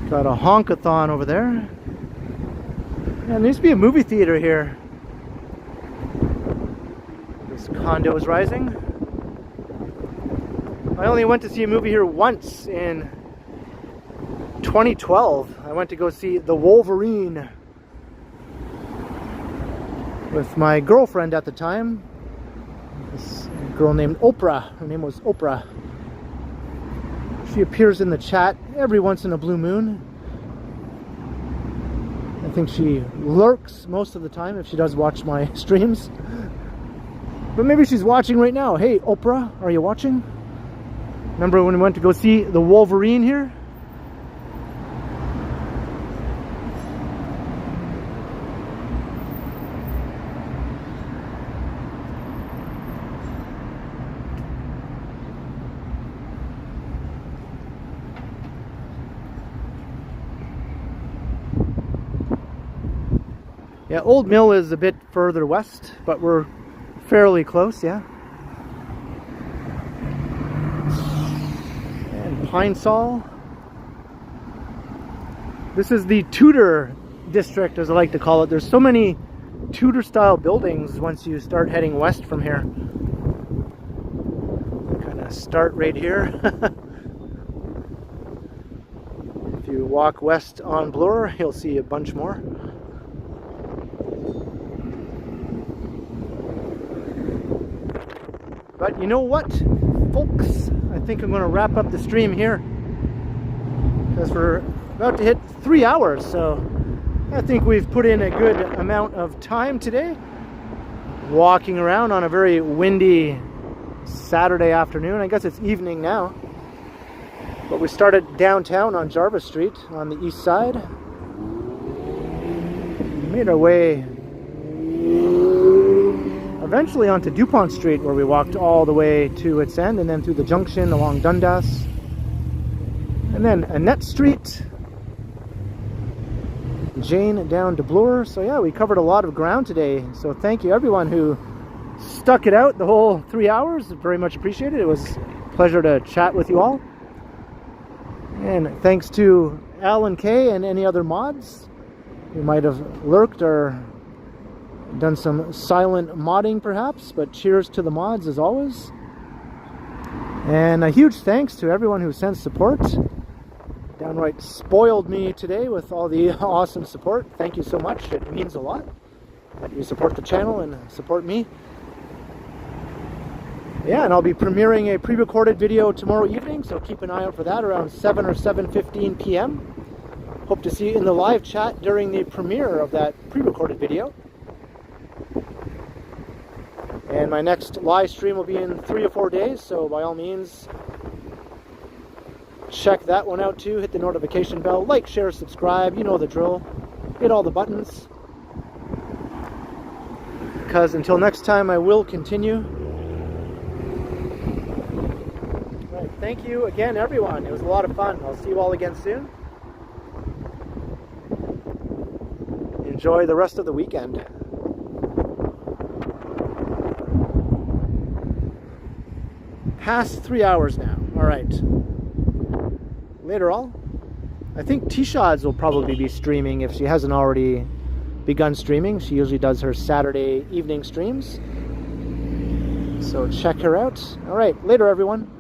Got a honkathon over there. And there used to be a movie theater here. This condo is rising. I only went to see a movie here once in 2012. I went to go see The Wolverine with my girlfriend at the time. This girl named Oprah. Her name was Oprah. She appears in the chat every once in a blue moon. I think she lurks most of the time if she does watch my streams. But maybe she's watching right now. Hey, Oprah, are you watching? Remember when we went to go see The Wolverine here? Yeah, Old Mill is a bit further west, but we're fairly close, yeah. And Pinesall. This is the Tudor district, as I like to call it. There's so many Tudor style buildings once you start heading west from here. Kind of start right here. If you walk west on Bloor, you'll see a bunch more. But you know what, folks? I think I'm going to wrap up the stream here, because we're about to hit 3 hours, so I think we've put in a good amount of time today, walking around on a very windy Saturday afternoon. I guess it's evening now, but we started downtown on Jarvis Street on the east side, made our way eventually onto Dupont Street, where we walked all the way to its end, and then through the Junction along Dundas, and then Annette Street, Jane down to Bloor. So yeah, we covered a lot of ground today, so thank you everyone who stuck it out the whole 3 hours. Very much appreciated. It was a pleasure to chat with you all, and thanks to Al and Kay and any other mods who might have lurked or Done some silent modding perhaps, but cheers to the mods as always. And a huge thanks to everyone who sent support. Downright spoiled me today with all the awesome support. Thank you so much. It means a lot that you support the channel and support me. Yeah, and I'll be premiering a pre-recorded video tomorrow evening, so keep an eye out for that around 7 or 7:15 p.m. Hope to see you in the live chat during the premiere of that pre-recorded video. And my next live stream will be in 3 or 4 days, so by all means, check that one out too. Hit the notification bell, like, share, subscribe, you know the drill. Hit all the buttons. Because until next time, I will continue. Right, thank you again, everyone. It was a lot of fun. I'll see you all again soon. Enjoy the rest of the weekend. Past 3 hours now. Alright. Later all. I think T-Shods will probably be streaming if she hasn't already begun streaming. She usually does her Saturday evening streams. So check her out. Alright, later everyone.